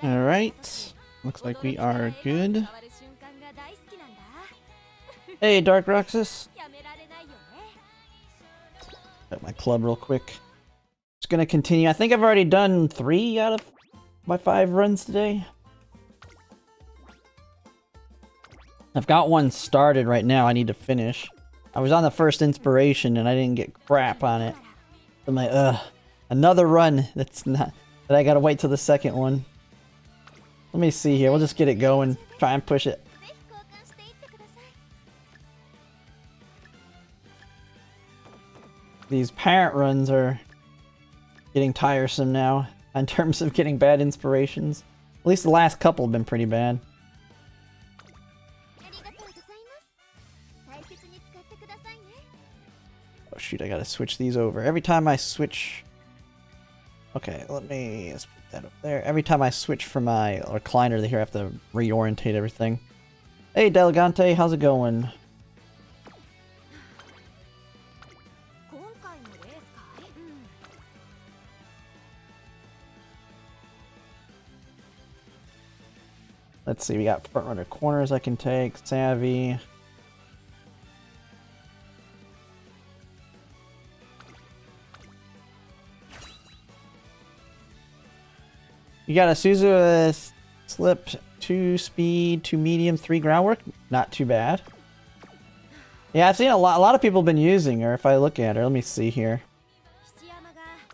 Alright. Looks like we are good. Hey, Dark Roxas. Got my club real quick. Just gonna continue. I think I've already done 3 out of my 5 runs today. I've got one started right now. I need to finish. I was on the first inspiration and I didn't get crap on it. I'm like, another run that I gotta wait till the second one. Let me see here. We'll just get it going. Try and push it. These parent runs are getting tiresome now in terms of getting bad inspirations. At least the last couple have been pretty bad. Oh shoot, I gotta switch these over. Every time I switch... Okay, let's put that up there. Every time I switch from my recliner here, I have to reorientate everything. Hey, Delegante, how's it going? Let's see, we got front runner corners I can take, savvy. You got a Suzu with slip, 2 speed, 2 medium, 3 groundwork. Not too bad. Yeah, I've seen a lot of people have been using her. If I look at her, let me see here.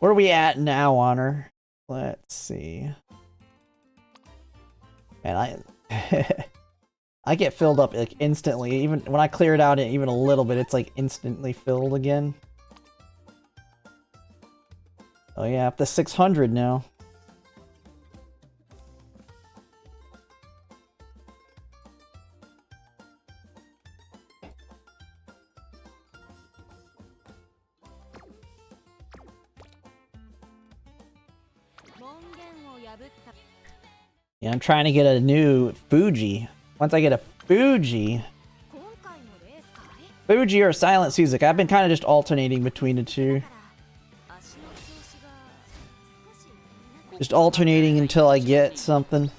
Where are we at now on her? Let's see. Man, I get filled up like instantly. Even when I clear it out even a little bit, it's like instantly filled again. Oh yeah, up to 600 now. Yeah, I'm trying to get a new Fuji. Once I get a Fuji or Silent Suzuki, I've been kind of just alternating between the two. Just alternating until I get something.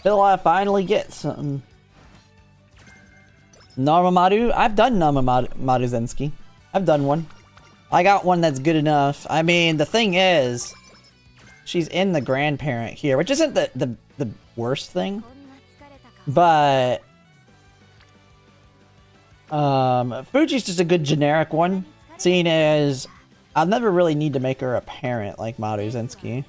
Till I finally get something. Namamaru? I've done Namamaru Zenski. I've done one. I got one that's good enough. I mean, the thing is, she's in the grandparent here, which isn't the worst thing. But Fuji's just a good generic one, seeing as I'll never really need to make her a parent like Maru Zenski.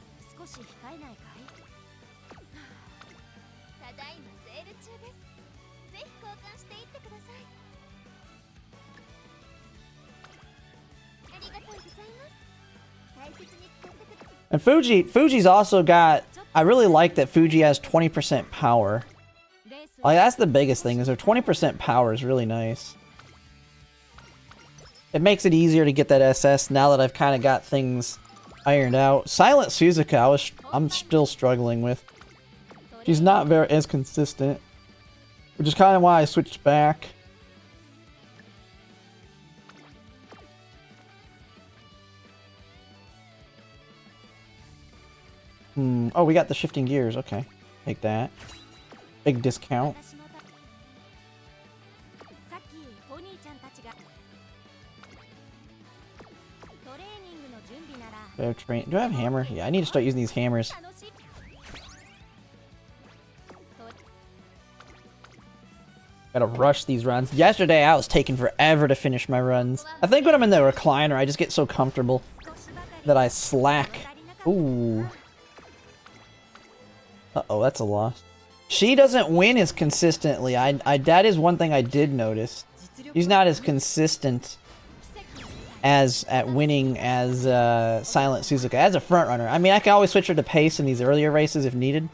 And Fuji's also got, I really like that Fuji has 20% power. Like, that's the biggest thing, is their 20% power is really nice. It makes it easier to get that SS now that I've kind of got things ironed out. Silent Suzuka, I'm still struggling with. She's not very as consistent, which is kind of why I switched back. Oh, we got the shifting gears. Okay. Take that. Big discount. Do I have a hammer? Yeah, I need to start using these hammers. Gotta rush these runs. Yesterday I was taking forever to finish my runs. I think when I'm in the recliner, I just get so comfortable that I slack. Ooh. Uh-oh, that's a loss. She doesn't win as consistently. That is one thing I did notice. She's not as consistent as at winning as Silent Suzuka as a front runner. I mean, I can always switch her to pace in these earlier races if needed.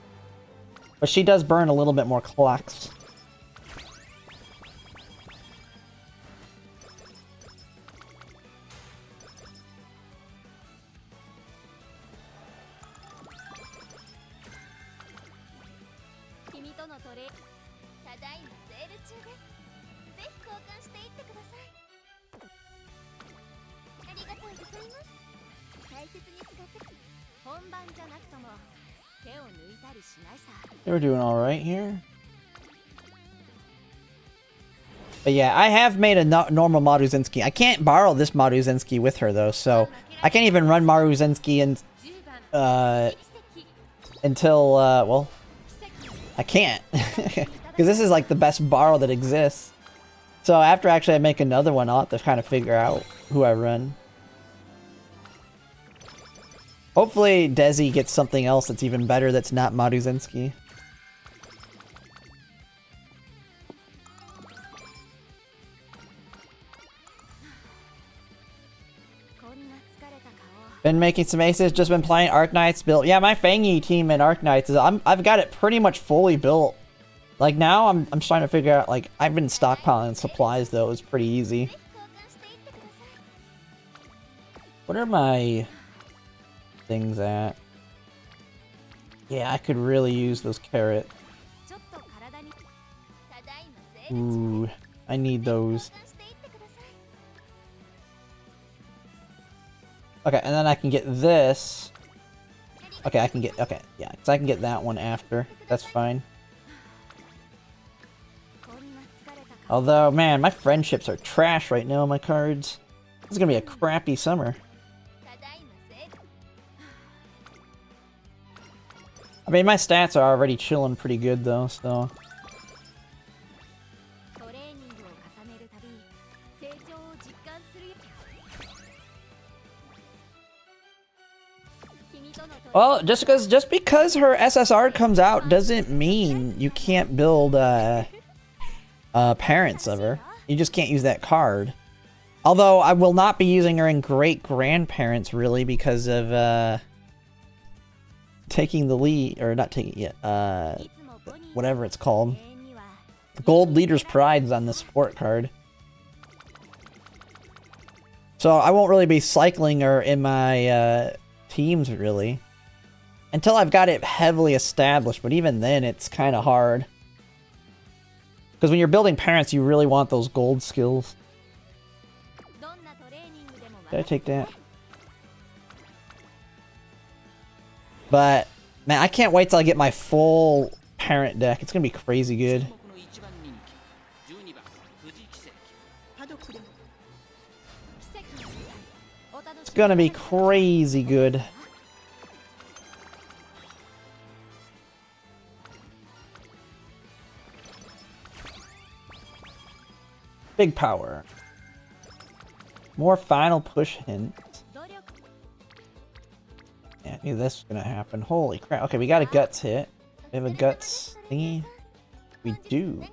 But she does burn a little bit more clocks. They were doing alright here. But yeah, I have made a normal Maruzenski. I can't borrow this Maruzenski with her though, so I can't even run Maruzenski until, well, I can't. Because this is like the best borrow that exists. So after actually I make another one, I'll have to kind of figure out who I run. Hopefully Desi gets something else that's even better that's not Maruzenski. Been making some aces, just been playing Arknights built. Yeah, my Fangi team in Arknights is I've got it pretty much fully built. Like now I'm trying to figure out, like, I've been stockpiling supplies though, it's pretty easy. What are my things at? Yeah, I could really use those carrots. Ooh, I need those. Okay, and then I can get this. Okay, I can get, okay, yeah, because I can get that one after. That's fine. Although, man, my friendships are trash right now on my cards. This is gonna be a crappy summer. I mean, my stats are already chilling pretty good though, so. Well, just because her SSR comes out doesn't mean you can't build parents of her. You just can't use that card. Although I will not be using her in great grandparents really because of taking the lead, or not taking it, whatever it's called. Gold Leader's Pride's on the support card. So I won't really be cycling her in my teams really. Until I've got it heavily established, but even then it's kind of hard. Because when you're building parents, you really want those gold skills. Did I take that? But, man, I can't wait till I get my full parent deck. It's going to be crazy good. It's going to be crazy good. Big power. More final push hints. Yeah, I knew this was gonna happen. Holy crap. Okay, we got a guts hit. We have a guts thingy. We do.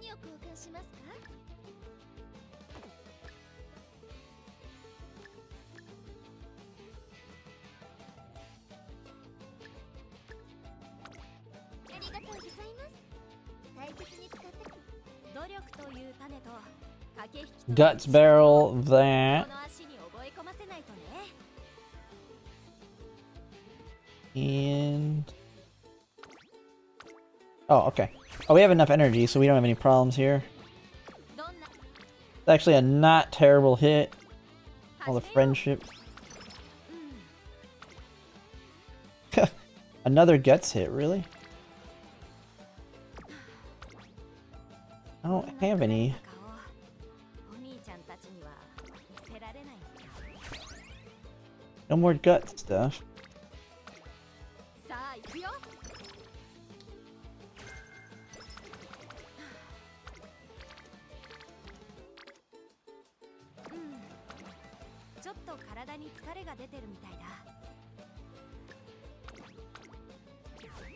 Guts barrel that. And oh, okay. Oh, we have enough energy, so we don't have any problems here. It's actually a not terrible hit. All the friendship. Another guts hit, really? I don't have any. No more gut stuff.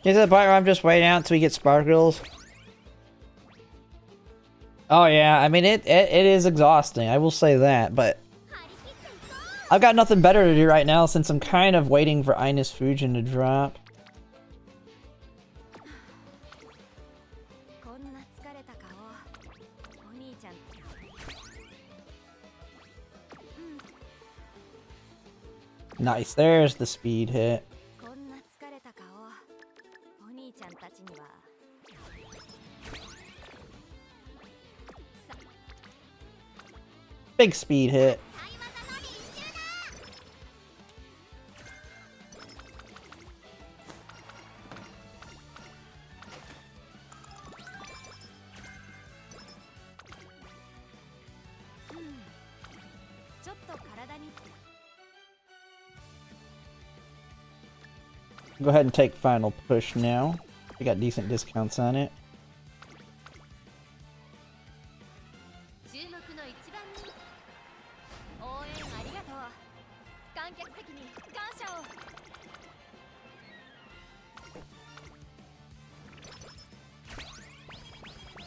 Is it the point where I'm just waiting out until we get sparkles? Oh yeah, I mean it is exhausting, I will say that, but I've got nothing better to do right now since I'm kind of waiting for Ines Fujin to drop. Nice, there's the speed hit. Big speed hit. Go ahead and take final push now. We got decent discounts on it.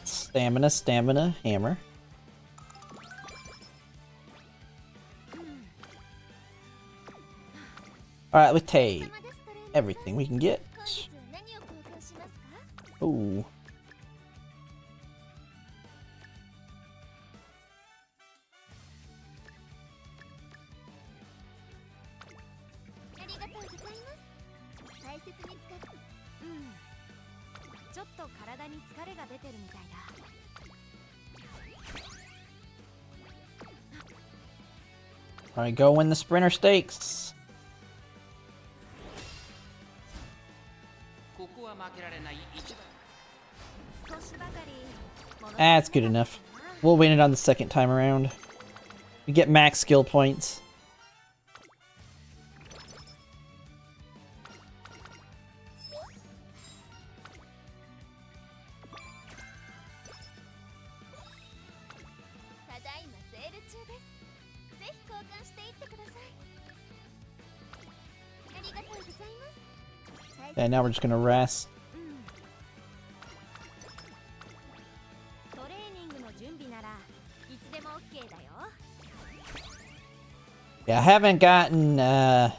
Stamina, stamina, hammer. Alright, let's take everything we can get. Ooh. Alright, go win the sprinter stakes. That's good enough. We'll win it on the second time around. We get max skill points. And now we're just gonna rest. Yeah, I haven't gotten, I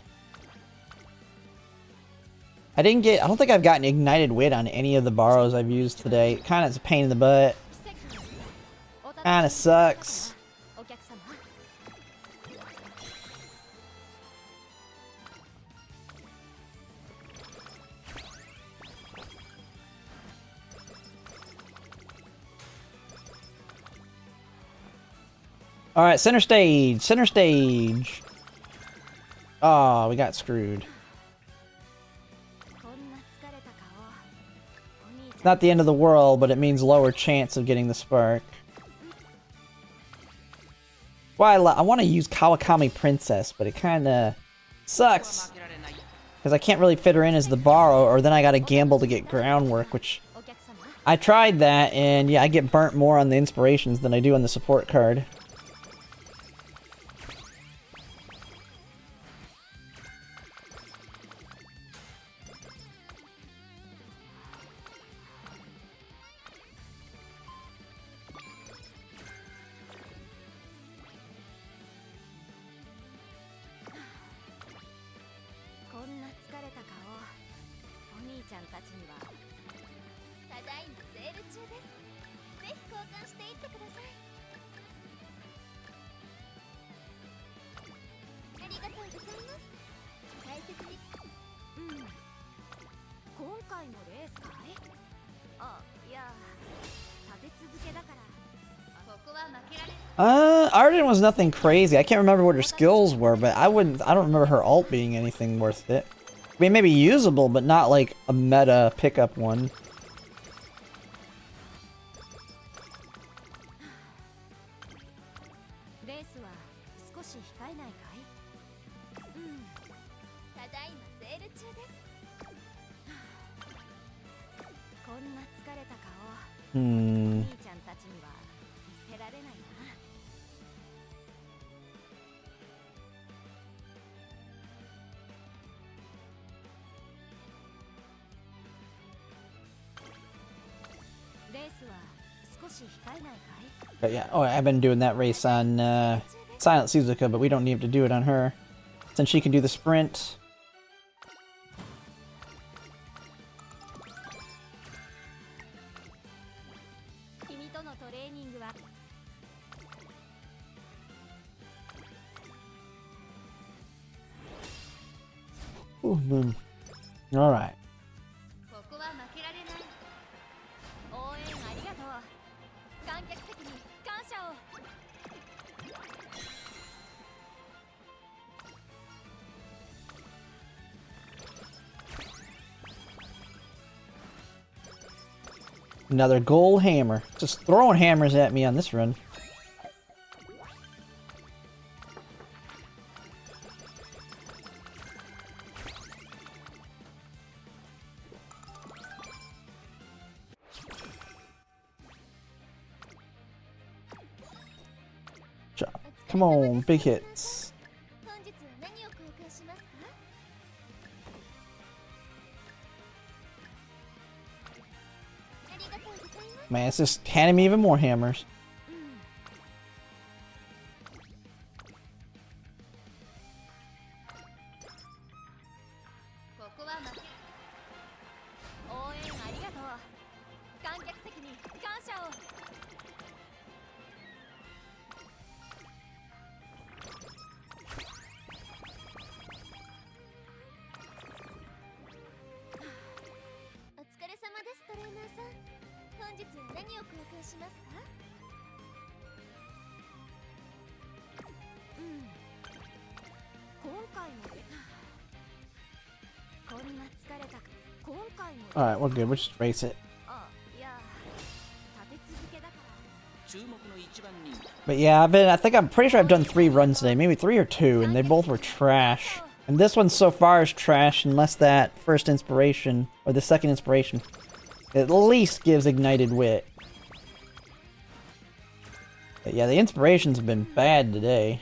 don't think I've gotten Ignited Wit on any of the borrows I've used today. It kinda is a pain in the butt. Kinda sucks. Alright, center stage! Center stage! Oh, we got screwed. It's not the end of the world, but it means lower chance of getting the spark. Well, I want to use Kawakami Princess, but it kinda sucks. Because I can't really fit her in as the borrow, or then I gotta gamble to get groundwork, which... I tried that, and yeah, I get burnt more on the inspirations than I do on the support card. Arden was nothing crazy. I can't remember what her skills were, but I don't remember her ult being anything worth it. I mean, maybe usable, but not like a meta pickup one. But yeah, oh, I've been doing that race on Silent Suzuka, but we don't need to do it on her, since she can do the sprint. Ooh, boom. All right. Another gold hammer. Just throwing hammers at me on this run. Come on, big hits. Man, it's just handing me even more hammers. Alright, we're good. We'll just race it. But yeah, I'm pretty sure I've done 3 runs today. Maybe 3 or 2, and they both were trash. And this one so far is trash unless that first inspiration, or the second inspiration, at least gives ignited wit. But yeah, the inspirations have been bad today.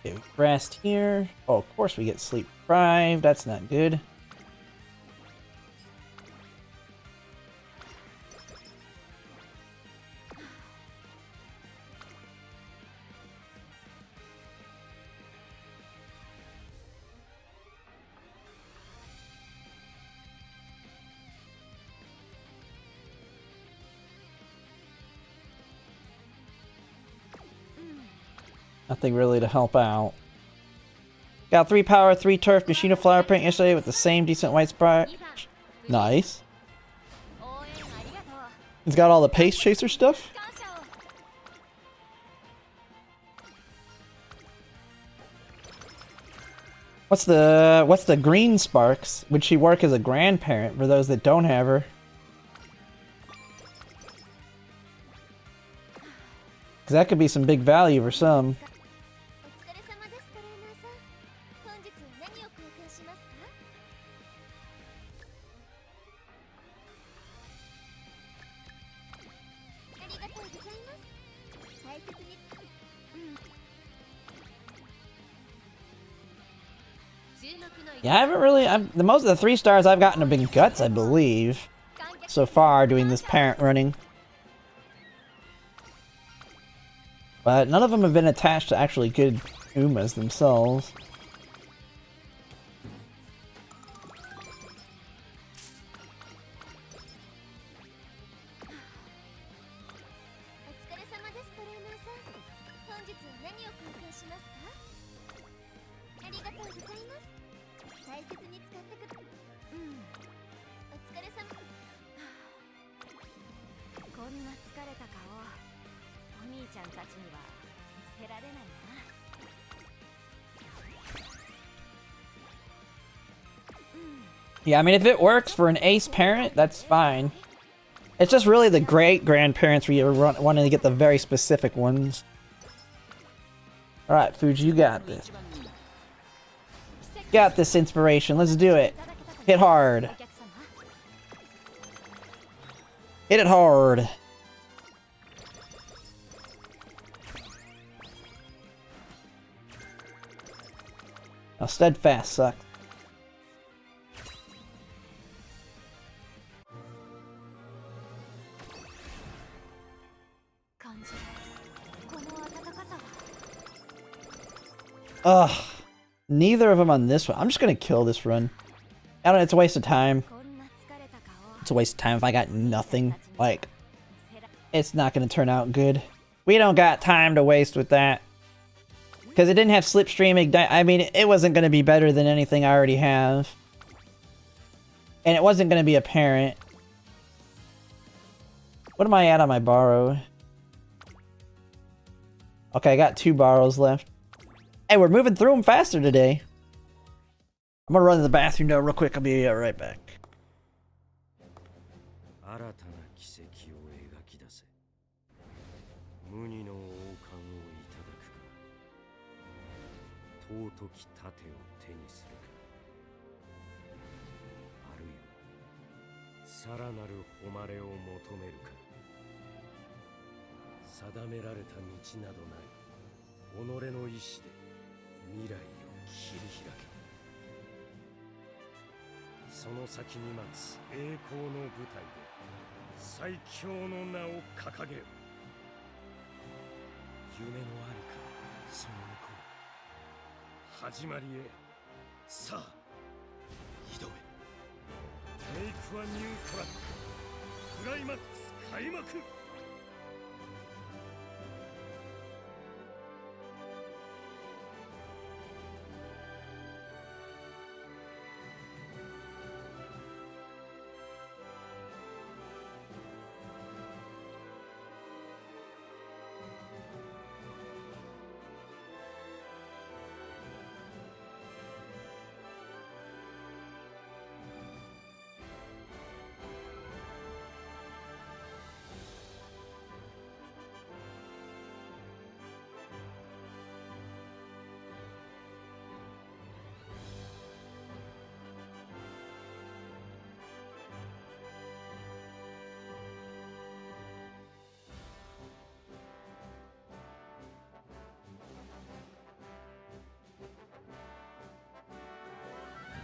Okay, rest here. Oh, of course we get sleep deprived. That's not good. Nothing really to help out. Got 3 power, 3 turf, Machina flower print yesterday with the same decent white sprite. Nice. He's got all the pace chaser stuff. What's the green sparks? Would she work as a grandparent for those that don't have her? Because that could be some big value for some. Yeah, I haven't really. The most of the 3 stars I've gotten have been guts, I believe, so far doing this parent running. But none of them have been attached to actually good Umas themselves. Yeah, I mean, if it works for an ace parent, that's fine. It's just really the great grandparents where you're wanting to get the very specific ones. Alright, Fuji, you got this. Got this inspiration. Let's do it. Hit hard. Hit it hard. Now, steadfast sucks. Ugh. Neither of them on this one. I'm just gonna kill this run. I don't know, it's a waste of time. It's a waste of time if I got nothing. Like, it's not gonna turn out good. We don't got time to waste with that. Because it didn't have Slipstream Ignite. I mean, it wasn't gonna be better than anything I already have. And it wasn't gonna be apparent. What am I at on my borrow? Okay, I got 2 borrows left. Hey, we're moving through them faster today. I'm gonna run to the bathroom though real quick. I'll be right back.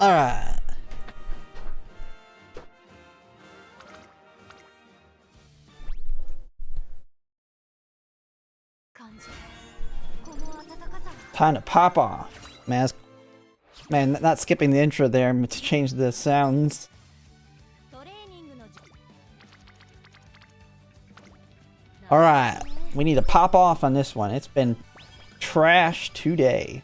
Alright. Time to pop off. Man, not skipping the intro there to change the sounds. Alright. We need to pop off on this one. It's been trash today.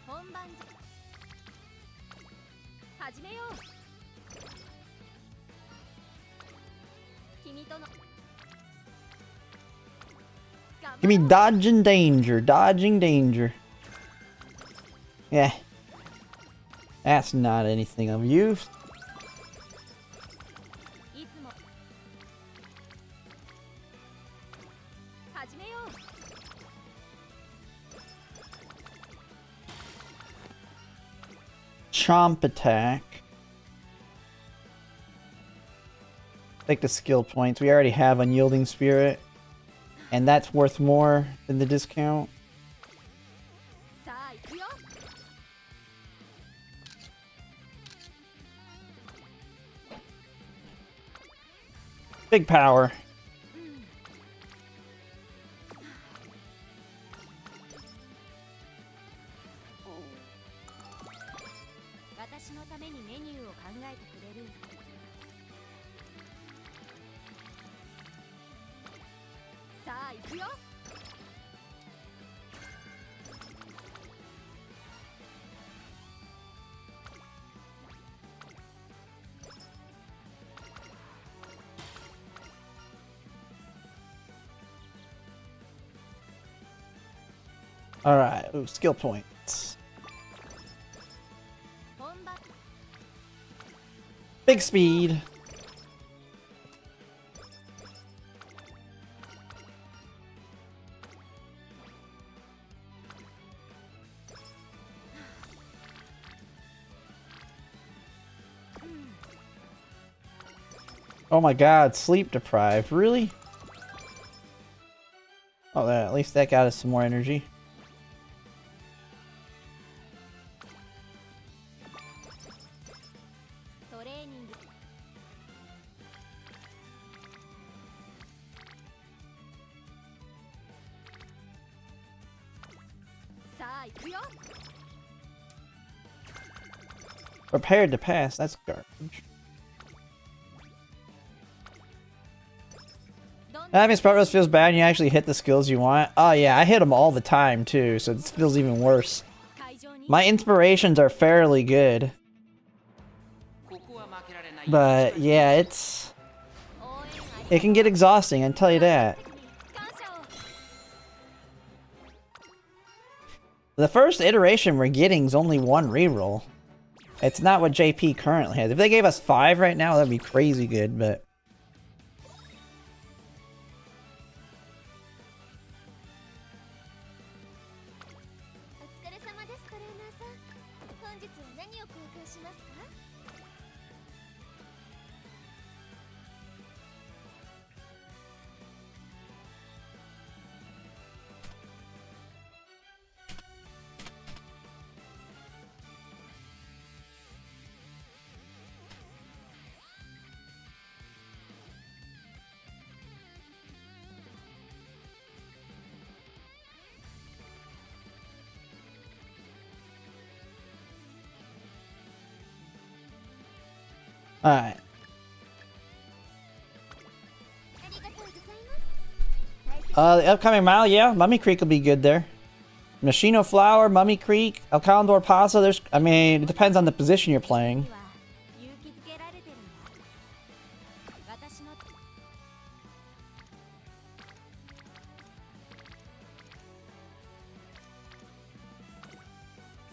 Give me dodging danger, dodging danger. Yeah. That's not anything of use. Chomp attack. Take the skill points. We already have Unyielding Spirit. And that's worth more than the discount. Big power. Alright, ooh, skill points. Big speed. Oh my god, sleep deprived, really? Oh, at least that got us some more energy. Prepared to pass. That's garbage. Having Sprout Roast feels bad and you actually hit the skills you want. Oh yeah, I hit them all the time too, so it feels even worse. My inspirations are fairly good. But yeah, it can get exhausting, I can tell you that. The first iteration we're getting is only 1 reroll. It's not what JP currently has. If they gave us 5 right now, that'd be crazy good, but... Alright. The upcoming mile, yeah, Mummy Creek will be good there. Machino Flower, Mummy Creek, El Calendor Paso, there's, I mean, it depends on the position you're playing.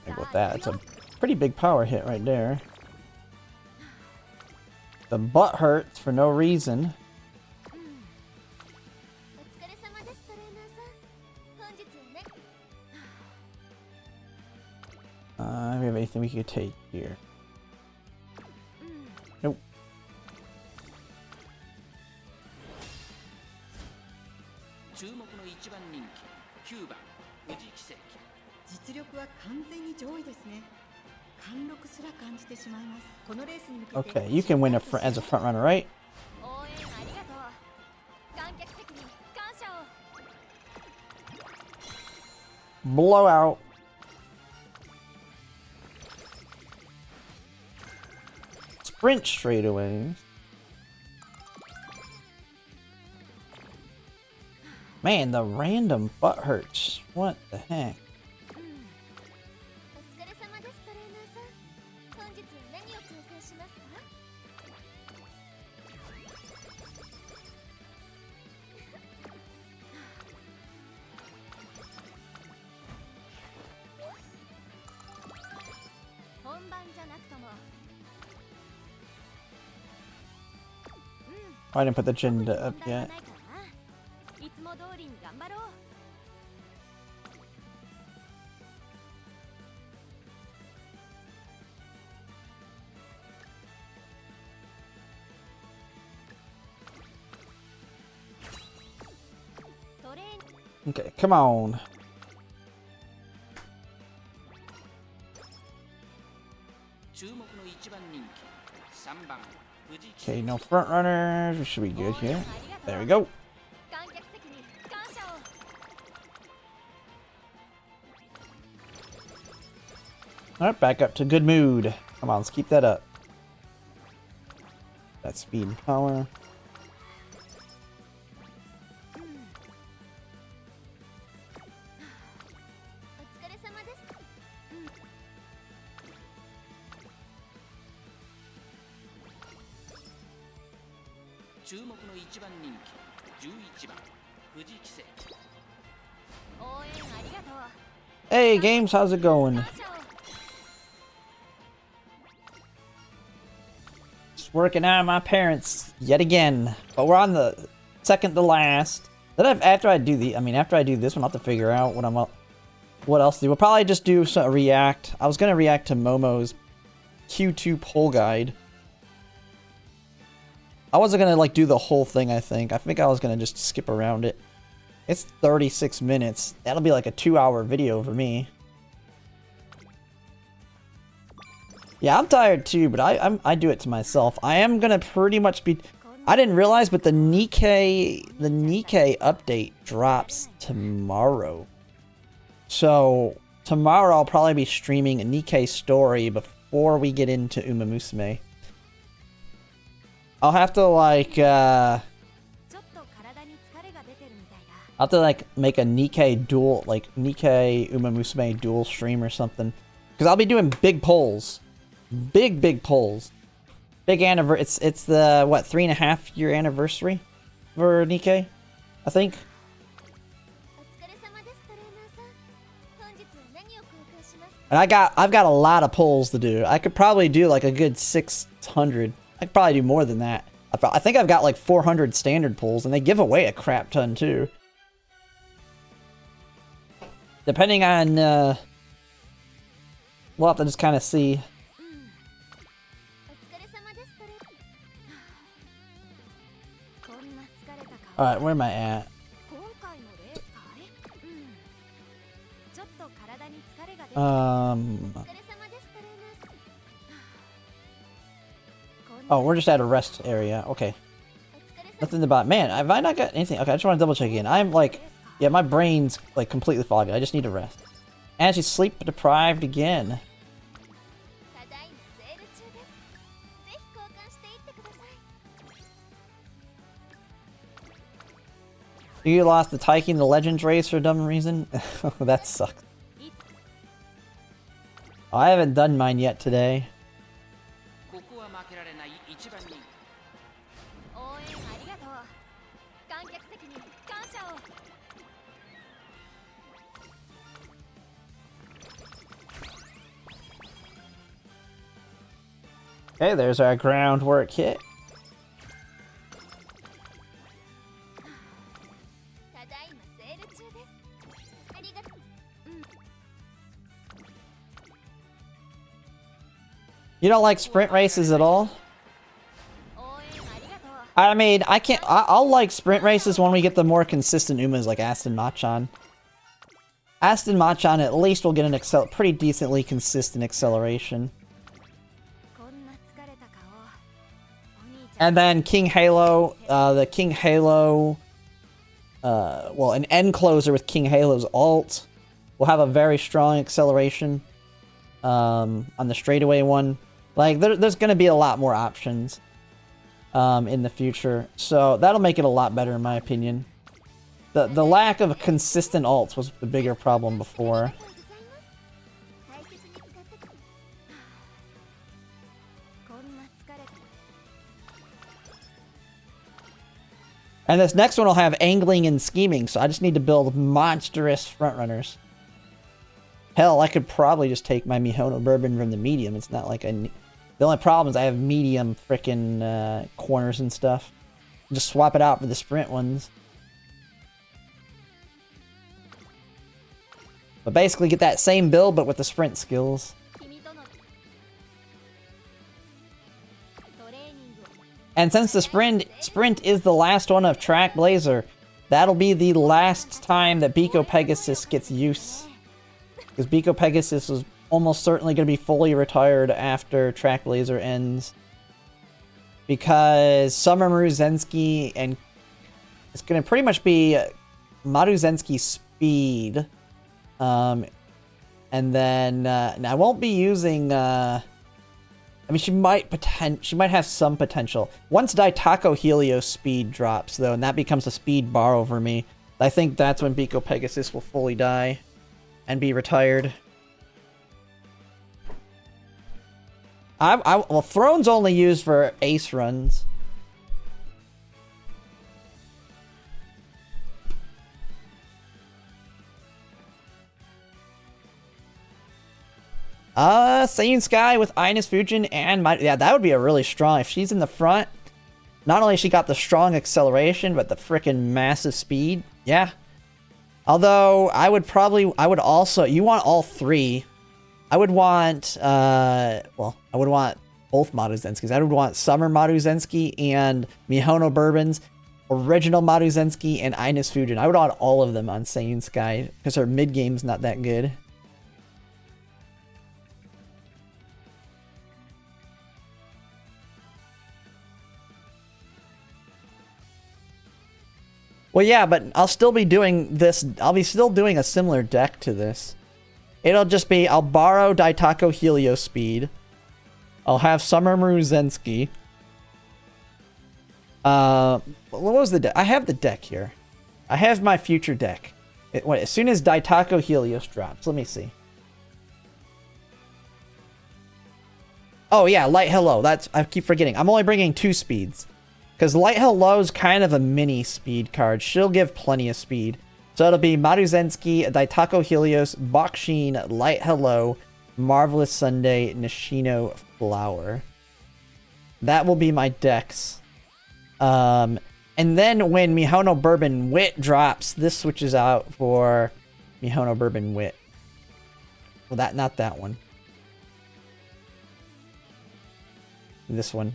Think about that, it's a pretty big power hit right there. The butt hurts for no reason. Do we have anything we could take here? Nope. Okay, you can win as a front runner, right? Blowout. Sprint straightaways. Man, the random butt hurts. What the heck? I didn't put the agenda up yet. Okay, come on. Okay, no front runners. We should be good here. There we go. Alright, back up to good mood. Come on, let's keep that up. That speed and power. Hey, games, how's it going? Just working out of my parents yet again, but we're on the second to last. Then after I do this one, I'll have to figure out what else to do. We'll probably just do a react. I was gonna react to Momo's Q2 poll guide. I wasn't gonna like do the whole thing. I think I was gonna just skip around it. It's 36 minutes. That'll be like a 2-hour video for me. Yeah, I'm tired too, but I do it to myself. I am gonna pretty much be. I didn't realize, but the Nikkei update drops tomorrow. So tomorrow I'll probably be streaming a Nikkei story before we get into Umamusume. I'll have to like I'll have to like make a Nikkei dual, like Nikkei Umamusume dual stream or something, because I'll be doing big polls, big polls, big anniversary. It's the what 3.5 year anniversary for Nikkei, I think. And I've got a lot of polls to do. I could probably do like a good 600. I could probably do more than that. I think I've got like 400 standard polls, and they give away a crap ton too. Depending on, we'll have to just kind of see. Alright, where am I at? Oh, we're just at a rest area. Okay. Nothing about, man, have I not got anything? Okay, I just want to double check again. I'm like, yeah, my brain's like completely foggy. I just need to rest. And she's sleep deprived again. You lost the Taiki in the Legends race for a dumb reason? That sucks. Oh, I haven't done mine yet today. Okay, there's our groundwork kit. You don't like sprint races at all? I mean, I'll like sprint races when we get the more consistent Umas like Aston Machan. Aston Machan at least will get an pretty decently consistent acceleration. And then King Halo, the King Halo, well, an end closer with King Halo's ult will have a very strong acceleration on the straightaway one. Like, there's going to be a lot more options in the future, so that'll make it a lot better in my opinion. The lack of consistent ults was the bigger problem before. And this next one will have angling and scheming, so I just need to build monstrous frontrunners. Hell, I could probably just take my Mihono Bourbon from the medium. It's not like I... The only problem is I have medium frickin' corners and stuff. Just swap it out for the sprint ones. But basically get that same build, but with the sprint skills. And since the sprint is the last one of Track Blazer, that'll be the last time that Biko Pegasus gets use. Because Biko Pegasus is almost certainly going to be fully retired after Track Blazer ends. Because Summer Maruzensky and... It's going to pretty much be Maruzensky speed. And then... now I won't be using... I mean, she might have some potential. Once Daitako Helios speed drops, though, and that becomes a speed bar over me, I think that's when Biko Pegasus will fully die and be retired. Well, Throne's only used for ace runs. Saiyan Sky with Ines Fujin and yeah, that would be a really strong, if she's in the front, not only she got the strong acceleration, but the frickin' massive speed. Yeah. Although, I would also, you want all three. I would want, well, I would want both Maruzenskis. I would want Summer Maruzensky and Mihono Bourbon's original Maruzensky and Ines Fujin. I would want all of them on Saiyan Sky, because her mid-game's not that good. Well, yeah, but I'll still be doing this. I'll be still doing a similar deck to this. It'll just be, I'll borrow Daitako Helios speed. I'll have Summer Maruzensky. What was the deck? I have the deck here. I have my future deck. Wait, as soon as Daitako Helios drops, let me see. Oh yeah, Light Hello. I keep forgetting. I'm only bringing 2 speeds. Because Light Hello's kind of a mini speed card. She'll give plenty of speed. So it'll be Maruzensky, Daitako Helios, Bakshin, Light Hello, Marvelous Sunday, Nishino Flower. That will be my decks. And then when Mihono Bourbon Wit drops, this switches out for Mihono Bourbon Wit. Well, not that one. This one.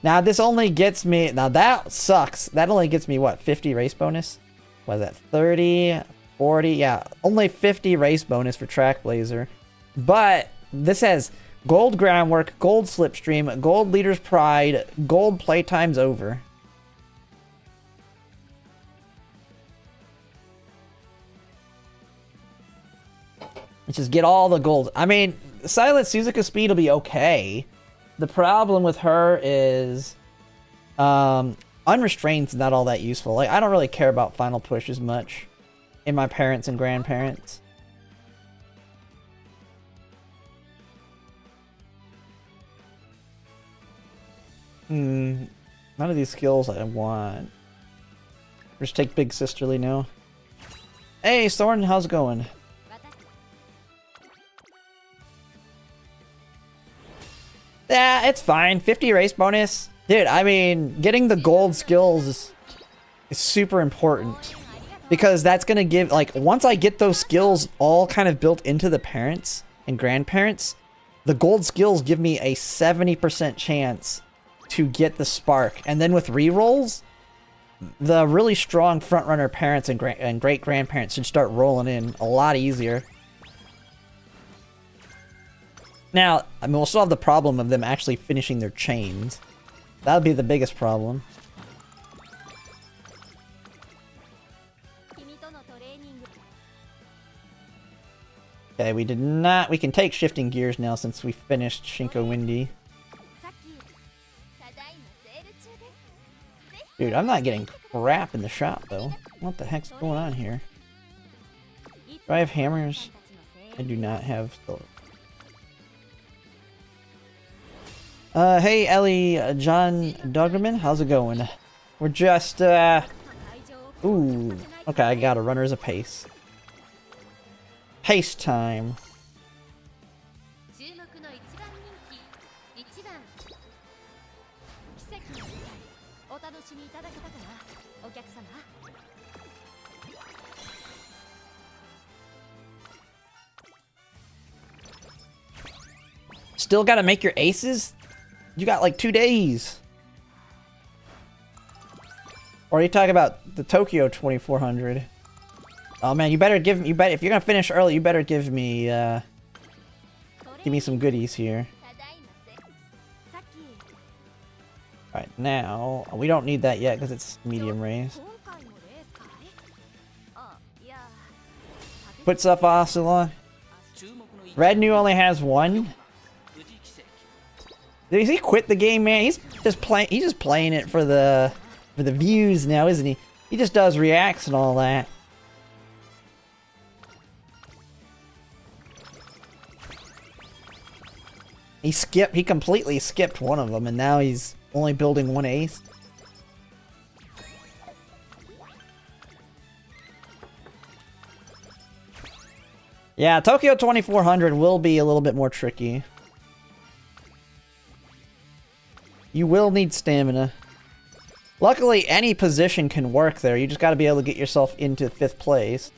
Now this only gets me, now that sucks. That only gets me what, 50 race bonus? What is that, 30, 40? Yeah, only 50 race bonus for Trackblazer. But this has gold groundwork, gold slipstream, gold leader's pride, gold playtime's over. Let's just get all the gold. I mean, Silent Suzuka speed will be okay. The problem with her is Unrestrained's not all that useful. Like, I don't really care about Final Push as much in my parents and grandparents. None of these skills I want. Just take Big Sisterly now. Hey, Soren, how's it going? Yeah, it's fine. 50 race bonus. Dude, I mean, getting the gold skills is super important. Because that's going to give, like, once I get those skills all kind of built into the parents and grandparents, the gold skills give me a 70% chance to get the spark. And then with rerolls, the really strong frontrunner parents and great-grandparents should start rolling in a lot easier. Now, I mean, we'll still have the problem of them actually finishing their chains. That would be the biggest problem. Okay, we did not... We can take shifting gears now since we finished Shinko Windy. Dude, I'm not getting crap in the shop, though. What the heck's going on here? Do I have hammers? I do not have... hey Ellie, John Doggerman, how's it going? We're just, ooh, okay, I got a runner's a pace. Pace time. Still gotta make your aces? You got like 2 days. Or are you talking about the Tokyo 2400? Oh man, you better give me, if you're gonna finish early, you better give me some goodies here. Alright, now, we don't need that yet because it's medium race. Put stuff Osula. Red New only has 1. Did he quit the game, man? He's just playing it for the views now, isn't he? He just does reacts and all that. He completely skipped one of them and now he's only building 1 ace. Yeah, Tokyo 2400 will be a little bit more tricky. You will need stamina. Luckily, any position can work there. You just got to be able to get yourself into 5th place.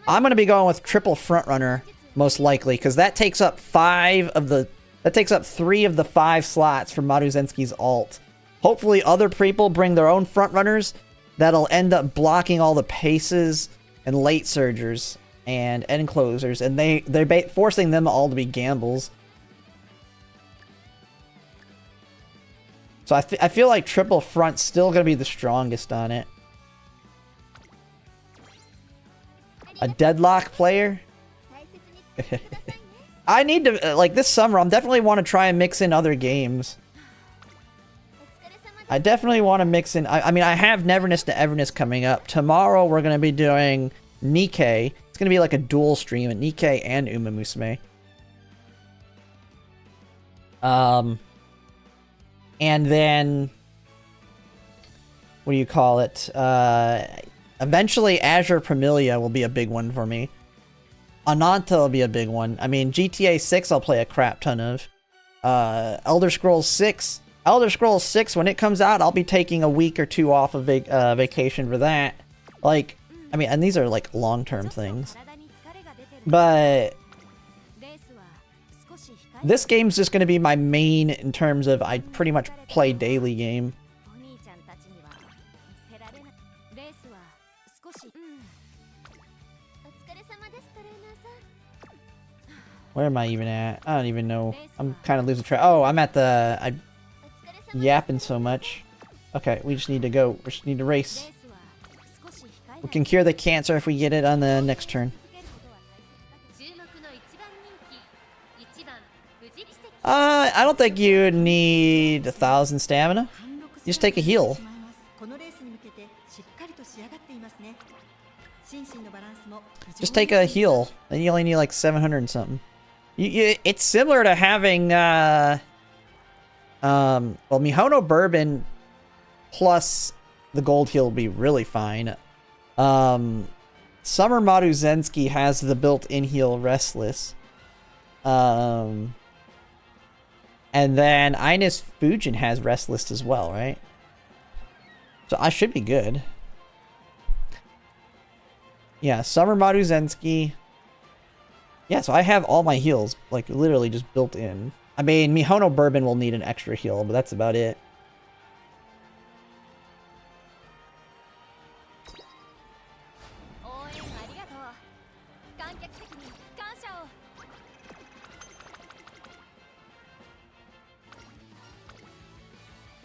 I'm going to be going with triple frontrunner, most likely, because that takes up 3 of the 5 slots for Maruzensky's ult. Hopefully, other people bring their own frontrunners that'll end up blocking all the paces and late surgers and end closers, and they're forcing them all to be gambles. So I feel like triple front's still going to be the strongest on it. A deadlock player? I need to, like, this summer, I'm definitely want to try and mix in other games. I definitely want to mix in, I mean, I have Neverness to Everness coming up. Tomorrow, we're going to be doing Nikkei. It's going to be like a dual stream at Nikkei and Umamusume. And then, what do you call it? Eventually, Azure Premilia will be a big one for me. Ananta will be a big one. I mean, GTA 6 I'll play a crap ton of. Elder Scrolls 6. Elder Scrolls 6, when it comes out, I'll be taking a week or two off of vacation for that. Like, I mean, and these are like long-term things. But this game's just going to be my main in terms of I pretty much play daily game. Where am I even at? I don't even know. I'm kind of losing track. Oh, I'm at the... I'm yapping so much. Okay, we just need to go. We just need to race. We can cure the cancer if we get it on the next turn. I don't think you need 1,000 stamina. You just take a heal. Just take a heal. Then you only need like 700 and something. It's similar to having, well, Mihono Bourbon plus the gold heal will be really fine. Summer Maruzensky has the built-in heal Restless. And then Ines Fujin has Restless as well, right? So I should be good. Yeah, Summer Maruzensky. Yeah, so I have all my heals, like, literally just built in. I mean, Mihono Bourbon will need an extra heal, but that's about it.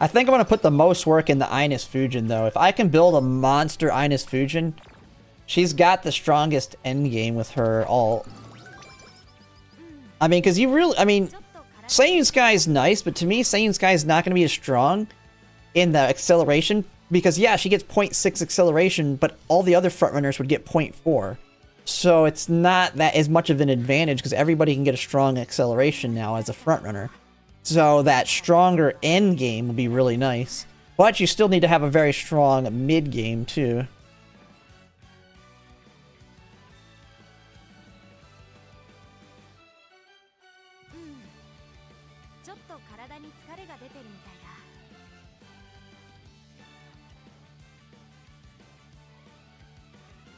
I think I'm going to put the most work in the Ines Fujin, though. If I can build a monster Ines Fujin, she's got the strongest endgame with her all... I mean, because you really... I mean, Seiyun Sky is nice, but to me, Seiyun Sky is not going to be as strong in the acceleration. Because, yeah, she gets 0.6 acceleration, but all the other frontrunners would get 0.4. So it's not that as much of an advantage, because everybody can get a strong acceleration now as a frontrunner. So that stronger end game will be really nice. But you still need to have a very strong mid game, too.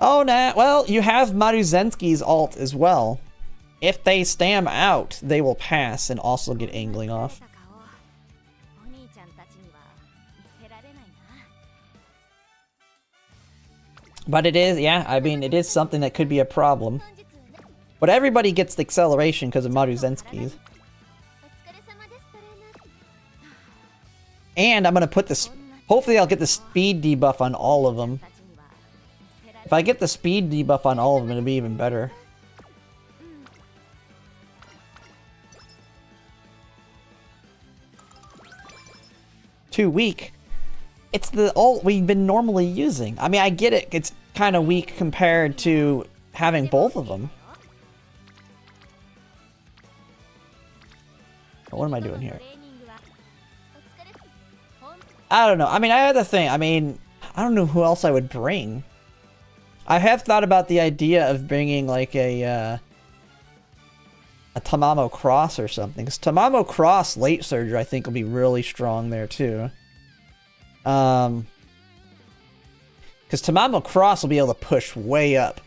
Oh, nah. Well, you have Maruzensky's ult as well. If they stam out, they will pass and also get angling off. But it is, yeah, I mean, it is something that could be a problem. But everybody gets the acceleration because of Maruzensky's. And I'm going to put this... Hopefully I'll get the speed debuff on all of them. If I get the speed debuff on all of them, it'll be even better. Too weak. It's the ult we've been normally using. I mean, I get it. It's kind of weak compared to having both of them. What am I doing here? I don't know. I mean, I had the thing. I mean, I don't know who else I would bring. I have thought about the idea of bringing like a Tamamo Cross or something. Because Tamamo Cross late surger I think will be really strong there too. Because Tamamo Cross will be able to push way up.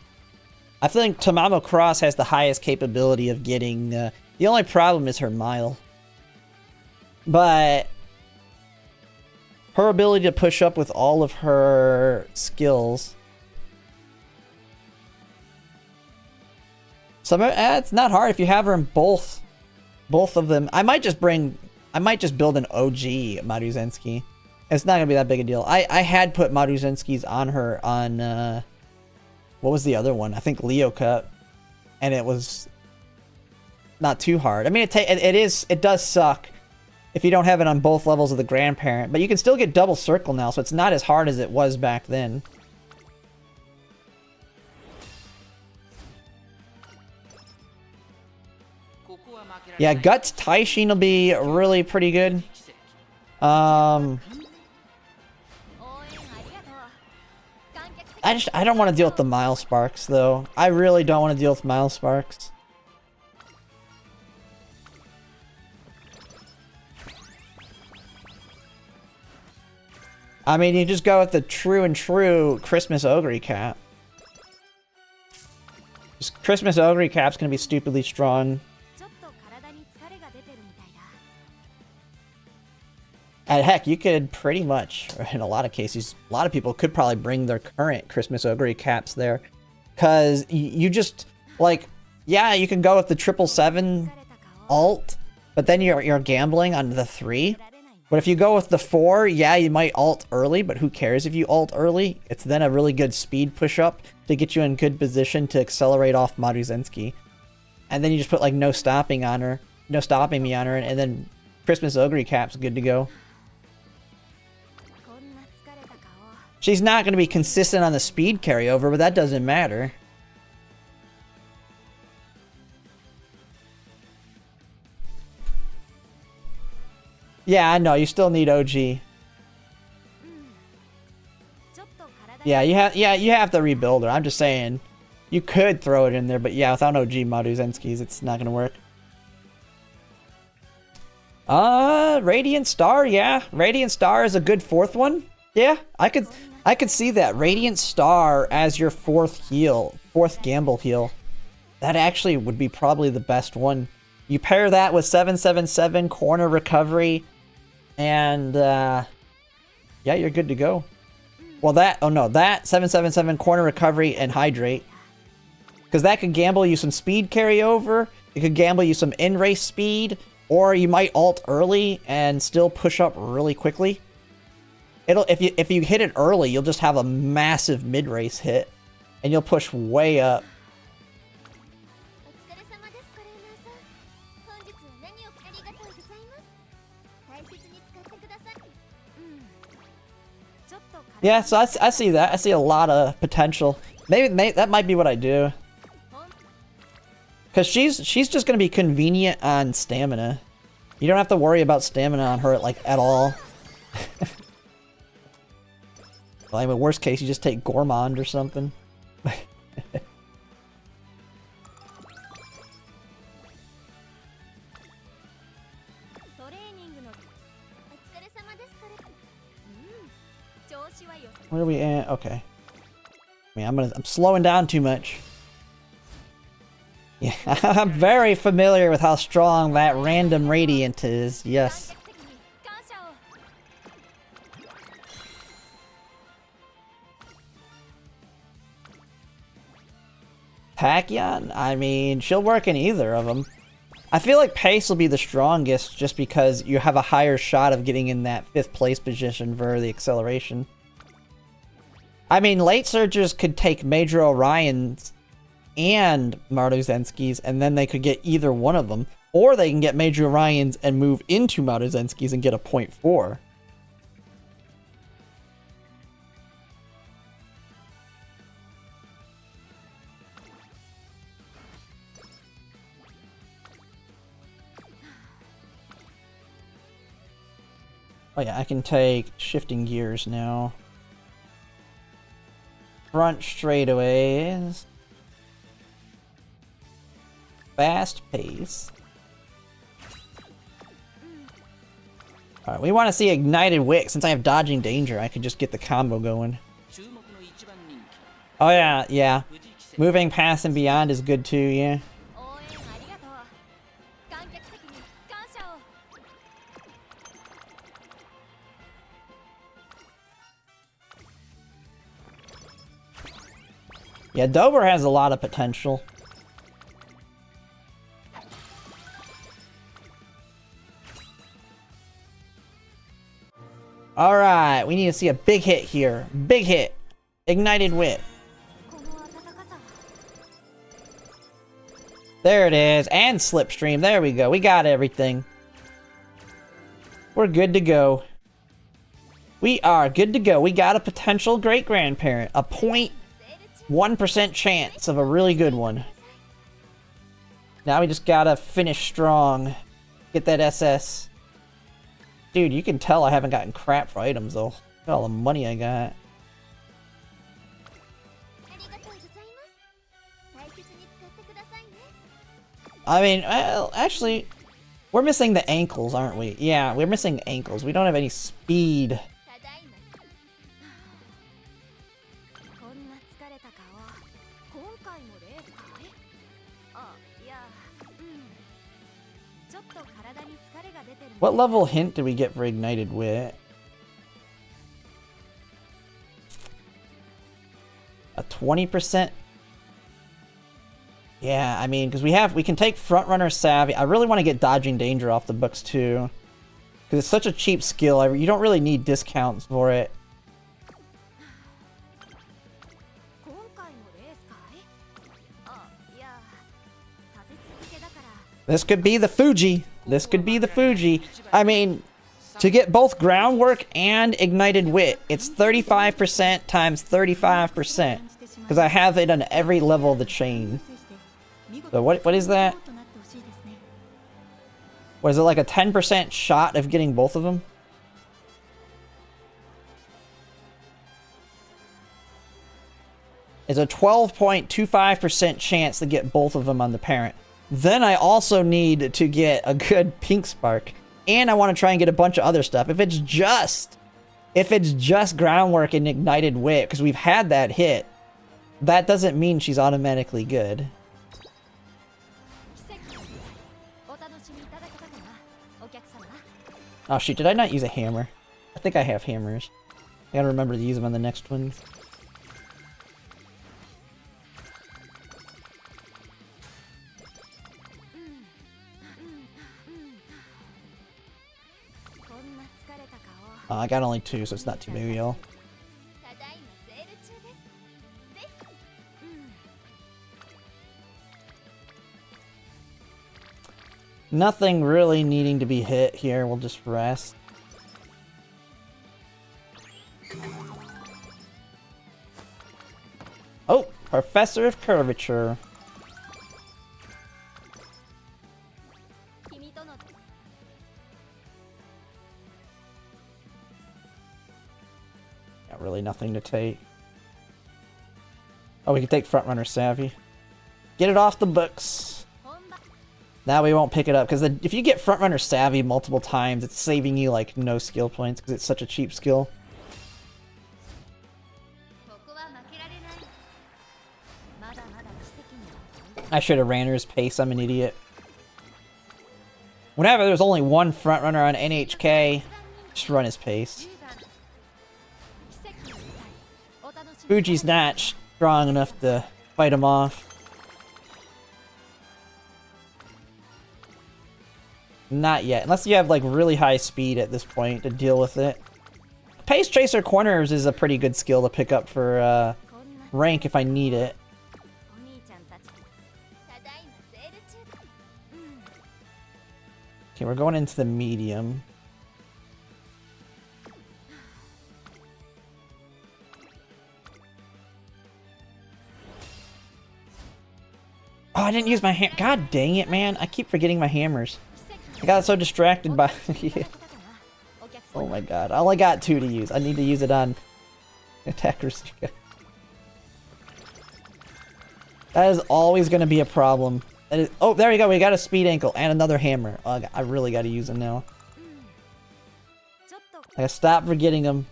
I think Tamamo Cross has the highest capability of getting... the only problem is her mile. But... her ability to push up with all of her skills... So it's not hard if you have her in both of them. I might just build an OG Maruzensky. It's not gonna be that big a deal. I had put Maruzensky's on her on what was the other one? I think Leo Cup, and it was not too hard. I mean, it does suck if you don't have it on both levels of the grandparent, but you can still get double circle now, so it's not as hard as it was back then. Yeah, Guts Taishin will be really pretty good. I don't want to deal with the Mile Sparks though. I really don't want to deal with Mile Sparks. I mean, you just go with the true and true Christmas Ogre Cap. Just Christmas Ogre Cap's gonna be stupidly strong. And heck, you could pretty much, in a lot of cases, a lot of people could probably bring their current Christmas Ogre Caps there. Because you just, like, yeah, you can go with the 777 alt, but then you're gambling on the 3. But if you go with the 4, yeah, you might alt early, but who cares if you alt early? It's then a really good speed push-up to get you in good position to accelerate off Maruzensky. And then you just put, like, no stopping me on her, and then Christmas Ogre Cap's good to go. She's not going to be consistent on the speed carryover, but that doesn't matter. Yeah, I know. You still need OG. Yeah, you have to rebuild her. I'm just saying. You could throw it in there, but yeah, without OG Maruzensky's, it's not going to work. Radiant Star, yeah. Radiant Star is a good 4th one. Yeah, I could see that. Radiant Star as your 4th heal, 4th gamble heal. That actually would be probably the best one. You pair that with 777 corner recovery, and yeah, you're good to go. Well, that 777 corner recovery and hydrate, because that could gamble you some speed carryover. It could gamble you some in-race speed, or you might alt early and still push up really quickly. If you hit it early, you'll just have a massive mid-race hit, and you'll push way up. Yeah, so I see that. I see a lot of potential. Maybe that might be what I do. Because she's just going to be convenient on stamina. You don't have to worry about stamina on her like at all. Well, I mean, worst case, you just take Gourmand or something. Where are we at? Okay. I mean, I'm slowing down too much. Yeah, I'm very familiar with how strong that random Radiant is. Yes. Tachyon? I mean, she'll work in either of them. I feel like Pace will be the strongest just because you have a higher shot of getting in that 5th place position for the acceleration. I mean, late surgers could take Major Orion's and Maruzensky's, and then they could get either one of them. Or they can get Major Orion's and move into Maruzensky's and get a 0.4. Oh yeah, I can take shifting gears now. Front straightaways. Fast pace. Alright, we want to see Ignited Wick. Since I have Dodging Danger, I could just get the combo going. Oh yeah, yeah. Moving past and beyond is good too, yeah. Yeah, Dober has a lot of potential. Alright, we need to see a big hit here. Big hit. Ignited Wit. There it is. And slipstream. There we go. We got everything. We're good to go. We are good to go. We got a potential great-grandparent. A 0.1% chance of a really good one. Now we just gotta finish strong. Get that SS. Dude, you can tell I haven't gotten crap for items, though. Look at all the money I got. I mean, well, actually, we're missing the ankles, aren't we? Yeah, we're missing ankles. We don't have any speed. What level hint did we get for Ignited Wit? A 20%? Yeah, I mean, because we can take Frontrunner Savvy. I really want to get Dodging Danger off the books too. Because it's such a cheap skill, you don't really need discounts for it. This could be the Fuji. This could be the Fuji. I mean, to get both Groundwork and Ignited Wit, it's 35% times 35%. Because I have it on every level of the chain. So what is that? What is it, like a 10% shot of getting both of them? It's a 12.25% chance to get both of them on the parent. Then I also need to get a good Pink Spark. And I want to try and get a bunch of other stuff. If it's just Groundwork and Ignited Wit, because we've had that hit, that doesn't mean she's automatically good. Oh shoot, did I not use a hammer? I think I have hammers. I gotta remember to use them on the next ones. I got only 2, so it's not too big a deal. Nothing really needing to be hit here. We'll just rest. Oh, Professor of Curvature. Got really nothing to take. Oh, we can take Frontrunner Savvy. Get it off the books. Now we won't pick it up, because if you get Frontrunner Savvy multiple times, it's saving you, like, no skill points, because it's such a cheap skill. I should have ran her his pace, I'm an idiot. Whenever there's only one Frontrunner on NHK, just run his pace. Fuji's not strong enough to fight him off. Not yet. Unless you have, like, really high speed at this point to deal with it. Pace Tracer Corners is a pretty good skill to pick up for rank if I need it. Okay, we're going into the medium. Oh, I didn't use my hammer. God dang it, man. I keep forgetting my hammers. I got so distracted by... Oh my god. I only got 2 to use. I need to use it on attackers. That is always going to be a problem. That is... Oh, there we go. We got a speed ankle and another hammer. Oh, I really got to use them now. I gotta stop forgetting them.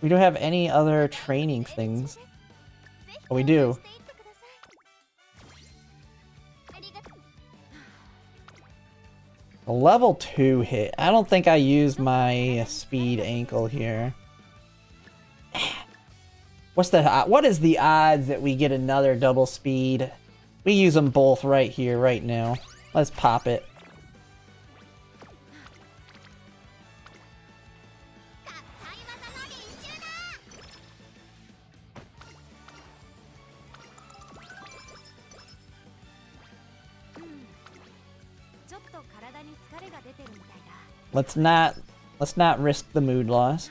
We don't have any other training things. Oh, we do. A level 2 hit. I don't think I used my speed ankle here. What is the odds that we get another double speed We use them both right here, right now. Let's pop it. Let's not risk the mood loss.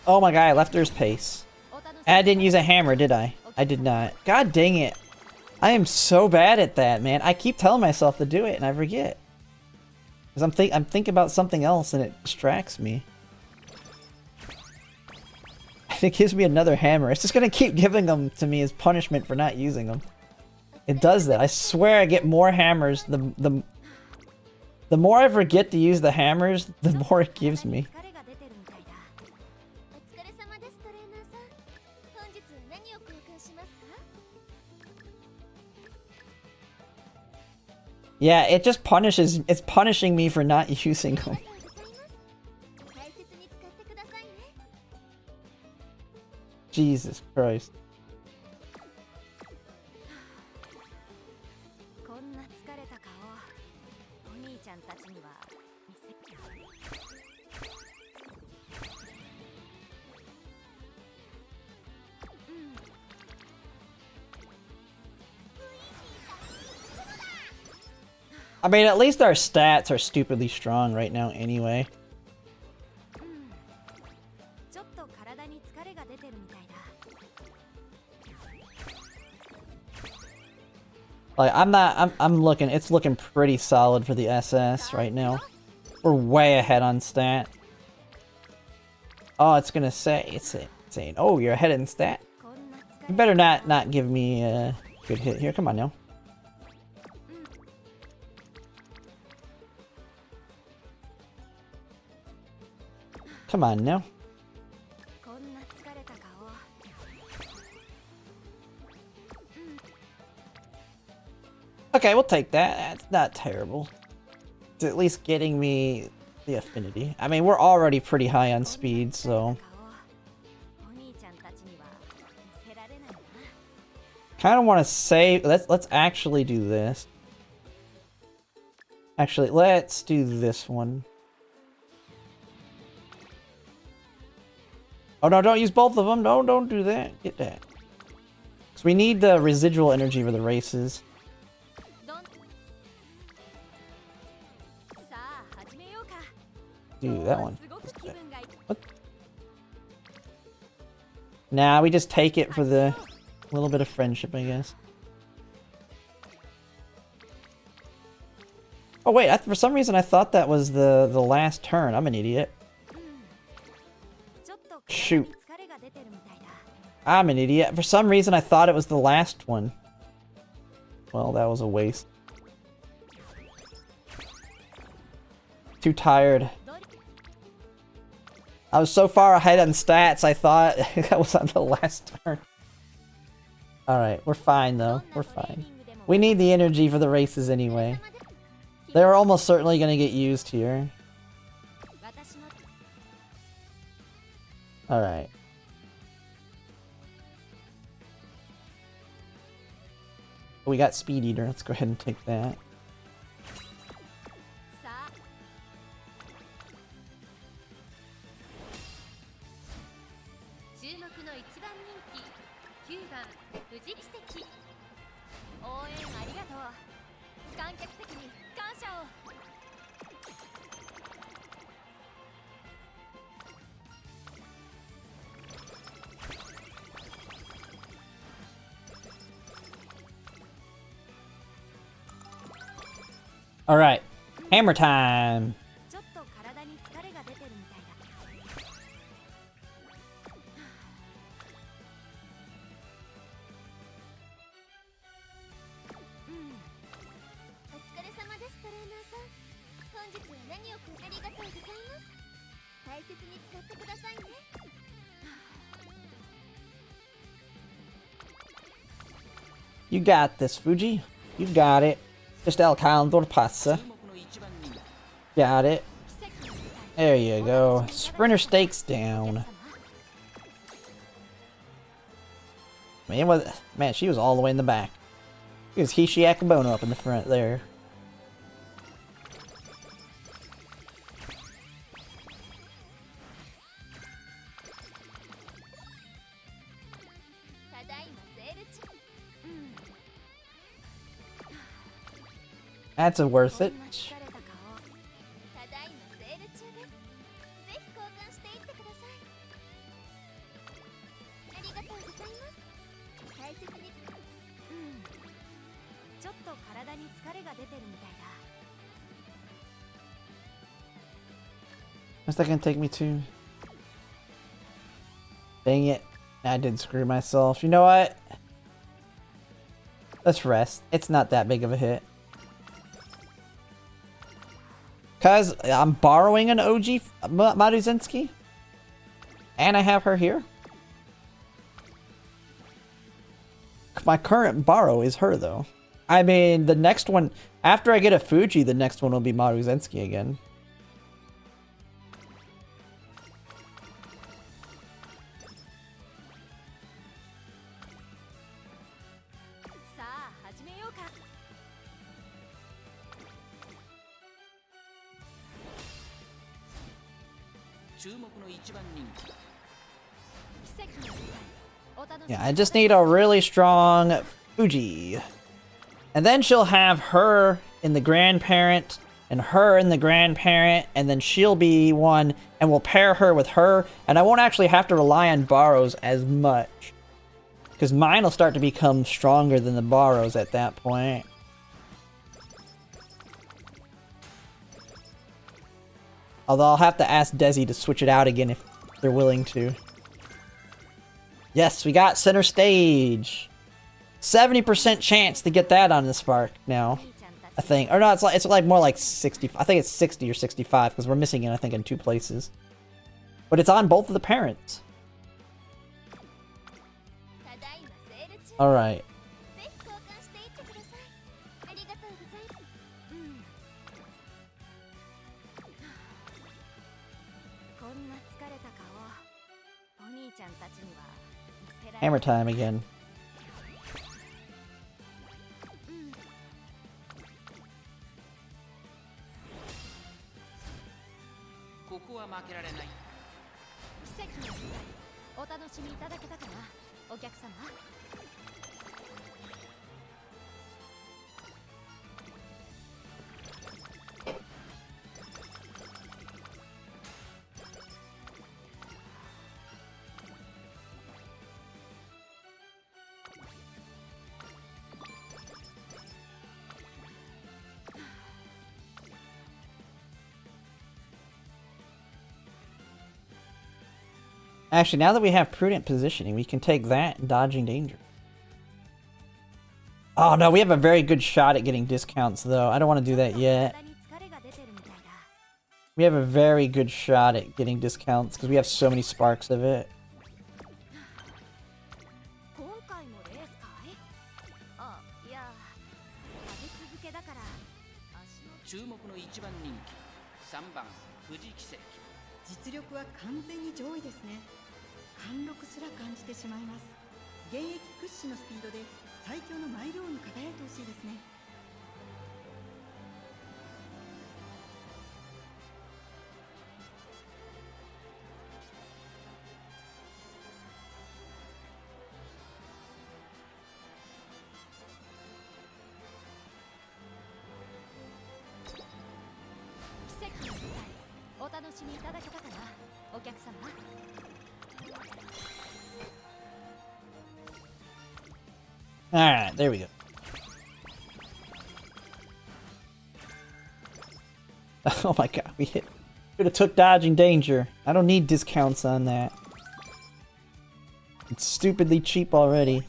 Oh my god, I left Earth's pace. I didn't use a hammer, did I? I did not. God dang it. I am so bad at that, man. I keep telling myself to do it and I forget. Because I'm thinking about something else and it distracts me. It gives me another hammer. It's just gonna keep giving them to me as punishment for not using them. It does that. I swear I get more hammers. The more I forget to use the hammers, the more it gives me. Yeah, it just punishes. It's punishing me for not using them. Jesus Christ. I mean, at least our stats are stupidly strong right now anyway. Like, I'm looking, it's looking pretty solid for the SS right now. We're way ahead on stat. Oh, it's gonna say, it's saying, oh, you're ahead in stat. You better not give me a good hit here. Come on now. Come on now. Okay, we'll take that. That's not terrible. It's at least getting me the affinity. I mean, we're already pretty high on speed, so... kind of want to save... Let's actually do this. Actually, let's do this one. Oh no, don't use both of them. No, don't do that. Get that. So we need the residual energy for the races. Do that one. What? Nah, we just take it for the little bit of friendship, I guess. Oh wait, for some reason I thought that was the last turn. I'm an idiot. Shoot. I'm an idiot. For some reason I thought it was the last one. Well, that was a waste. Too tired. I was so far ahead on stats, I thought that was on the last turn. Alright, we're fine though. We're fine. We need the energy for the races anyway. They're almost certainly going to get used here. Alright. We got Speed Eater. Let's go ahead and take that. Alright, hammer time! You got this, Fuji. You got it. Just El Calendar passa. Got it. There you go. Sprinter stakes down. Man, she was all the way in the back. It was Hishi Akabono up in the front there. That's a worth it. What's that gonna take me to? Dang it. I did screw myself. You know what? Let's rest. It's not that big of a hit. Cause I'm borrowing an OG Maruzenski. And I have her here. My current borrow is her though. I mean, the next one, after I get a Fuji, the next one will be Maruzenski again. Yeah, I just need a really strong Fuji. And then she'll have her in the grandparent, and her in the grandparent, and then she'll be one, and we'll pair her with her, and I won't actually have to rely on borrows as much. Because mine will start to become stronger than the borrows at that point. Although I'll have to ask Desi to switch it out again if they're willing to. Yes, we got center stage. 70% chance to get that on the Spark now, I think. Or no, it's like more like 60. I think it's 60 or 65 because we're missing it, I think, in 2 places. But it's on both of the parents. All right. Hammer time again. Actually, now that we have prudent positioning, we can take that and dodging danger. Oh no, we have a very good shot at getting discounts though. I don't want to do that yet. We have a very good shot at getting discounts because we have so many sparks of it. Alright, there we go. Oh my god, we hit. Should have took dodging danger. I don't need discounts on that. It's stupidly cheap already.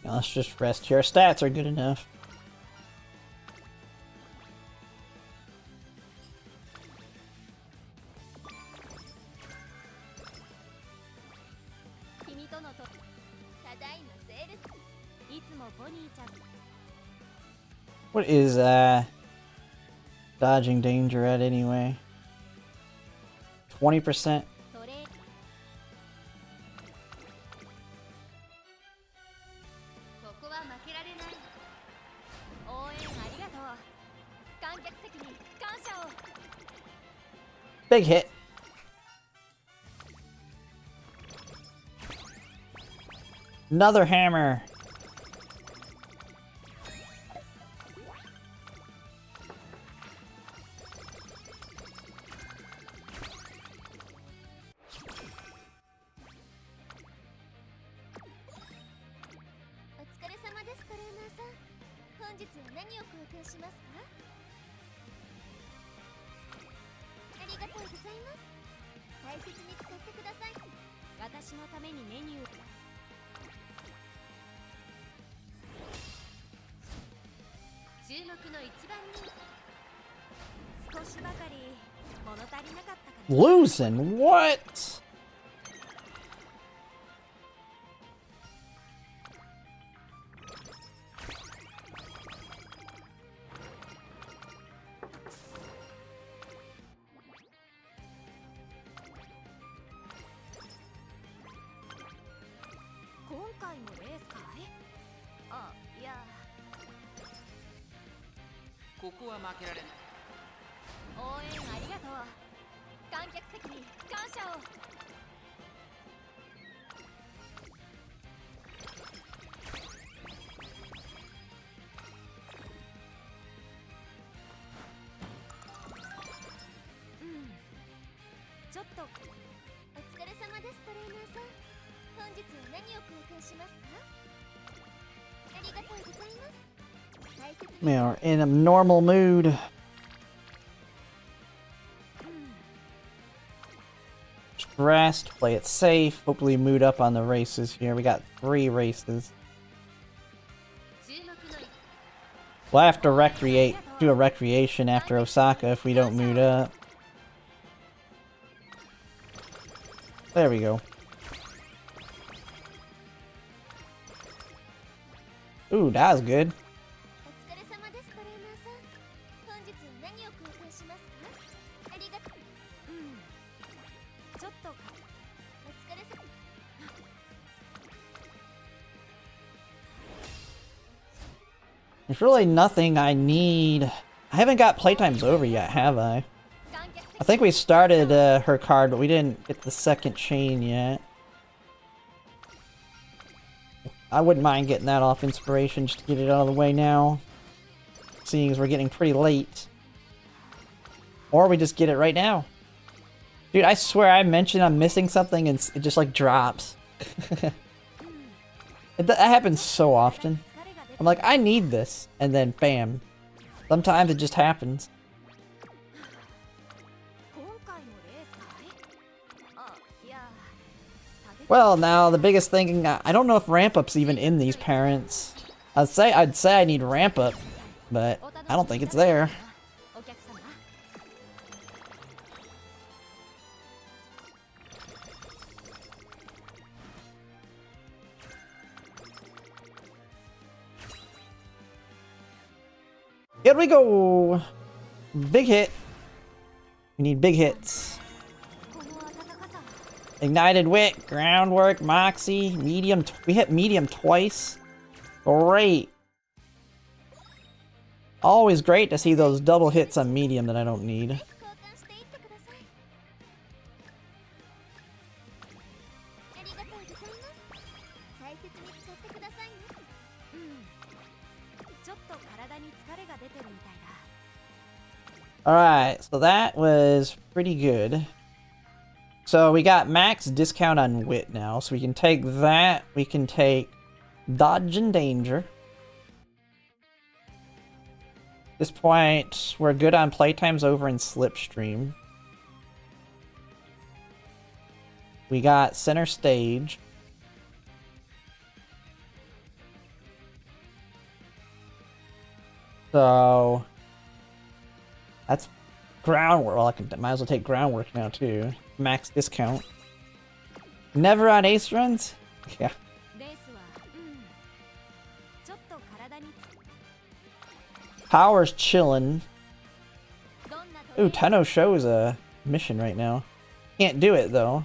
Now let's just rest here. Our stats are good enough. What is dodging danger at anyway? 20%? Big hit. Another hammer. Losing? What? We are in a normal mood. Just rest, play it safe, hopefully mood up on the races here. We got 3 races. We'll have to do a recreation after Osaka if we don't mood up. There we go. Ooh, that was good. There's really nothing I need. I haven't got playtimes over yet, have I? I think we started her card, but we didn't get the second chain yet. I wouldn't mind getting that off inspiration just to get it out of the way now. Seeing as we're getting pretty late. Or we just get it right now. Dude, I swear I mentioned I'm missing something and it just like drops. That happens so often. I'm like, I need this, and then bam. Sometimes it just happens. Well, now the biggest thing, I don't know if ramp up's even in these parents. I'd say I need ramp up, but I don't think it's there. Here we go! Big hit. We need big hits. Ignited Wit, Groundwork, Moxie, Medium. We hit Medium twice. Great. Always great to see those double hits on Medium that I don't need. Alright, so that was pretty good. So we got max discount on Wit now, so we can take that. We can take Dodge and Danger. At this point, we're good on playtimes over in Slipstream. We got Center Stage. So that's groundwork. Well, might as well take groundwork now too. Max discount. Never on ace runs? Yeah. Power's chillin'. Ooh, Tenno shows a mission right now. Can't do it though.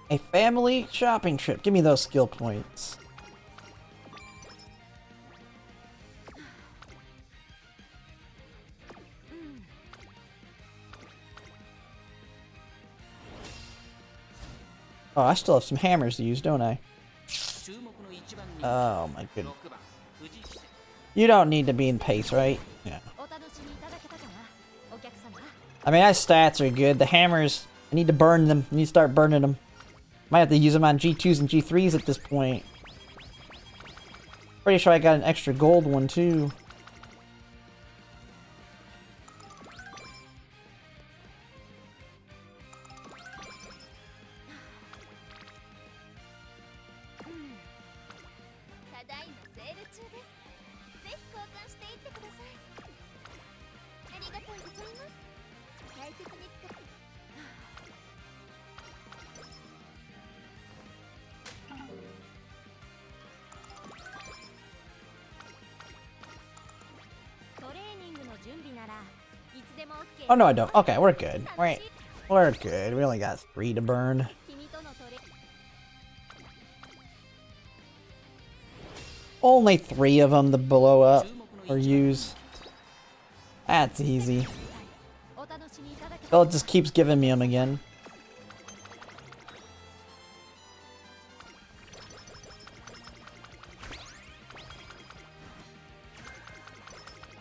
A family shopping trip. Give me those skill points. Oh, I still have some hammers to use, don't I? Oh my goodness. You don't need to be in pace, right? Yeah. I mean, my stats are good. The hammers, I need to burn them. I need to start burning them. Might have to use them on G2s and G3s at this point. Pretty sure I got an extra gold one too. Oh no, I don't. Okay, we're good. We're good. We only got 3 to burn. Only 3 of them to blow up or use. That's easy. So it just keeps giving me them again.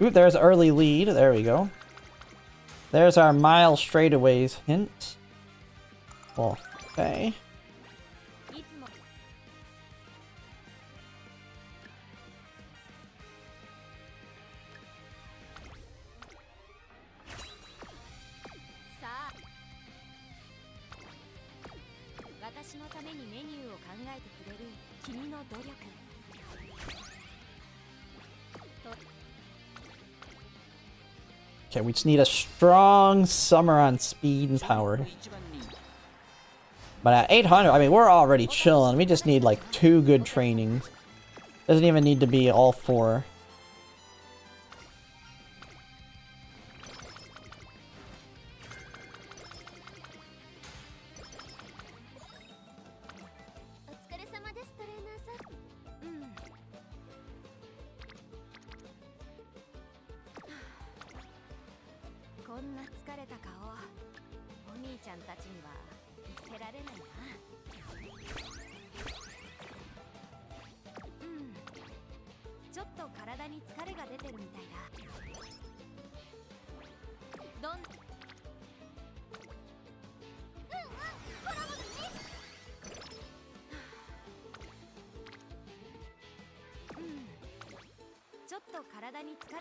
Ooh, there's early lead. There we go. There's our mile straightaways hint. Well, okay. Okay, we just need a strong summer on speed and power. But at 800, I mean, we're already chilling. We just need like 2 good trainings. Doesn't even need to be all 4.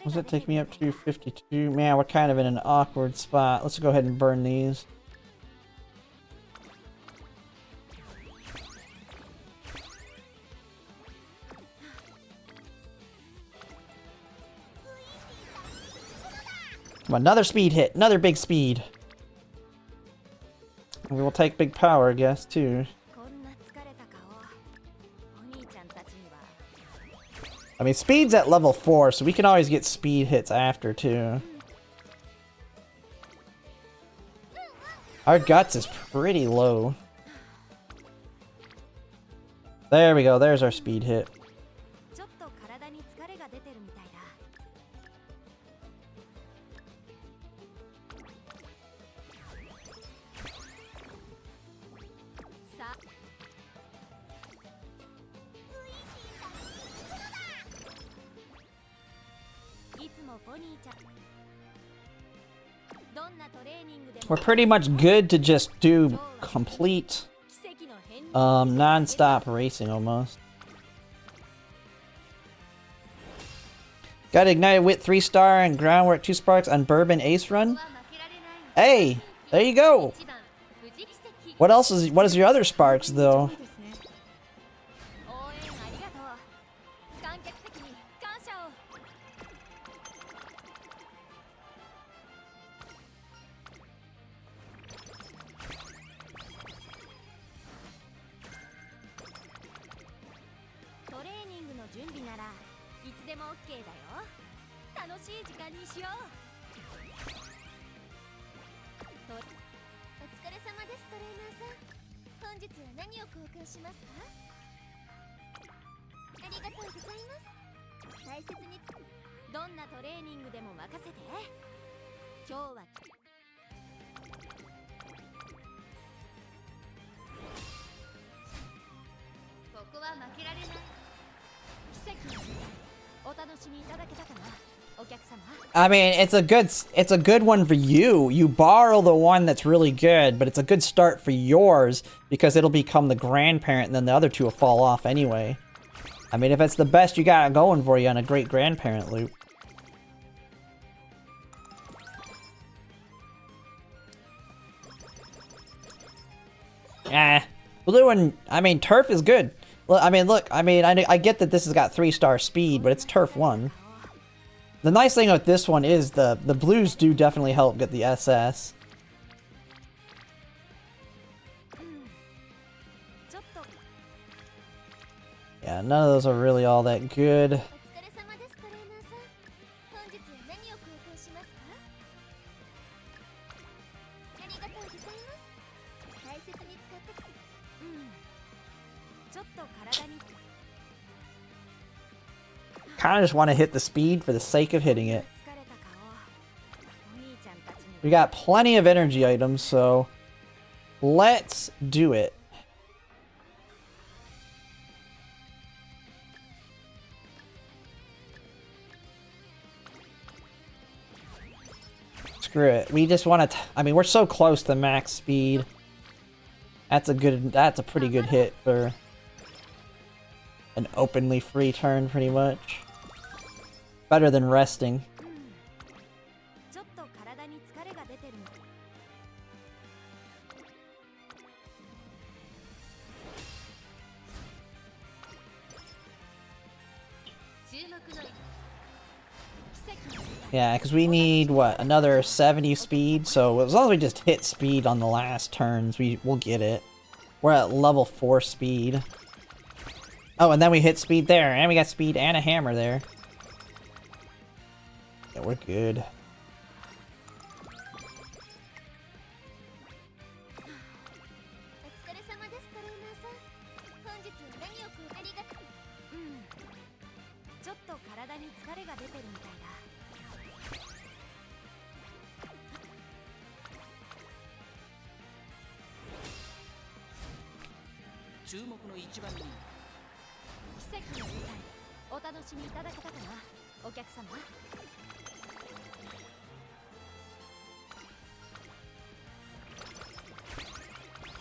Does it take me up to 52? Man, we're kind of in an awkward spot. Let's go ahead and burn these. Come on, another speed hit. Another big speed. We will take big power, I guess, too. I mean, speed's at level 4, so we can always get speed hits after, too. Our guts is pretty low. There we go, there's our speed hit. We're pretty much good to just do complete non-stop racing almost. Got ignited wit 3-star and groundwork 2 sparks on bourbon ace run. Hey, there you go. What is your other sparks though? I mean, it's a good one for you. You borrow the one that's really good, but it's a good start for yours because it'll become the grandparent and then the other two will fall off anyway. I mean, if it's the best you got going for you on a great grandparent loop. Blue and, I mean, Turf is good. I mean, look, I mean, I get that this has got 3-star speed, but it's Turf 1. The nice thing with this one is the blues do definitely help get the SS. Yeah, none of those are really all that good. Kind of just want to hit the speed for the sake of hitting it. We got plenty of energy items, so let's do it. Screw it. We just want to, I mean, we're so close to max speed. That's a pretty good hit for an openly free turn, pretty much. Better than resting. Yeah, because we need, what, another 70 speed? So as long as we just hit speed on the last turns, we'll get it. We're at level 4 speed. Oh, and then we hit speed there, and we got speed and a hammer there. Yeah, we're good.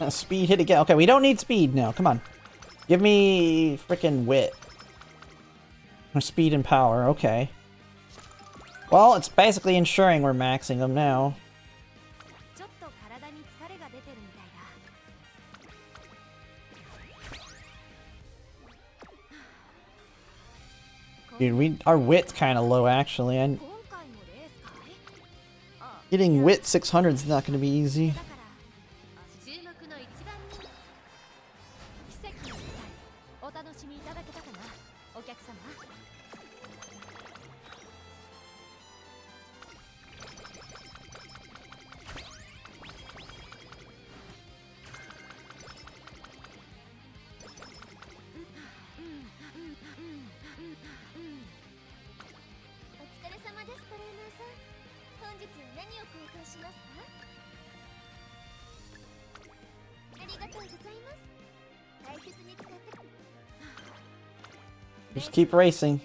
Speed hit again. Okay, we don't need speed now. Come on. Give me frickin' wit. Or speed and power. Okay. Well, it's basically ensuring we're maxing them now. Dude, our wit's kind of low actually, and getting wit 600 is not going to be easy. Just keep racing.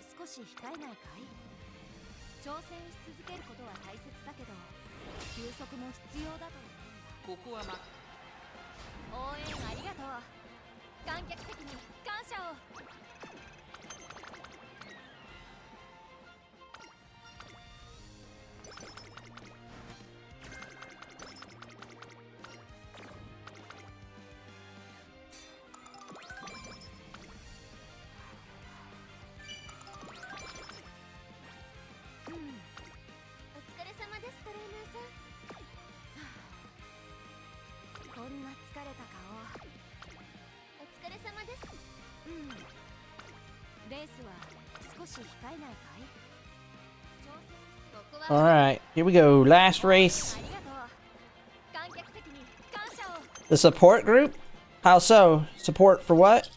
Alright, here we go. Last race. The support group? How so? Support for what?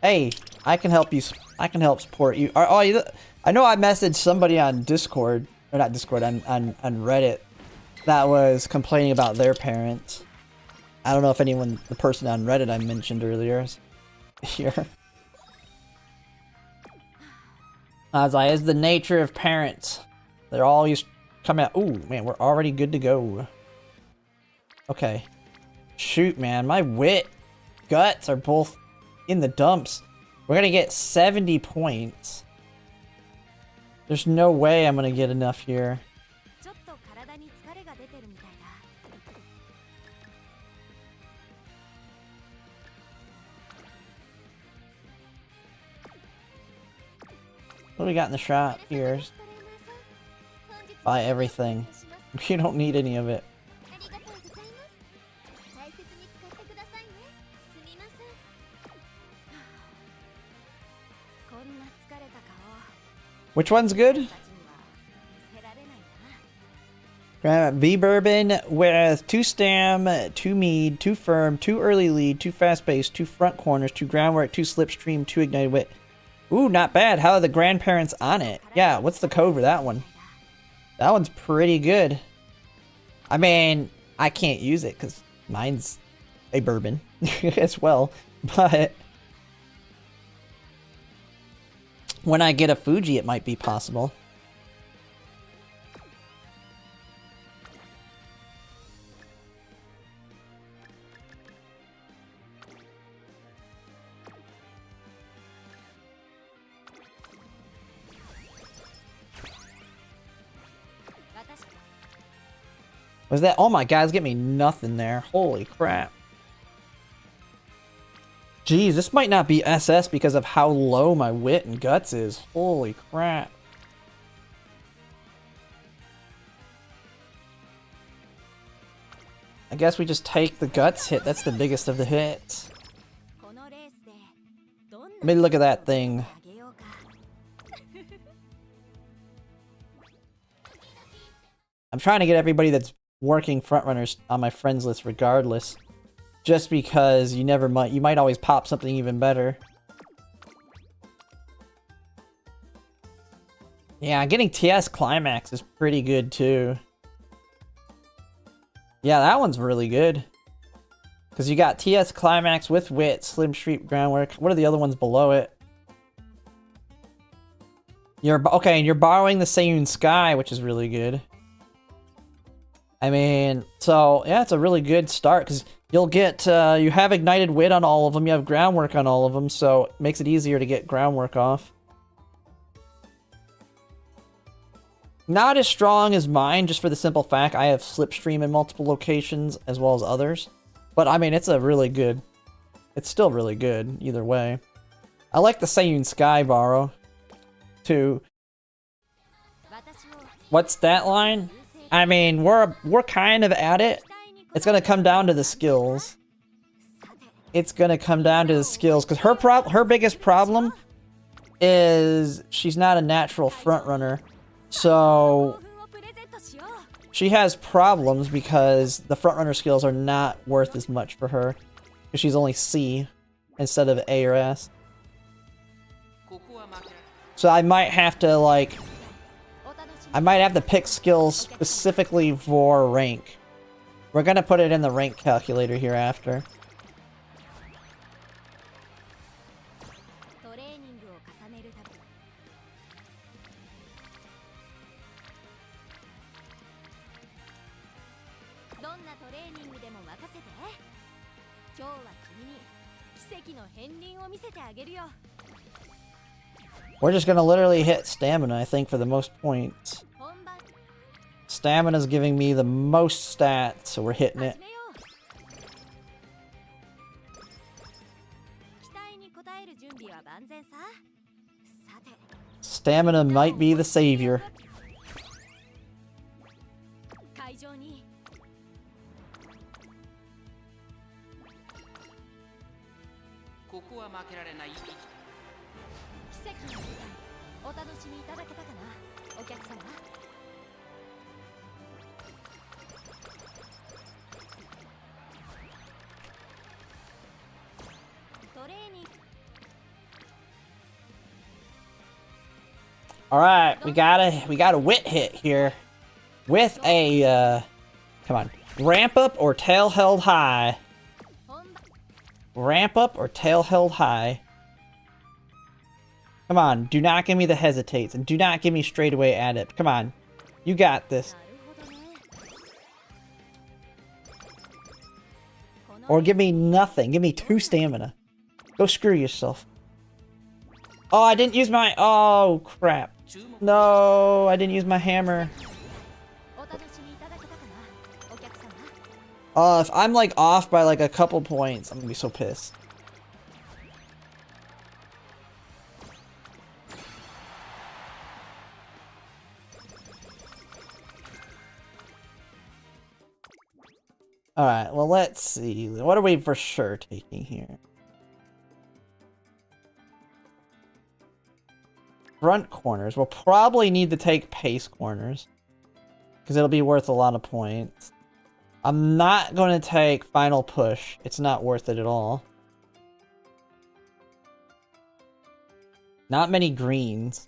Hey, I can help you. I can help support you. I know I messaged somebody on Discord, or not Discord, on Reddit that was complaining about their parents. I don't know if the person on Reddit I mentioned earlier is here. I was like, it's the nature of parents. They're always coming out. Ooh, man, we're already good to go. Okay. Shoot, man, my wit, guts are both in the dumps. We're gonna get 70 points. There's no way I'm gonna get enough here. What do we got in the shop here? Buy everything. We don't need any of it. Which one's good? V bourbon with 2 stam, 2 mead, 2 firm, 2 early lead, 2 fast pace, 2 front corners, 2 groundwork, 2 slipstream, 2 ignited wit. Ooh, not bad. How are the grandparents on it? Yeah, what's the code for that one? That one's pretty good. I mean, I can't use it because mine's a bourbon as well. But when I get a Fuji, it might be possible. Was that? Oh my god, it's getting me nothing there. Holy crap. Jeez, this might not be SS because of how low my wit and guts is. Holy crap. I guess we just take the guts hit. That's the biggest of the hits. Maybe look at that thing. I'm trying to get everybody that's working frontrunners on my friends list regardless. Just because you might always pop something even better. Yeah, getting TS Climax is pretty good too. Yeah, that one's really good. Because you got TS Climax with Wit, Slim Street Groundwork. What are the other ones below it? Okay, and you're borrowing the Seiyun Sky, which is really good. I mean, so yeah, it's a really good start because you'll get, you have Ignited Wit on all of them, you have Groundwork on all of them, so it makes it easier to get Groundwork off. Not as strong as mine, just for the simple fact I have Slipstream in multiple locations as well as others. But I mean, it's still really good, either way. I like the Seiyun Sky borrow, too. What stat line? I mean, we're kind of at it. It's gonna come down to the skills. It's gonna come down to the skills, because her biggest problem is she's not a natural front runner. So she has problems because the front runner skills are not worth as much for her. Because she's only C instead of A or S. So I might have to pick skills specifically for rank. We're gonna put it in the rank calculator hereafter. We're just gonna literally hit stamina, I think, for the most points. Stamina's giving me the most stats, so we're hitting it. Stamina might be the savior. Alright, we got a wit hit here. With a, come on. Ramp up or tail held high. Ramp up or tail held high. Come on, do not give me the hesitates, and do not give me straightaway adept. Come on, you got this. Or give me nothing, give me 2 stamina. Go screw yourself. Oh, I didn't use my, oh crap. No, I didn't use my hammer. Oh, if I'm like off by like a couple points, I'm gonna be so pissed. Alright, well let's see. What are we for sure taking here? Front corners. We'll probably need to take pace corners. Because it'll be worth a lot of points. I'm not going to take final push. It's not worth it at all. Not many greens.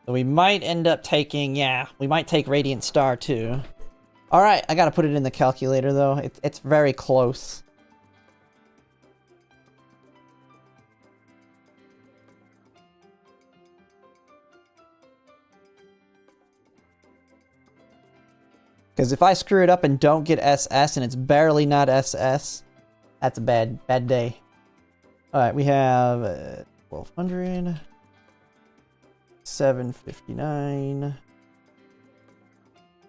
So we might end up taking, yeah, we might take Radiant Star too. Alright, I gotta put it in the calculator though. It's very close. Because if I screw it up and don't get SS and it's barely not SS, that's a bad day. Alright, we have 1200, 759,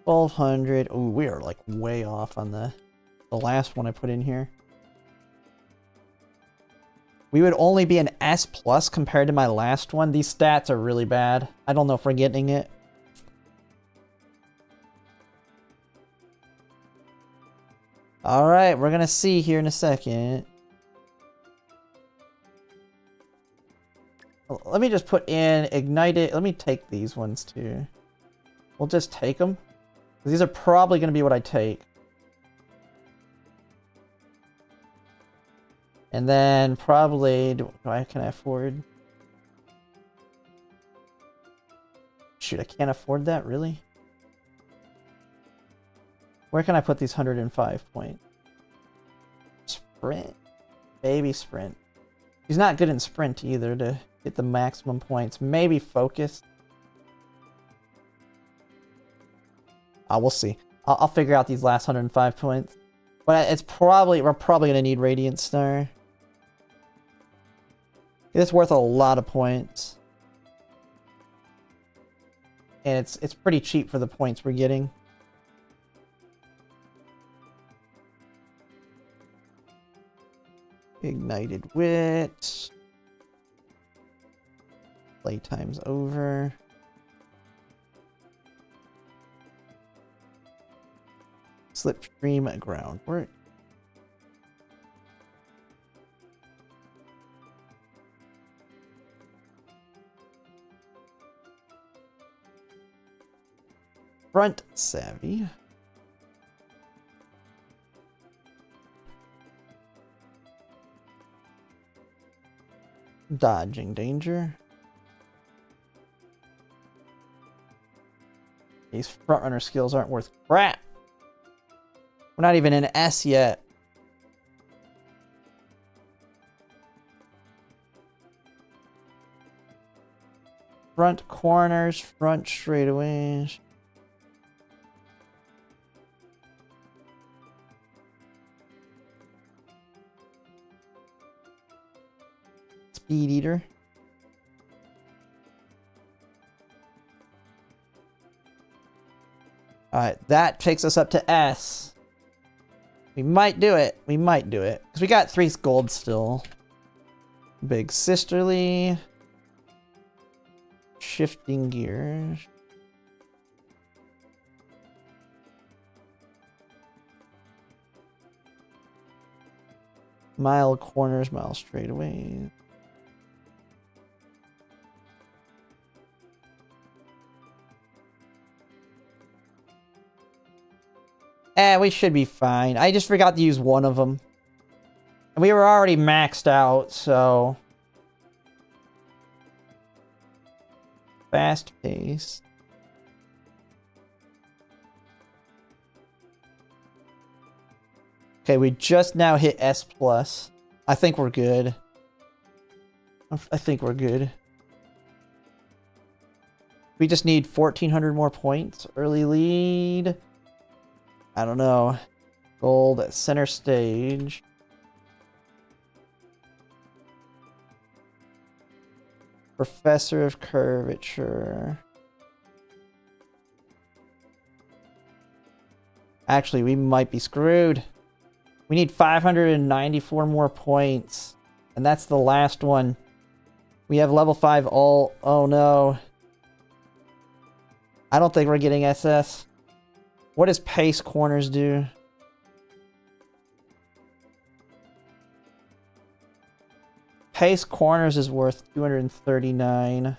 1200. Ooh, we are like way off on the last one I put in here. We would only be an S plus compared to my last one. These stats are really bad. I don't know if we're getting it. Alright, we're gonna see here in a second. Let me just put in Ignited. Let me take these ones too. We'll just take them. These are probably gonna be what I take. And then probably, can I afford? Shoot, I can't afford that, really? Where can I put these 105 points? Sprint. Baby sprint. He's not good in sprint either to get the maximum points. Maybe focus. We'll see. I'll figure out these last 105 points. But it's probably, we're probably going to need Radiant Star. It's worth a lot of points. And it's pretty cheap for the points we're getting. Ignited Wit. Playtime's over. Slipstream Groundwork. Front Savvy. Dodging Danger. These frontrunner skills aren't worth crap. We're not even in S yet. Front corners, front straightaways. Speed Eater. Alright, that takes us up to S. We might do it. We might do it. Because we got 3 gold still. Big Sisterly. Shifting gears. Mile corners, mile straightaways. We should be fine. I just forgot to use one of them. And we were already maxed out, so... Fast pace. Okay, we just now hit S+. I think we're good. I think we're good. We just need 1,400 more points. Early lead. I don't know. Gold at center stage. Professor of Curvature. Actually, we might be screwed. We need 594 more points. And that's the last one. We have level 5 all. Oh no. I don't think we're getting SS. What does pace corners do? Pace corners is worth 239.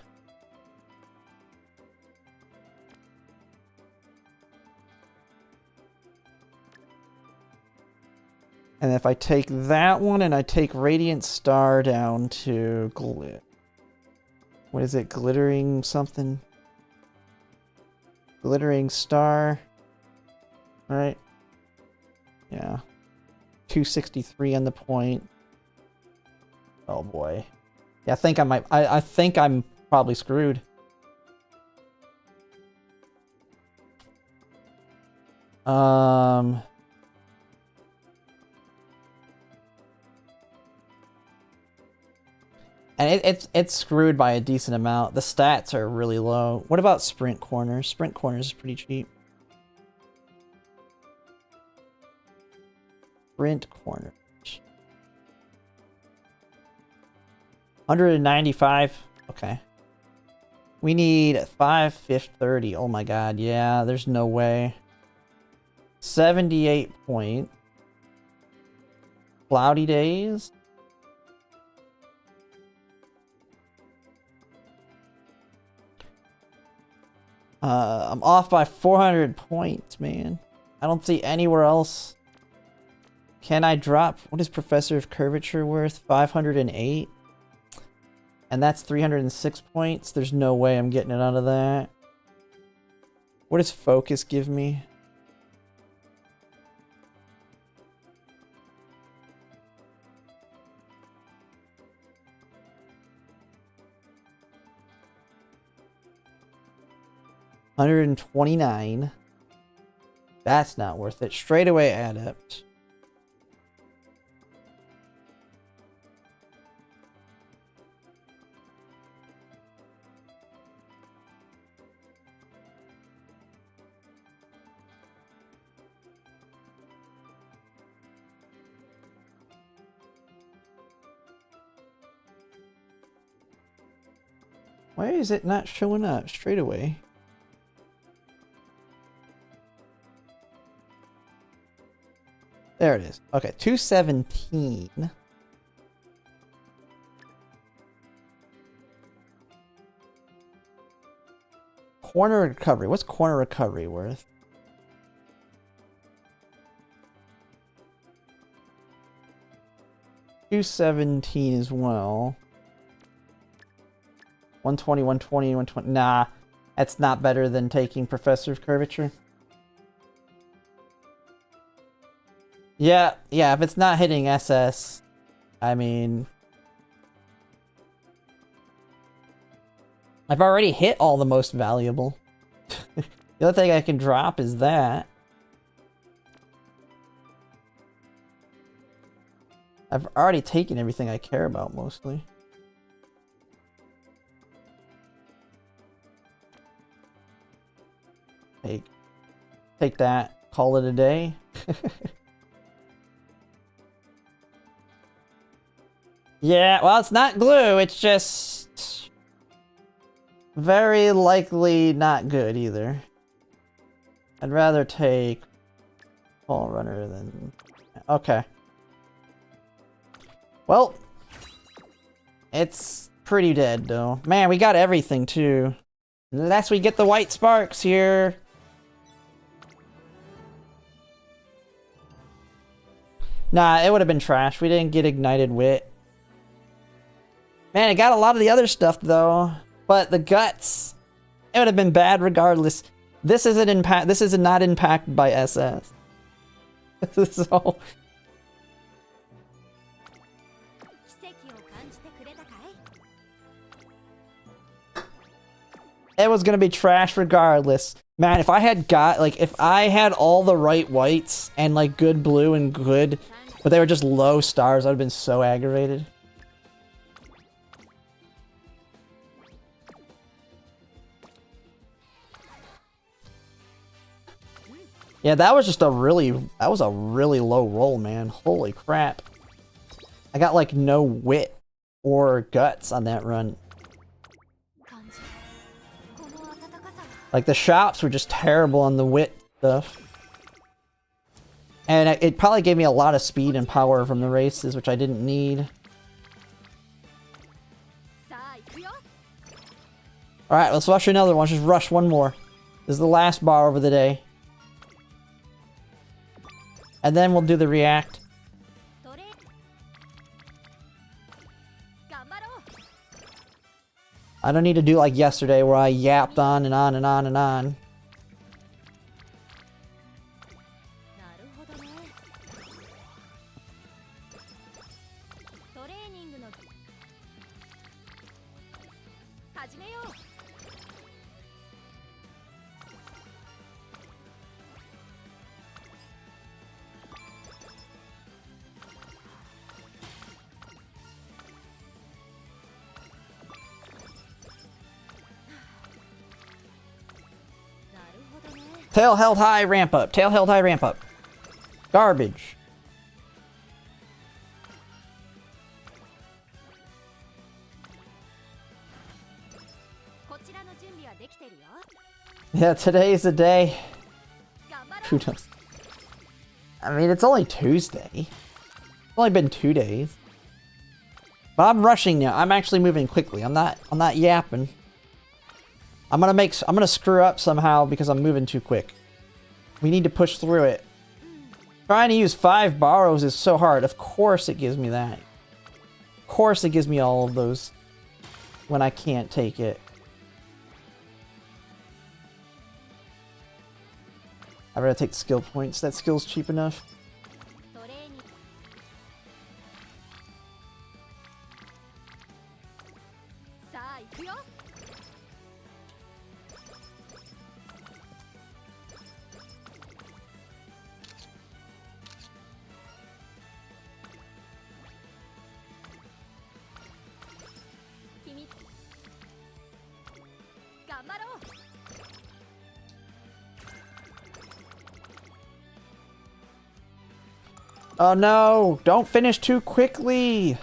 And if I take that one and I take Radiant Star down to what is it? Glittering something? Glittering Star. Right? Yeah. 263 on the point. Oh boy. Yeah, I think I might. I think I'm probably screwed. And it's screwed by a decent amount. The stats are really low. What about sprint corners? Sprint corners is pretty cheap. Sprint corners. 195. Okay. We need 530. Oh my god. Yeah, there's no way. 78 point. Cloudy days. I'm off by 400 points, man. I don't see anywhere else. Can I drop? What is Professor of Curvature worth? 508. And that's 306 points. There's no way I'm getting it out of that. What does Focus give me? $129. That's not worth it. Straightaway Adept. Why is it not showing up straight away? There it is. Okay, 217. Corner recovery. What's corner recovery worth? $217 as well. 120, 120, 120. Nah, that's not better than taking Professor of Curvature. Yeah, if it's not hitting SS, I mean... I've already hit all the most valuable. The other thing I can drop is that. I've already taken everything I care about, mostly. Take that. Call it a day. Yeah, well, it's not glue. It's just very likely not good either. I'd rather take Ball Runner than... Okay. Well, it's pretty dead, though. Man, we got everything, too. Unless we get the white sparks here. Nah, it would have been trash. We didn't get Ignited Wit. Man, it got a lot of the other stuff, though. But the guts, it would have been bad regardless. This is not impacted by SS. So... It was gonna be trash regardless. Man, if I had if I had all the right whites and like good blue and good, but they were just low stars, I'd have been so aggravated. Yeah, that was a really low roll, man. Holy crap. I got like no wit or guts on that run. Like, the shops were just terrible on the wit stuff. And it probably gave me a lot of speed and power from the races, which I didn't need. Alright, let's rush another one. Just rush one more. This is the last bar over the day. And then we'll do the react. I don't need to do like yesterday where I yapped on and on and on and on. Tail held high, ramp up. Tail held high, ramp up. Garbage. Yeah, today's the day. Who knows? I mean, it's only Tuesday. It's only been 2 days. But I'm rushing now. I'm actually moving quickly. I'm not yapping. I'm gonna screw up somehow because I'm moving too quick. We need to push through it. Trying to use 5 borrows is so hard. Of course it gives me that. Of course it gives me all of those when I can't take it. I'd rather take skill points. That skill's cheap enough. Oh no! Don't finish too quickly!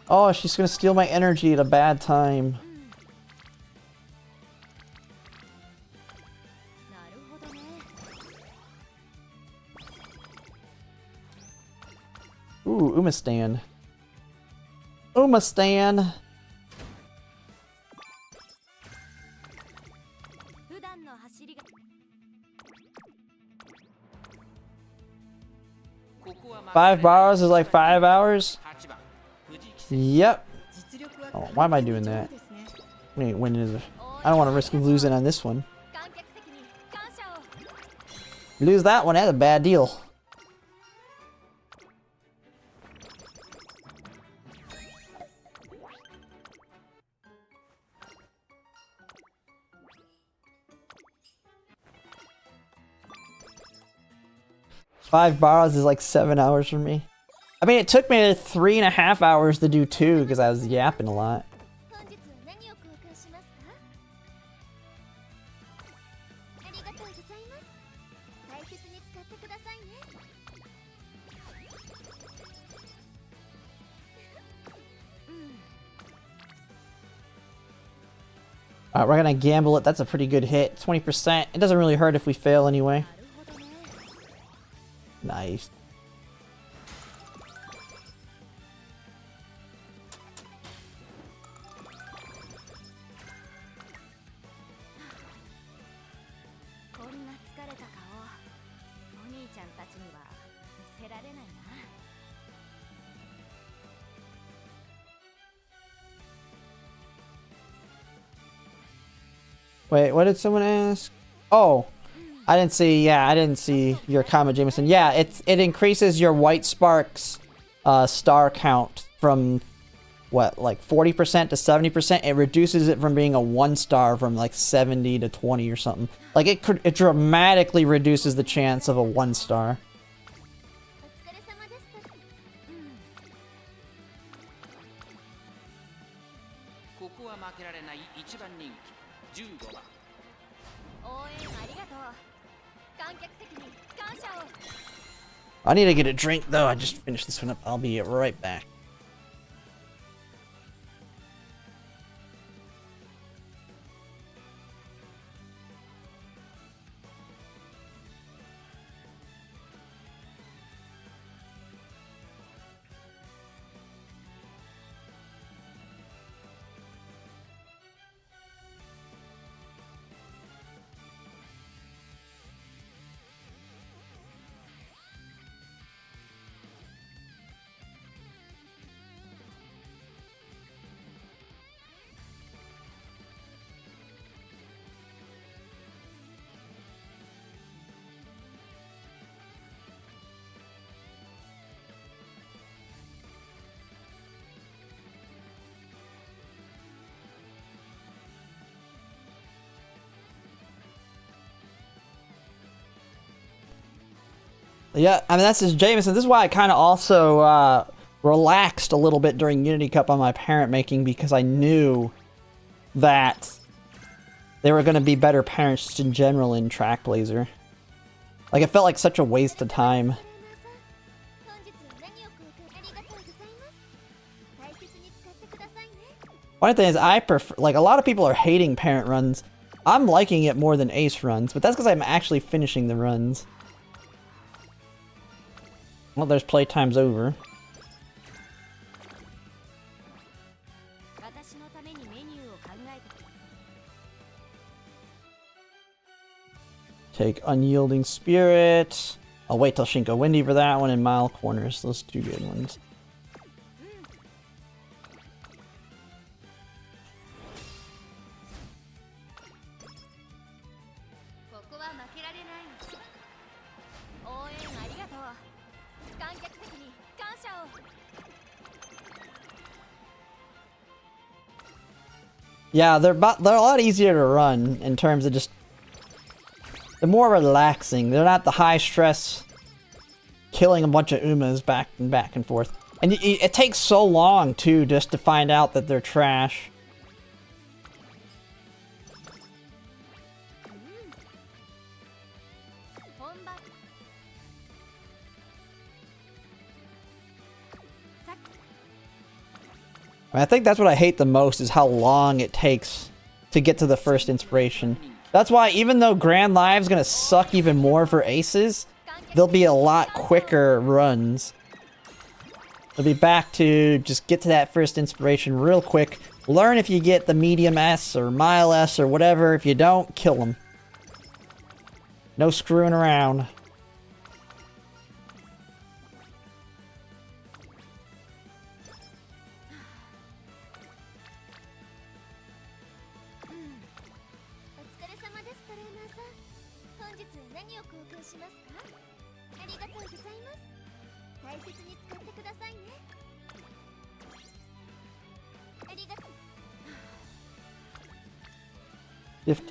Oh, she's gonna steal my energy at a bad time. Ooh, Umamusume. Umamusume. Five bars is like 5 hours? Yep. Oh, why am I doing that? Wait, when is it? I don't want to risk losing on this one. Lose that one, that's a bad deal. 5 borrows is like 7 hours for me. I mean, it took me 3.5 hours to do 2 because I was yapping a lot. Alright, we're gonna gamble it. That's a pretty good hit. 20%. It doesn't really hurt if we fail anyway. Nice. Wait, what did someone ask? Oh, I didn't see. Yeah, I didn't see your comment, Jameson. Yeah, it increases your white sparks star count from what, like 40% to 70%. It reduces it from being a 1 star from like 70 to 20 or something. Like it dramatically reduces the chance of a 1 star. I need to get a drink though. I just finished this one up. I'll be right back. Yeah, I mean, that's just Jameson. This is why I kind of also relaxed a little bit during Unity Cup on my parent making, because I knew that they were going to be better parents just in general in Track Blazer. Like, it felt like such a waste of time. One thing is, I prefer, like, a lot of people are hating parent runs. I'm liking it more than ace runs, but that's because I'm actually finishing the runs. Well, there's playtime's over. Take Unyielding Spirit. I'll wait till Shinko Windy for that one, and Mile Corners. Those 2 good ones. Yeah, they're a lot easier to run in terms of just... They're more relaxing. They're not the high stress killing a bunch of Umas back and forth. And it takes so long, too, just to find out that they're trash. I think that's what I hate the most, is how long it takes to get to the first inspiration. That's why, even though Grand Live's gonna suck even more for aces, there'll be a lot quicker runs. They'll be back to just get to that first inspiration real quick. Learn if you get the medium S or mile S or whatever. If you don't, kill them. No screwing around.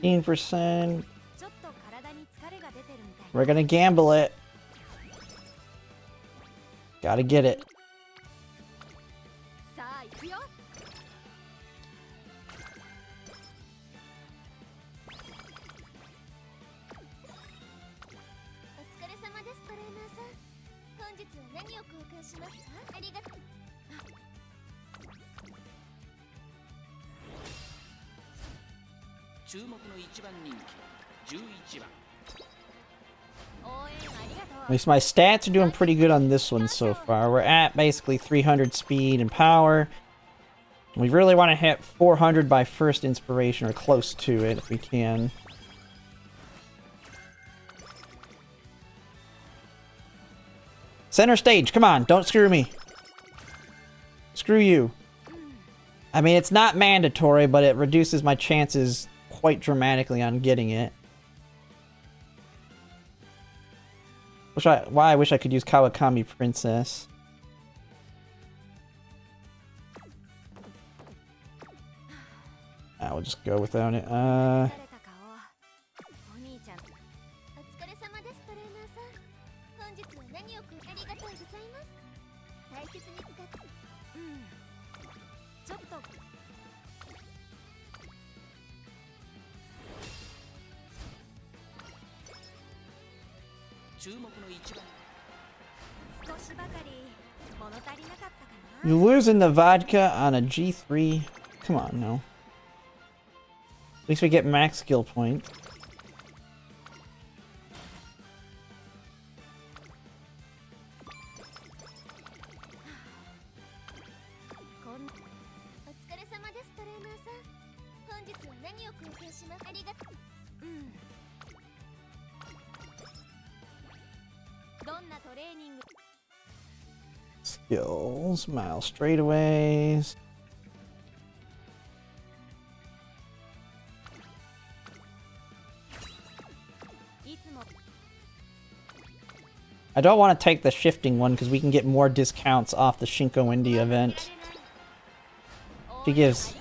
%. We're gonna gamble it. Gotta get it. At least my stats are doing pretty good on this one so far. We're at basically 300 speed and power. We really want to hit 400 by first inspiration, or close to it if we can. Center stage, come on, don't screw me. Screw you. I mean, it's not mandatory, but it reduces my chances quite dramatically on getting it. I wish I could use Kawakami Princess. I'll just go without it. You're losing the vodka on a G3. Come on, no. At least we get max skill points. Skills, mile straightaways. I don't want to take the shifting one because we can get more discounts off the Shinko India event.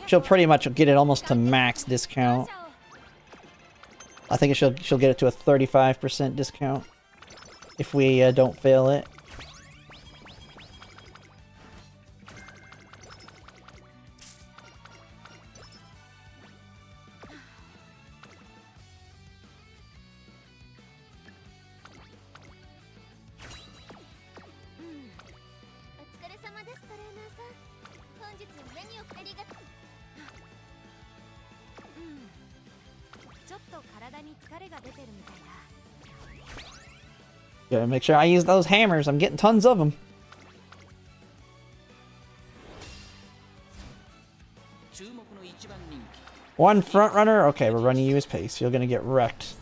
She'll pretty much get it almost to max discount. I think she'll get it to a 35% discount if we don't fail it. Gotta make sure I use those hammers. I'm getting tons of them. One front runner. Okay, we're running you as pace. You're gonna get wrecked.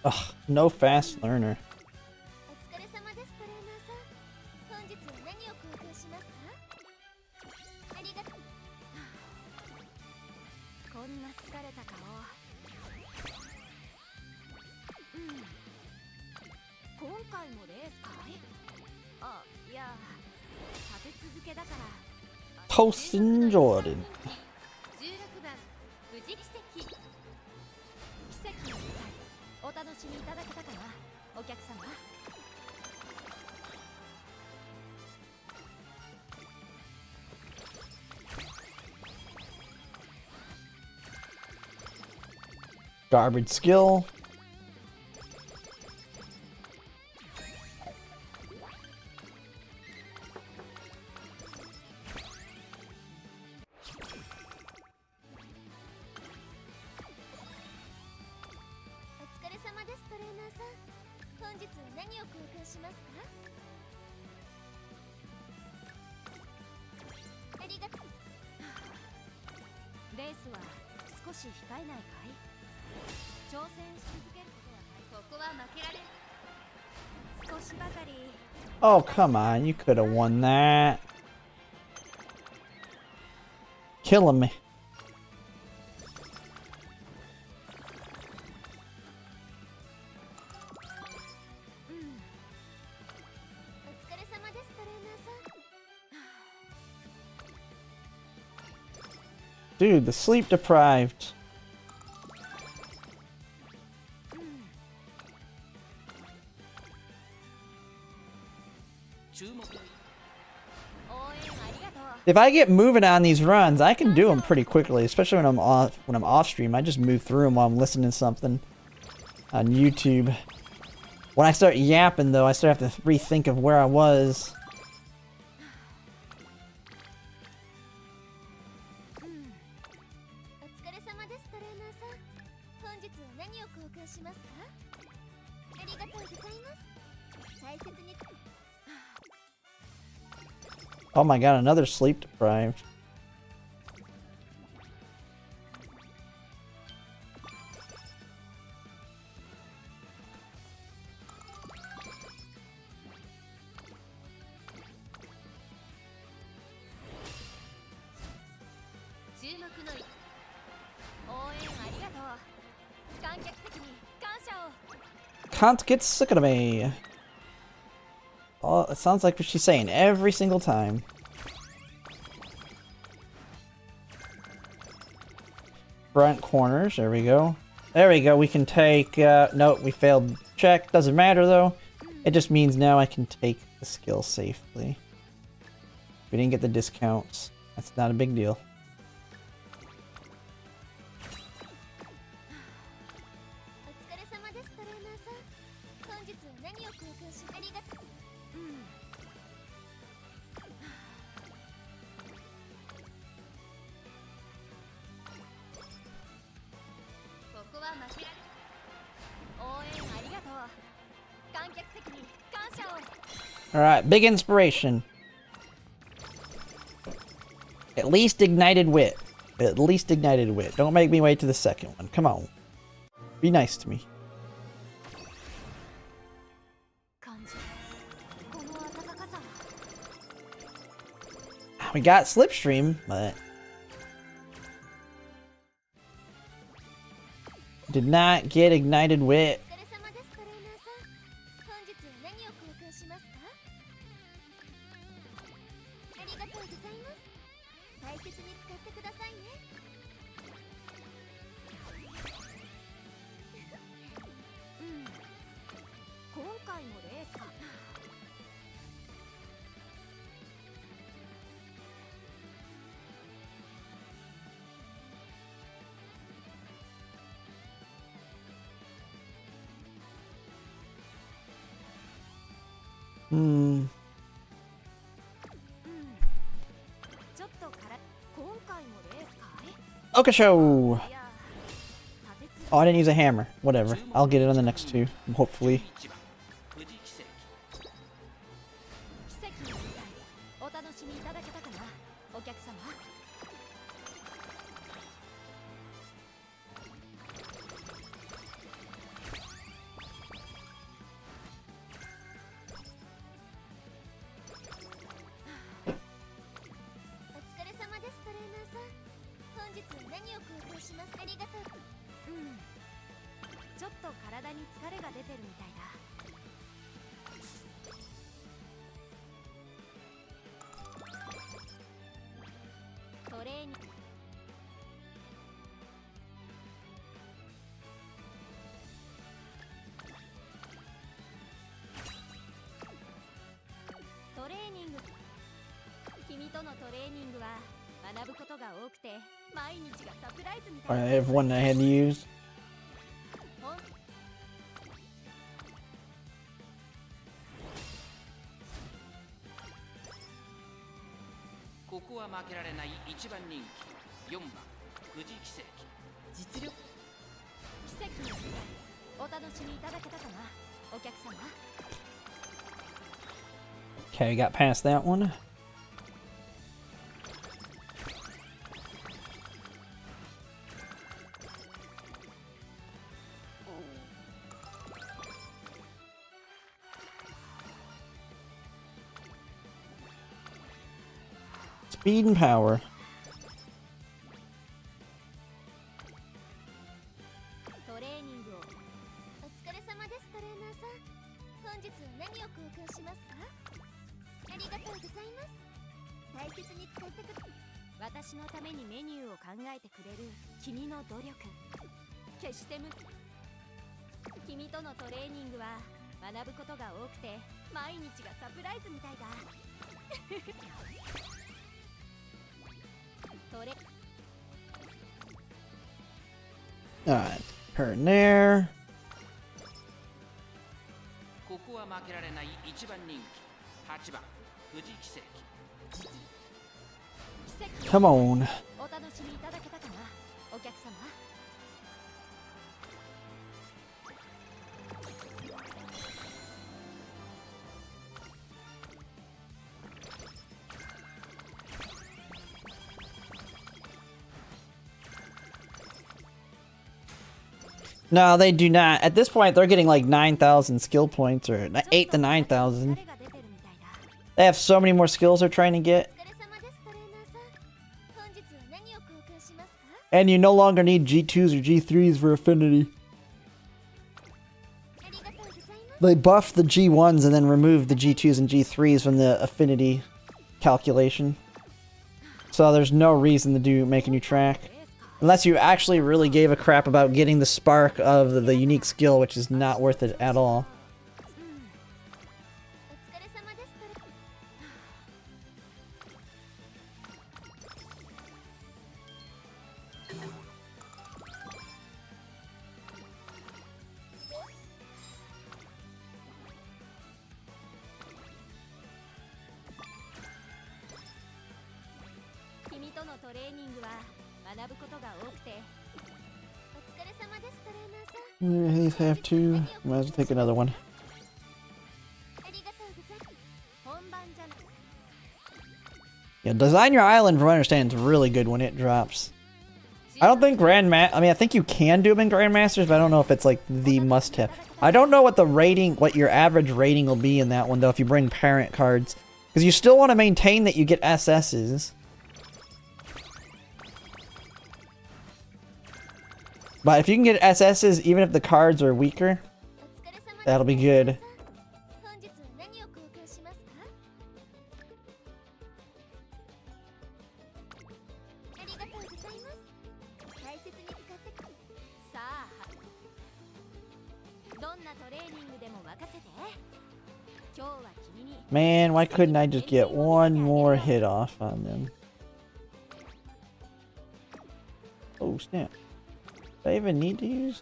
Ugh, no fast learner. Tosin Jordan. Garbage skill. Oh, come on. You could have won that. Killing me. Dude, the sleep deprived. If I get moving on these runs, I can do them pretty quickly, especially when I'm off stream. I just move through them while I'm listening to something on YouTube. When I start yapping, though, I start have to rethink of where I was. Oh my god, another sleep deprived. Can't get sick of me. Oh, it sounds like what she's saying every single time. Front corners, there we go. There we go, we can take, nope, we failed check. Doesn't matter though. It just means now I can take the skill safely. We didn't get the discounts. That's not a big deal. Alright, big inspiration. At least ignited wit. At least ignited wit. Don't make me wait to the second one. Come on. Be nice to me. We got Slipstream, but did not get ignited wit. Okay, show. Oh, I didn't use a hammer. Whatever. I'll get it on the next two, hopefully. Alright, I have one I had to use. Okay, got past that one. Speed and power. 私のためにメニューを考えてくれる君の努力、決して君とのトレーニングは学ぶことが多くて毎日がサプライズみたいだ。Alright, her in there. ここは負けられない一番人気8番富士奇跡。 Come on. お楽しみいただけたかな、お客様。No, they do not. At this point, they're getting like 9,000 skill points, or 8 to 9,000. They have so many more skills they're trying to get. And you no longer need G2s or G3s for affinity. They buffed the G1s and then removed the G2s and G3s from the affinity calculation. So there's no reason to make a new track. Unless you actually really gave a crap about getting the spark of the unique skill, which is not worth it at all. These have two. Might as well take another one. Yeah, design your island, from what I understand, is really good when it drops. I don't think I think you can do them in Grandmasters, but I don't know if it's like the must-have. I don't know what the rating, what your average rating will be in that one, though, if you bring parent cards. Because you still want to maintain that you get SSs. But if you can get SSs, even if the cards are weaker, that'll be good. Man, why couldn't I just get one more hit off on them? Oh, snap. Do I even need to use?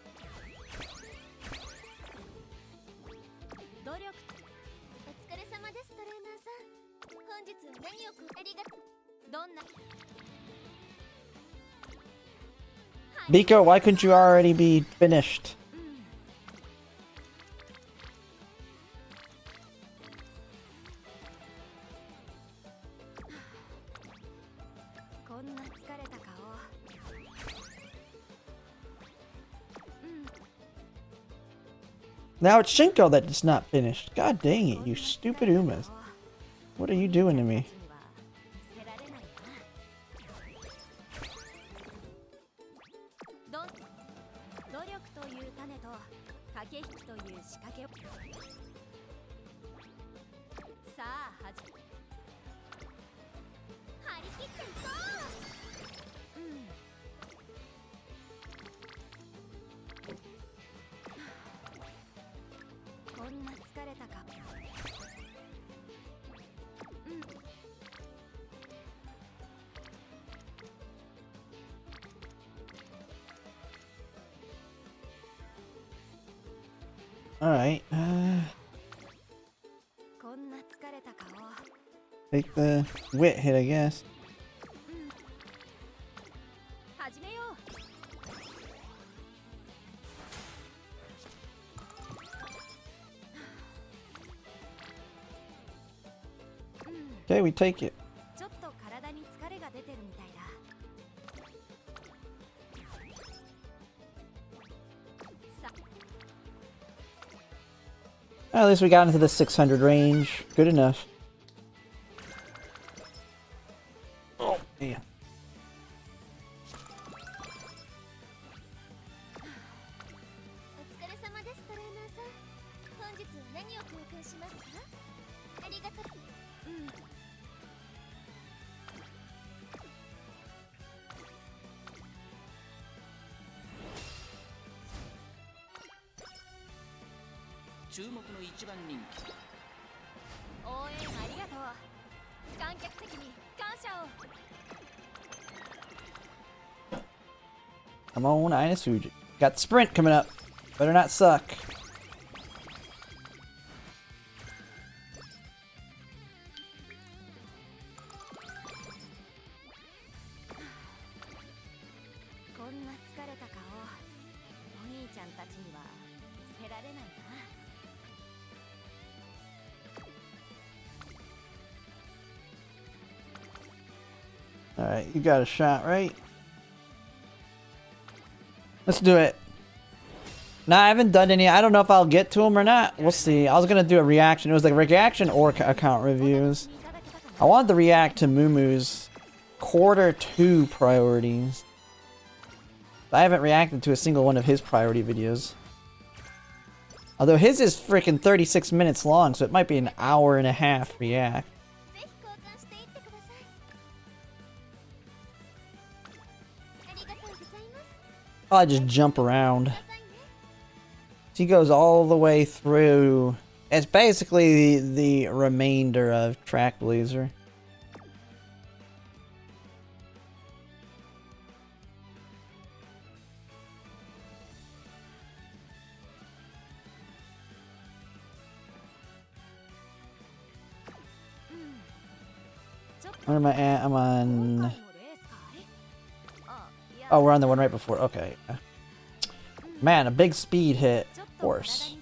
Biko, why couldn't you already be finished? Now it's Shinko that's not finished. God dang it, you stupid Umas. What are you doing to me? Alright, take the wit hit, I guess. Okay, we take it. Well, at least we got into the 600 range. Good enough. Oh, man. 注目の一番人気。応援ありがとう。観客席に感謝を。 Come on, Inasuji. Got the sprint coming up. Better not suck. Alright, you got a shot, right? Let's do it. Nah, I haven't done any. I don't know if I'll get to them or not. We'll see. I was gonna do a reaction. It was like reaction or account reviews. I wanted to react to Mumu's quarter 2 priorities. I haven't reacted to a single one of his priority videos. Although his is freaking 36 minutes long, so it might be an hour and a half react. I just jump around. He goes all the way through. It's basically the remainder of Track Blazer. Where am I at? I'm on... Oh, we're on the one right before. Okay. Man, a big speed hit. Of course.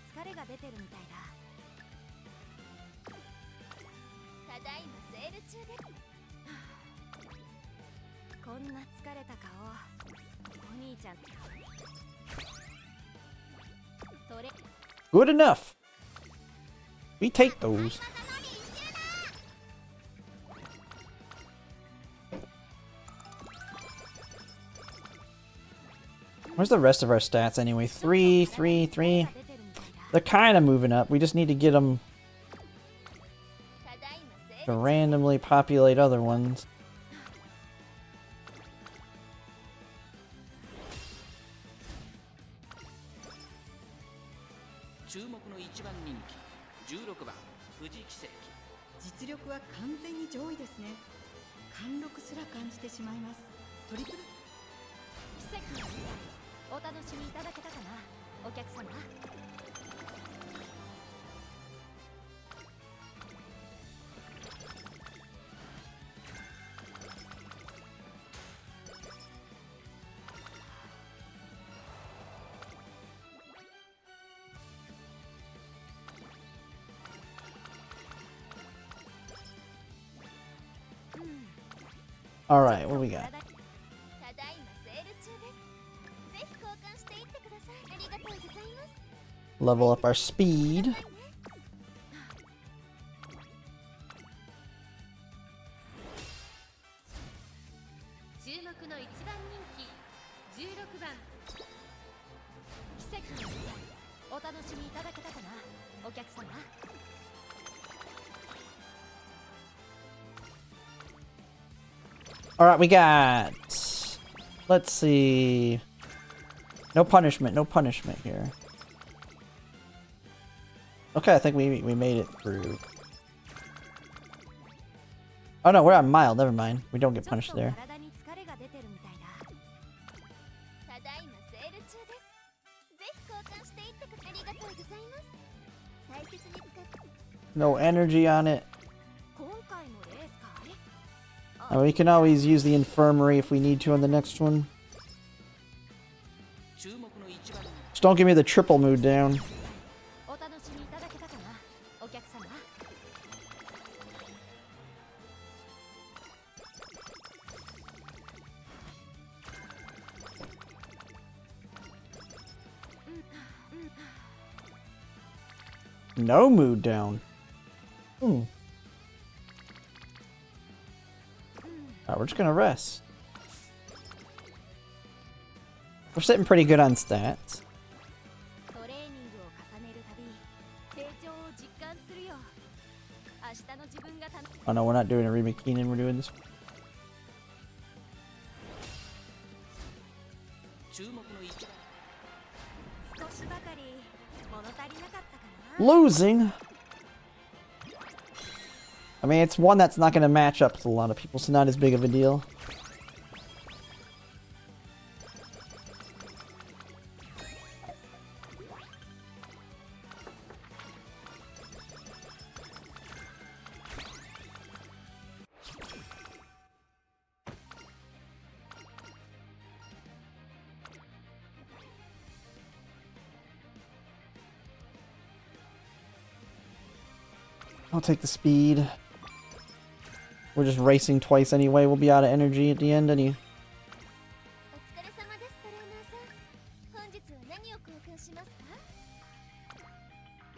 Good enough. We take those. Where's the rest of our stats anyway? 3, 3, 3. They're kind of moving up. We just need to get them to randomly populate other ones. Alright, what we got? Level up our speed. Alright, we got... Let's see... No punishment here. Okay, I think we made it through. Oh no, we're on mild, never mind. We don't get punished there. No energy on it. And we can always use the infirmary if we need to on the next one. Just don't give me the triple mood down. No mood down. Alright, we're just gonna rest. We're sitting pretty good on stats. Oh no, we're not doing a remake Keenan, we're doing this. losing. I mean, it's one that's not going to match up with a lot of people, so not as big of a deal. I'll take the speed. We're just racing twice anyway. We'll be out of energy at the end.お疲れ様ですトレーナーさん。本日は何を交換しますか？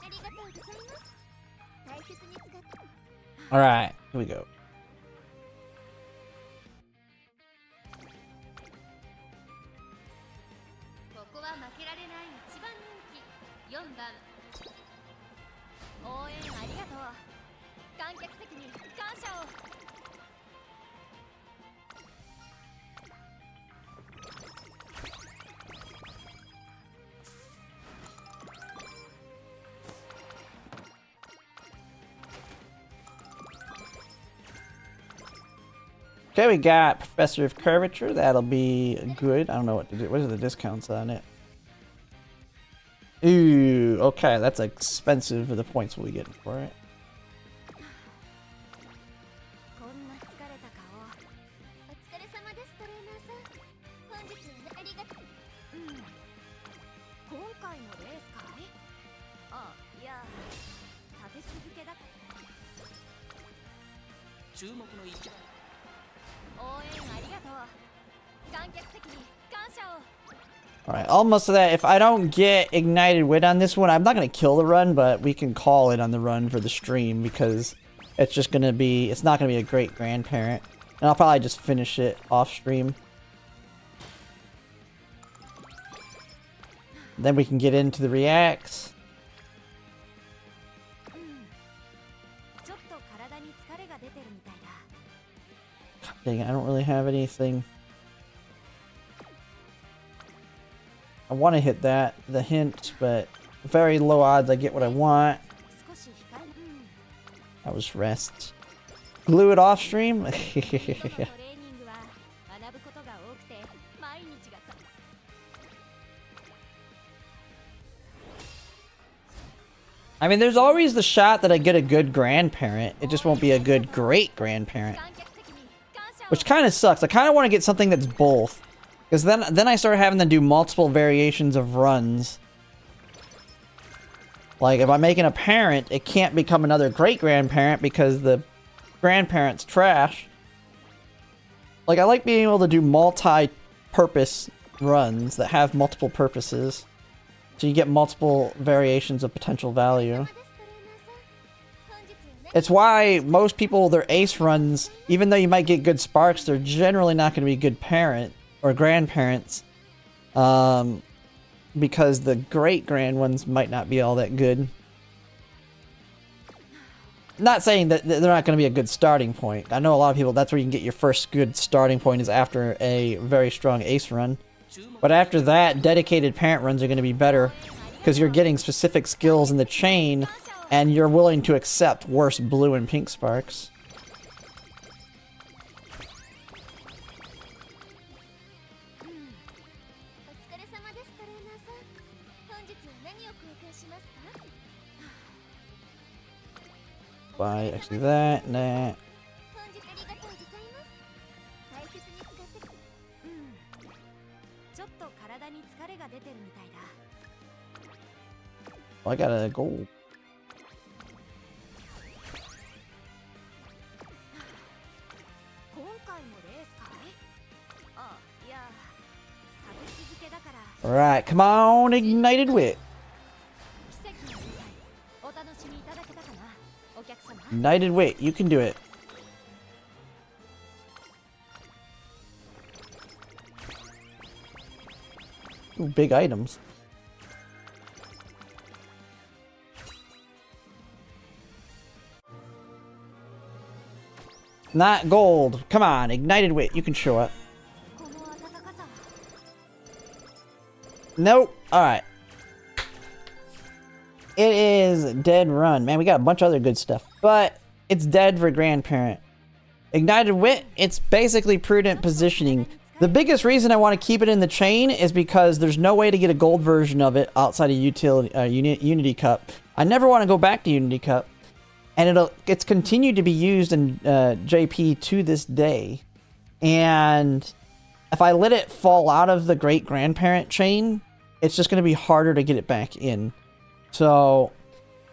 ありがとうございます。大切に使って。Alright, here we go. ここは負けられない一番人気4番。応援ありがとう。観客席に感謝を。Okay, we got Professor of Curvature. That'll be good. I don't know what to do. What are the discounts on it? Ooh, okay, that's expensive for the points we'll be getting for it. こんな疲れた顔。お疲れ様ですトレーナーさん。本日はありがとう。今回のレースかい？あ、いや、立て続けだから。注目の一番。応援ありがとう。観客席に感謝を。Alright, almost to that. If I don't get Ignited Wit on this one, I'm not going to kill the run, but we can call it on the run for the stream because it's just going to be, it's not going to be a great grandparent. And I'll probably just finish it off stream. Then we can get into the reacts. ちょっと体に疲れが出てるみたいだ。Dang it, I don't really have anything. I want to hit that, the hint, but very low odds I get what I want. 少し控え。That was rest. Glue it off stream? トレーニングは学ぶことが多くて毎日がさ。I mean, there's always the shot that I get a good grandparent. It just won't be a good great grandparent. 観客席に感謝を。 Which kind of sucks. I kind of want to get something that's both. Because then I start having to do multiple variations of runs. Like, if I'm making a parent, it can't become another great-grandparent because the grandparent's trash. Like, I like being able to do multi-purpose runs that have multiple purposes. So you get multiple variations of potential value. It's why most people, their ace runs, even though you might get good sparks, they're generally not going to be good parent or grandparents. Because the great grand ones might not be all that good. Not saying that they're not going to be a good starting point. I know a lot of people, that's where you can get your first good starting point is after a very strong ace run. But after that, dedicated parent runs are going to be better because you're getting specific skills in the chain and you're willing to accept worse blue and pink sparks. お疲れ様ですトレーナーさん。本日は何を交換しますか？ Buy actually that, nah. 本日ありがとうございます。大切に使って。ちょっと体に疲れが出てるみたいだ。 Oh, I got a gold. 今回もレースかい？あ、いや、立て続けだから。 Alright, come on, Ignited Wit. 奇跡の舞台、お楽しみいただけたかな、お客様。 Ignited Wit, you can do it. Ooh, big items. Not gold. Come on, Ignited Wit, you can show up. この暖かさは。 Nope. Alright. It is dead run. Man, we got a bunch of other good stuff. But it's dead for Grandparent. Ignited Wit, it's basically prudent positioning. The biggest reason I want to keep it in the chain is because there's no way to get a gold version of it outside of Unity Cup. I never want to go back to Unity Cup. And it's continued to be used in JP to this day. And if I let it fall out of the Great Grandparent chain, it's just going to be harder to get it back in. So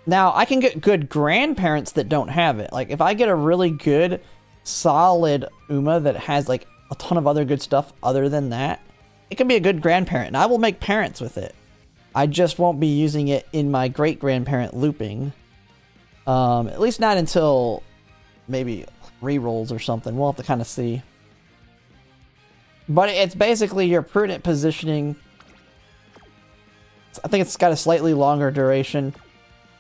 now I can get good grandparents that don't have it. Like if I get a really good, solid Uma that has like a ton of other good stuff other than that, it can be a good grandparent. And I will make parents with it. I just won't be using it in my great grandparent looping. At least not until maybe rerolls or something. We'll have to kind of see. But it's basically your prudent positioning. I think it's got a slightly longer duration,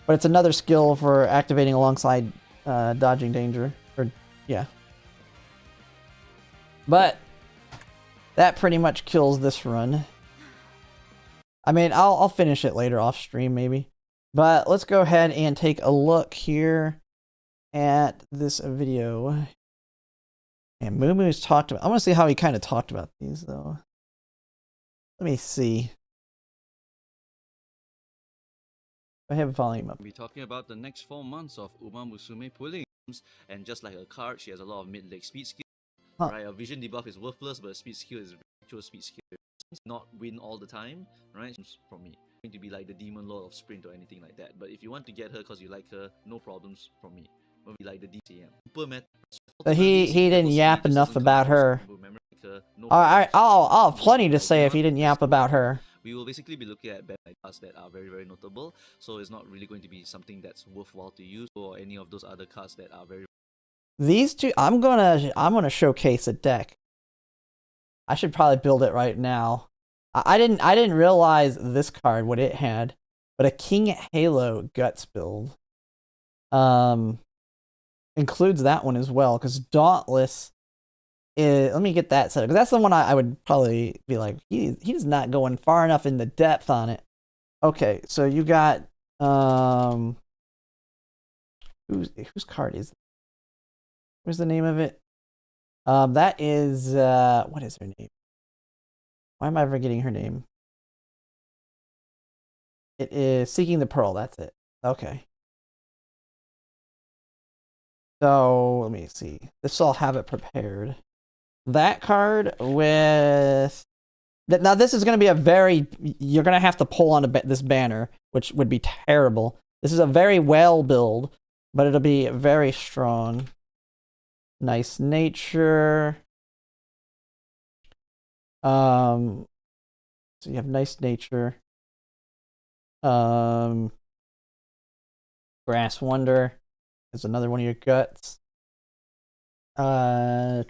but it's another skill for activating alongside dodging danger. Or yeah. But that pretty much kills this run. I mean, I'll finish it later off stream maybe. But let's go ahead and take a look here at this video. And Mumu's talked about... I want to see how he kind of talked about these, though. Let me see. I have volume up. We're talking about the next 4 months of Umamusume pulling, and just like her card, she has a lot of mid-leg speed skill. Huh. Right, a vision debuff is worthless, but a speed skill is actual speed skill. Not win all the time, right? From me, going to be like the demon lord of sprint or anything like that. But if you want to get her because you like her, no problems from me. Will be like the DCM. So he didn't yap enough about her. I'll have plenty to say if he didn't yap about her. We will basically be looking at bad cards that are very, very notable. So it's not really going to be something that's worthwhile to use, or any of those other cards that are very. These two, I'm gonna showcase a deck. I should probably build it right now. I didn't realize this card, what it had, but a King Halo Guts build. Includes that one as well, because Dauntless is, let me get that set up, because that's the one I would probably be like, he's not going far enough in the depth on it. Okay, so you got whose card is that? Where's the name of it? That is what is her name? Why am I forgetting her name? It is Seeking the Pearl, that's it. Okay. So, let me see. This I'll have it prepared. That card with... Now, this is going to be a very... You're going to have to pull on this banner, which would be terrible. This is a very well build, but it'll be very strong. Nice nature. So you have nice nature. Grass Wonder is another one of your guts. Kitasan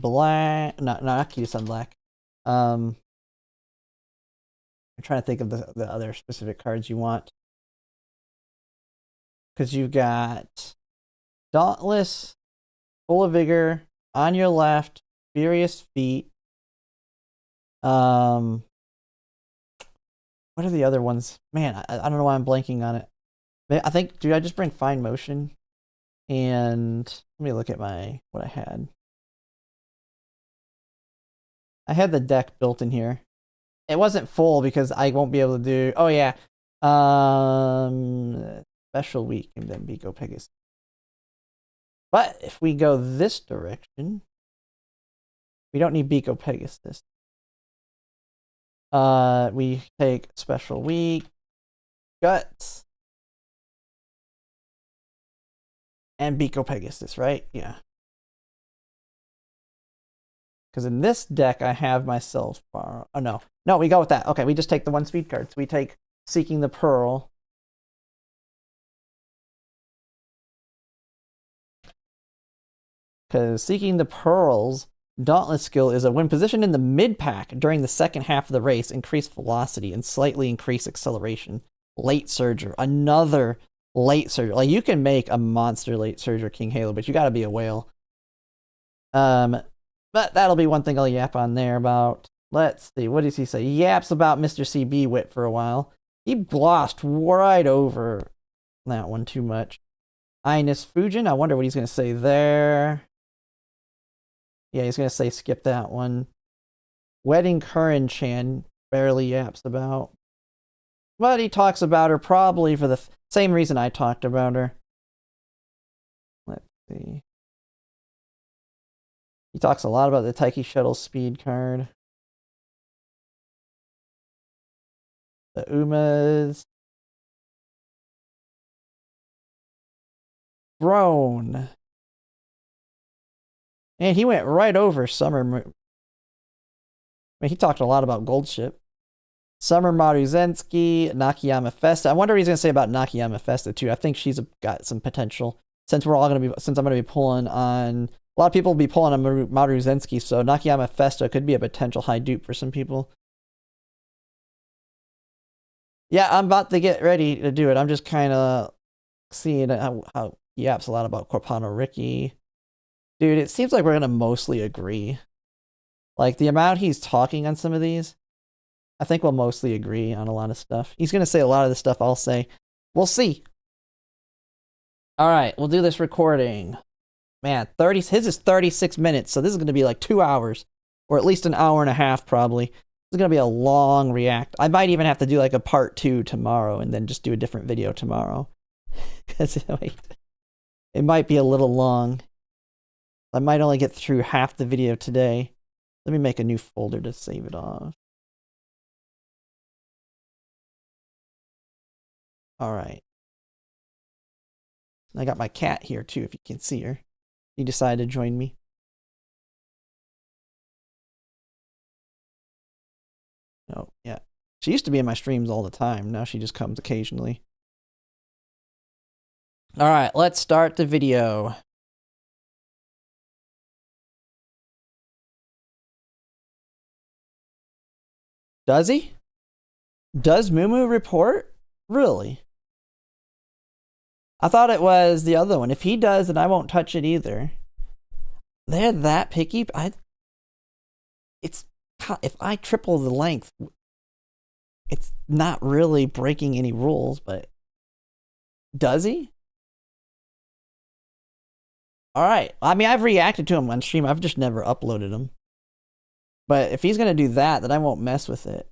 Black. Not Kitasan Black. I'm trying to think of the other specific cards you want. Because you got Dauntless, Full of Vigor, On Your Left, Furious Feet. What are the other ones? Man, I don't know why I'm blanking on it. I think, did I just bring Fine Motion? And let me look at what I had. I had the deck built in here. It wasn't full because I won't be able to do, oh yeah. Special Week and then Biko Pegasus. But if we go this direction, we don't need Biko Pegasus. We take Special Week, Guts, and Biko Pegasus, right? Yeah. Because in this deck, I have myself... Oh, no. No, we go with that. Okay, we just take the 1 speed card. So we take Seeking the Pearl. Because Seeking the Pearl's Dauntless skill is when positioned in the mid-pack during the second half of the race, increase velocity and slightly increase acceleration. Late Surger. Another Late Surger. Like, you can make a monster Late Surger King Halo, but you gotta be a whale. But that'll be one thing I'll yap on there about. Let's see, what does he say? He yaps about Mr. CB Wit for a while. He glossed right over that one too much. Ines Fujin, I wonder what he's going to say there. Yeah, he's going to say skip that one. Wedding Curran Chan barely yaps about. But he talks about her probably for the same reason I talked about her. Let's see. He talks a lot about the Taiki Shuttle speed card. The Umas. Throne. And he went right over Summer. I mean, he talked a lot about Goldship. Summer Maruzensky, Nakayama Festa. I wonder what he's gonna say about Nakayama Festa too. I think she's got some potential. Since I'm gonna be pulling on a lot of people will be pulling on Maruzensky, so Nakayama Festa could be a potential high dupe for some people. Yeah, I'm about to get ready to do it. I'm just kind of seeing how he yaps a lot about Corpano Ricky. Dude, it seems like we're gonna mostly agree. Like the amount he's talking on some of these, I think we'll mostly agree on a lot of stuff. He's gonna say a lot of the stuff I'll say. We'll see. All right, we'll do this recording. Man, his is 36 minutes, so this is gonna be like 2 hours, or at least an hour and a half probably. This is gonna be a long react. I might even have to do like a part 2 tomorrow, and then just do a different video tomorrow, because it might be a little long. I might only get through half the video today. Let me make a new folder to save it off. All right. I got my cat here too, if you can see her. He decided to join me. Oh, yeah. She used to be in my streams all the time. Now she just comes occasionally. All right, let's start the video. Does he? Does Mumu report? Really? I thought it was the other one. If he does, then I won't touch it either. They're that picky. If I triple the length, it's not really breaking any rules, but does he? All right. I mean, I've reacted to him on stream. I've just never uploaded him. But if he's going to do that, then I won't mess with it.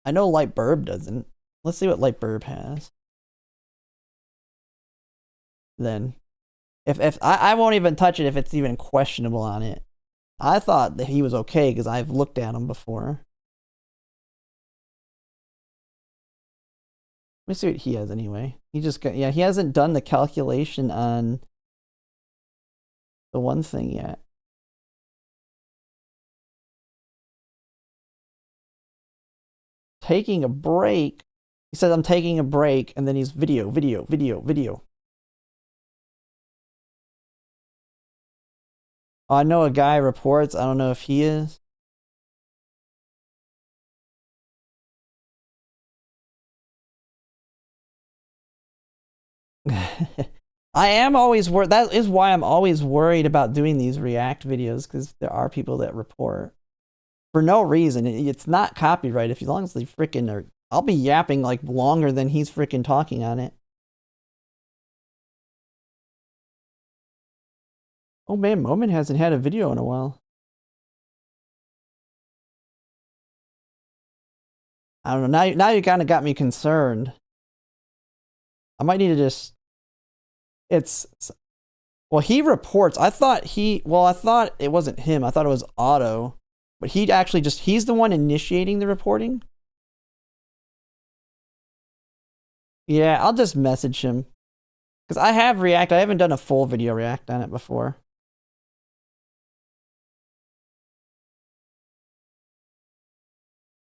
I know Light Burb doesn't. Let's see what Light Burb has. Then. If I won't even touch it if it's even questionable on it. I thought that he was okay because I've looked at him before. Let me see what he has anyway. He just got, yeah, he hasn't done the calculation on the one thing yet. Taking a break. He says I'm taking a break, and then he's video. Oh, I know a guy reports. I don't know if he is. I am always worried. That is why I'm always worried about doing these react videos, because there are people that report for no reason. It's not copyright as long as they freaking are. I'll be yapping like longer than he's freaking talking on it. Oh man, Moment hasn't had a video in a while. I don't know. Now you kind of got me concerned. I might need to just. Well, he reports. I thought it wasn't him. I thought it was Otto. But he's the one initiating the reporting. Yeah, I'll just message him. Because I have React. I haven't done a full video React on it before.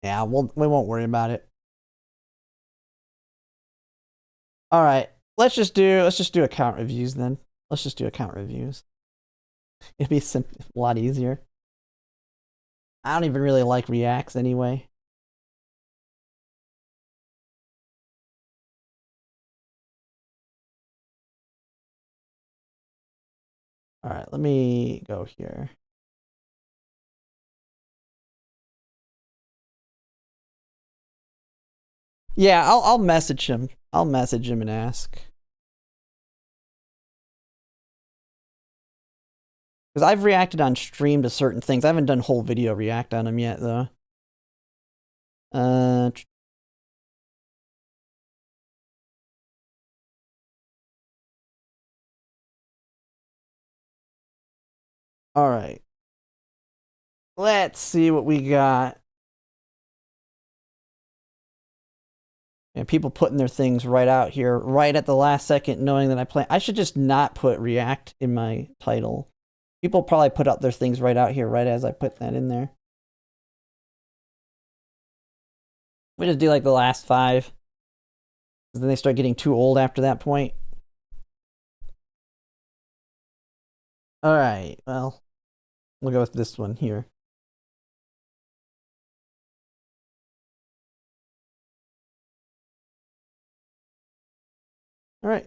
Yeah, we won't worry about it. All right. Let's just do account reviews then. Let's just do account reviews. It'd be a lot easier. I don't even really like reacts anyway. All right, let me go here. Yeah, I'll message him. I'll message him and ask. Because I've reacted on stream to certain things. I haven't done whole video react on them yet, though. All right. Let's see what we got. And people putting their things right out here, right at the last second, knowing that I play. I should just not put react in my title. People probably put out their things right out here, right as I put that in there. We just do like the last 5. Then they start getting too old after that point. All right, well, we'll go with this one here. All right.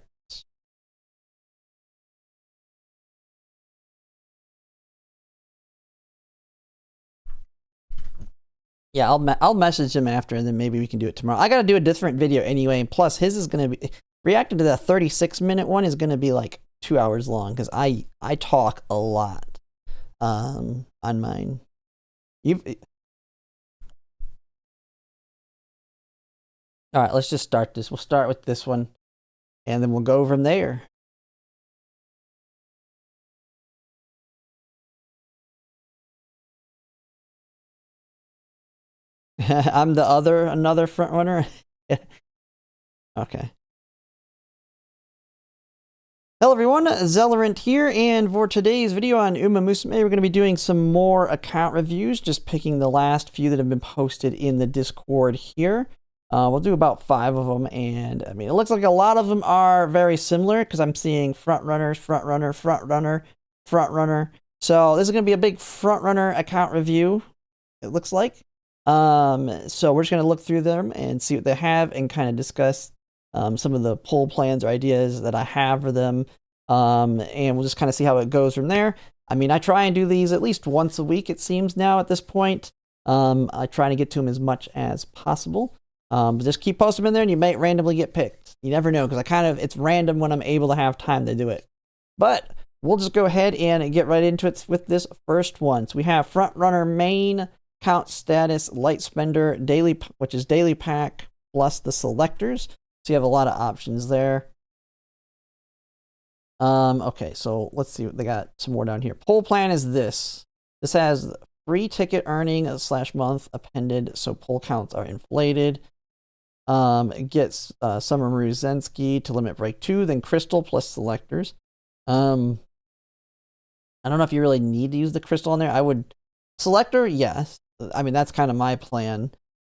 Yeah, I'll message him after, and then maybe we can do it tomorrow. I gotta do a different video anyway, and plus his is gonna be reacting to the 36-minute one is gonna be like 2 hours long because I talk a lot on mine. All right, let's just start this. We'll start with this one, and then we'll go from there. I'm another front runner. Okay. Hello everyone, Zellerant here, and for today's video on Umamusume, we're going to be doing some more account reviews, just picking the last few that have been posted in the Discord here. We'll do about 5 of them, and I mean, it looks like a lot of them are very similar, because I'm seeing front runner, front runner, front runner, front runner. So this is going to be a big front runner account review, it looks like. So we're just going to look through them and see what they have and kind of discuss some of the poll plans or ideas that I have for them. And we'll just kind of see how it goes from there. I mean, I try and do these at least once a week, it seems now at this point. I try to get to them as much as possible. But just keep posting them in there and you might randomly get picked. You never know, because it's random when I'm able to have time to do it. But we'll just go ahead and get right into it with this first one. So we have front runner main, count status, light spender, daily, which is daily pack, plus the selectors. So you have a lot of options there. Okay, so let's see what they got. Some more down here. Poll plan is this. This has free ticket earning / month appended, so poll counts are inflated. It gets Sumaru Zensky to limit break 2, then crystal plus selectors. I don't know if you really need to use the crystal on there. I would selector, yes. I mean, that's kind of my plan.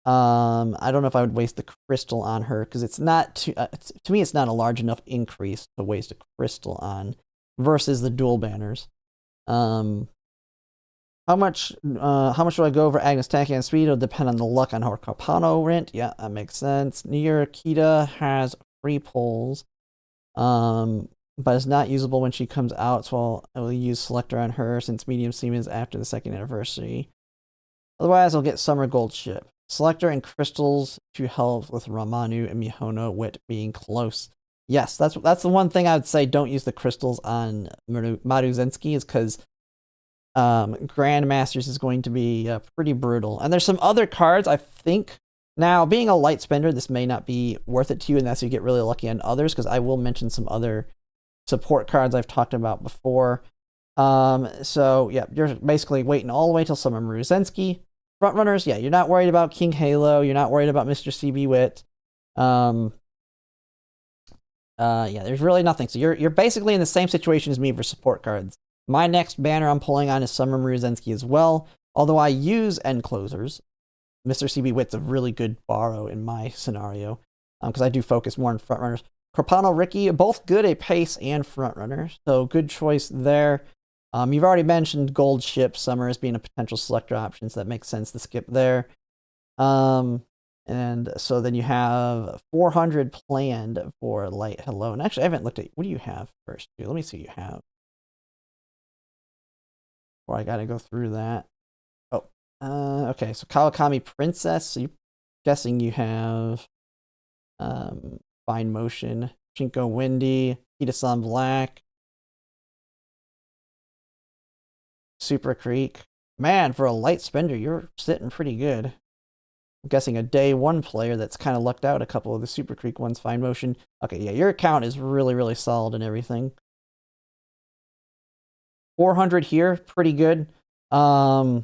I don't know if I would waste the crystal on her because it's not too, to me, it's not a large enough increase to waste a crystal on versus the dual banners. How much should I go over Agnes Taki and speed? It'll depend on the luck on her Carpano rent. Yeah, that makes sense. Nier Kita has free pulls, but it's not usable when she comes out, so I will use selector on her since medium seam is after the 2nd anniversary. Otherwise, I'll get Summer Gold Ship. Selector and crystals to help with Ramanu and Mihono Wit being close. Yes, that's the one thing I would say. Don't use the crystals on Maruzensky is because Grandmasters is going to be pretty brutal. And there's some other cards I think. Now, being a light spender, this may not be worth it to you unless you get really lucky on others, because I will mention some other support cards I've talked about before. So yeah, you're basically waiting all the way till Summer Maruzensky. Front runners, yeah, you're not worried about King Halo, you're not worried about Mr. CB Wit. Yeah, there's really nothing. So you're basically in the same situation as me for support cards. My next banner I'm pulling on is Summer Maruzensky as well, although I use end closers. Mr. CB Wit's a really good borrow in my scenario, because I do focus more on front runners. Carpano Ricky, both good at pace and front runner, so good choice there. You've already mentioned Gold Ship Summer as being a potential selector option, so that makes sense to skip there. And so then you have 400 planned for Light Hello. And actually, I haven't looked at, what do you have first? Let me see what you have. Or I gotta go through that. Oh, okay, so Kawakami Princess. So you're guessing you have Fine Motion, Shinko Windy, Kita-san Black, Super Creek. Man, for a light spender, you're sitting pretty good. I'm guessing a day one player that's kind of lucked out a couple of the Super Creek ones, Fine Motion. Okay, yeah, your account is really, really solid and everything. 400 here, pretty good. 400,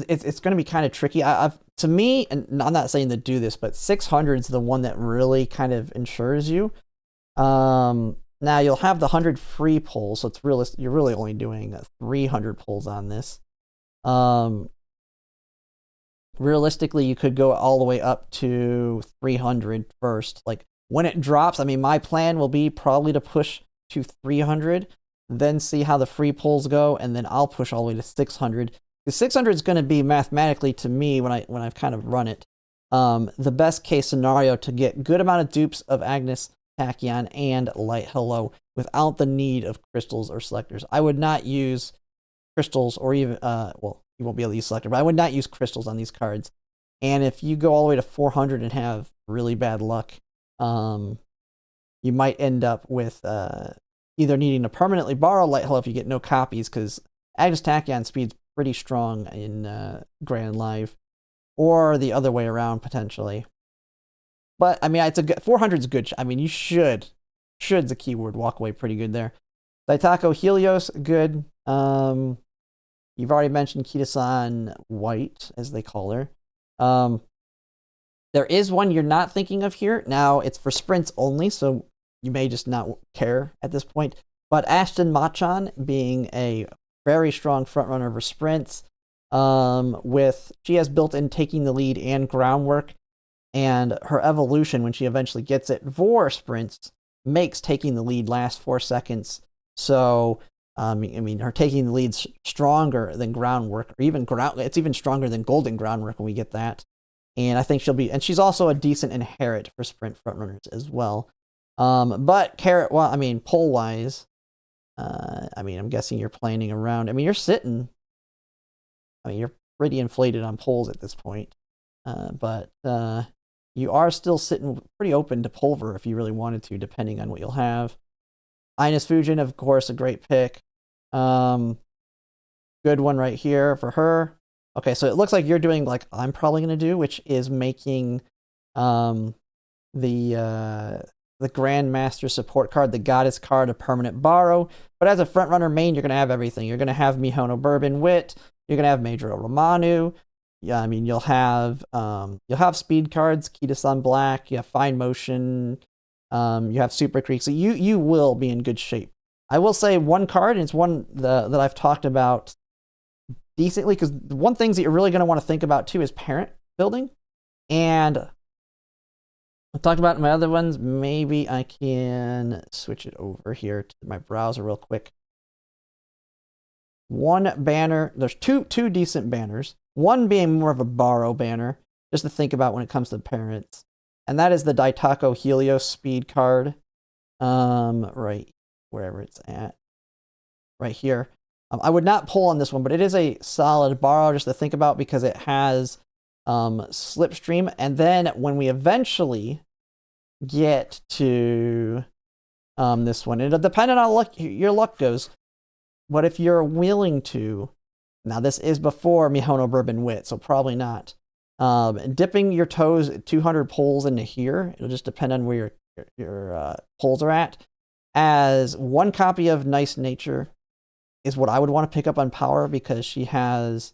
it's going to be kind of tricky. To me, and I'm not saying to do this, but 600 is the one that really kind of ensures you. Now you'll have the 100 free pulls, so it's realistic. You're really only doing 300 pulls on this. Realistically, you could go all the way up to 300 first. Like when it drops, I mean, my plan will be probably to push to 300, then see how the free pulls go, and then I'll push all the way to 600. The 600 is going to be mathematically, to me, when I've kind of run it, the best case scenario to get good amount of dupes of Agnes, Tachyon, and Light Hello without the need of crystals or selectors. I would not use crystals or even, well, you won't be able to use selector, but I would not use crystals on these cards. And if you go all the way to 400 and have really bad luck, you might end up with either needing to permanently borrow Light Hello if you get no copies, because Agnes Tachyon speed's pretty strong in Grand Live, or the other way around potentially. But I mean, it's a good 400 is good. I mean, you should's a keyword, walk away pretty good there. Daitako Helios, good. You've already mentioned Kita-san White, as they call her. There is one you're not thinking of here. Now, it's for sprints only, so you may just not care at this point. But Ashton Machan being a very strong frontrunner for sprints, she has built-in taking the lead and groundwork, and her evolution, when she eventually gets it for sprints, makes taking the lead last 4 seconds. So, I mean, her taking the lead's stronger than groundwork, or even it's even stronger than golden groundwork when we get that. And I think and she's also a decent inherit for sprint frontrunners as well. But poll-wise, I'm guessing you're planning around. I mean, you're pretty inflated on polls at this point. But you are still sitting pretty open to Pulver if you really wanted to, depending on what you'll have. Ines Fujin, of course, a great pick. Good one right here for her. Okay, so it looks like you're doing like I'm probably going to do, which is making the Grandmaster support card, the Goddess card, a permanent borrow. But as a frontrunner main, you're going to have everything. You're going to have Mihono Bourbon Wit. You're going to have Major Romanu. Yeah, I mean, you'll have speed cards, Kita-san Black. You have Fine Motion. You have Super Creek. So you will be in good shape. I will say one card, and it's one that I've talked about decently, because one thing that you're really going to want to think about too is parent building. And I've talked about my other ones. Maybe I can switch it over here to my browser real quick. One banner, there's two decent banners. One being more of a borrow banner, just to think about when it comes to parents. And that is the Daitako Helios speed card. Right wherever it's at. Right here. I would not pull on this one, but it is a solid borrow just to think about, because it has Slipstream. And then when we eventually get to this one, it'll depend on how your luck goes. But if you're willing to, now this is before Mihono Bourbon Wit, so probably not. Dipping your toes 200 pulls into here, it'll just depend on where your pulls are at. As one copy of Nice Nature is what I would want to pick up on Power, because she has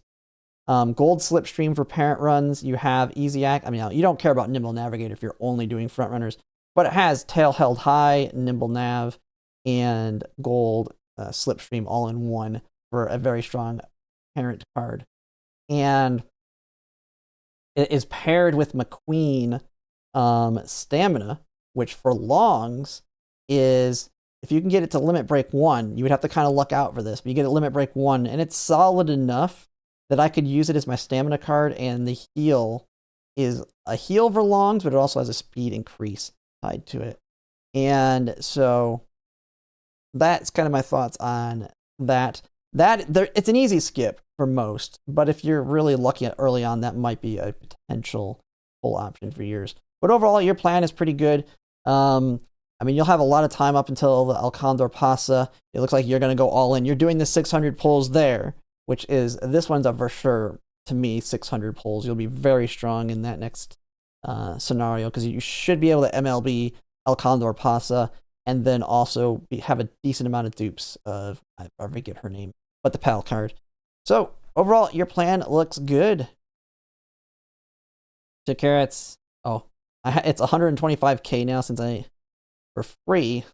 Gold Slipstream for parent runs. You have Easy Act. I mean, you don't care about Nimble Navigator if you're only doing front runners, but it has Tail Held High, Nimble Nav, and Gold Slipstream all in one for a very strong parent card. And it is paired with McQueen Stamina, which for longs is, if you can get it to Limit Break 1, you would have to kind of luck out for this, but you get it Limit Break 1, and it's solid enough that I could use it as my stamina card, and the heal is a heal for longs, but it also has a speed increase tied to it. And so that's kind of my thoughts on that. It's an easy skip for most, but if you're really lucky early on, that might be a potential full option for yours. But overall, your plan is pretty good. I mean, you'll have a lot of time up until the El Condor Pasa. It looks like you're going to go all in. You're doing the 600 pulls there, which is, this one's a for sure, to me, 600 pulls. You'll be very strong in that next scenario because you should be able to MLB El Condor Pasa and then also have a decent amount of dupes of, I forget her name, but the PAL card. So, overall, your plan looks good. 2 carats. Oh, it's 125k now since I, for free,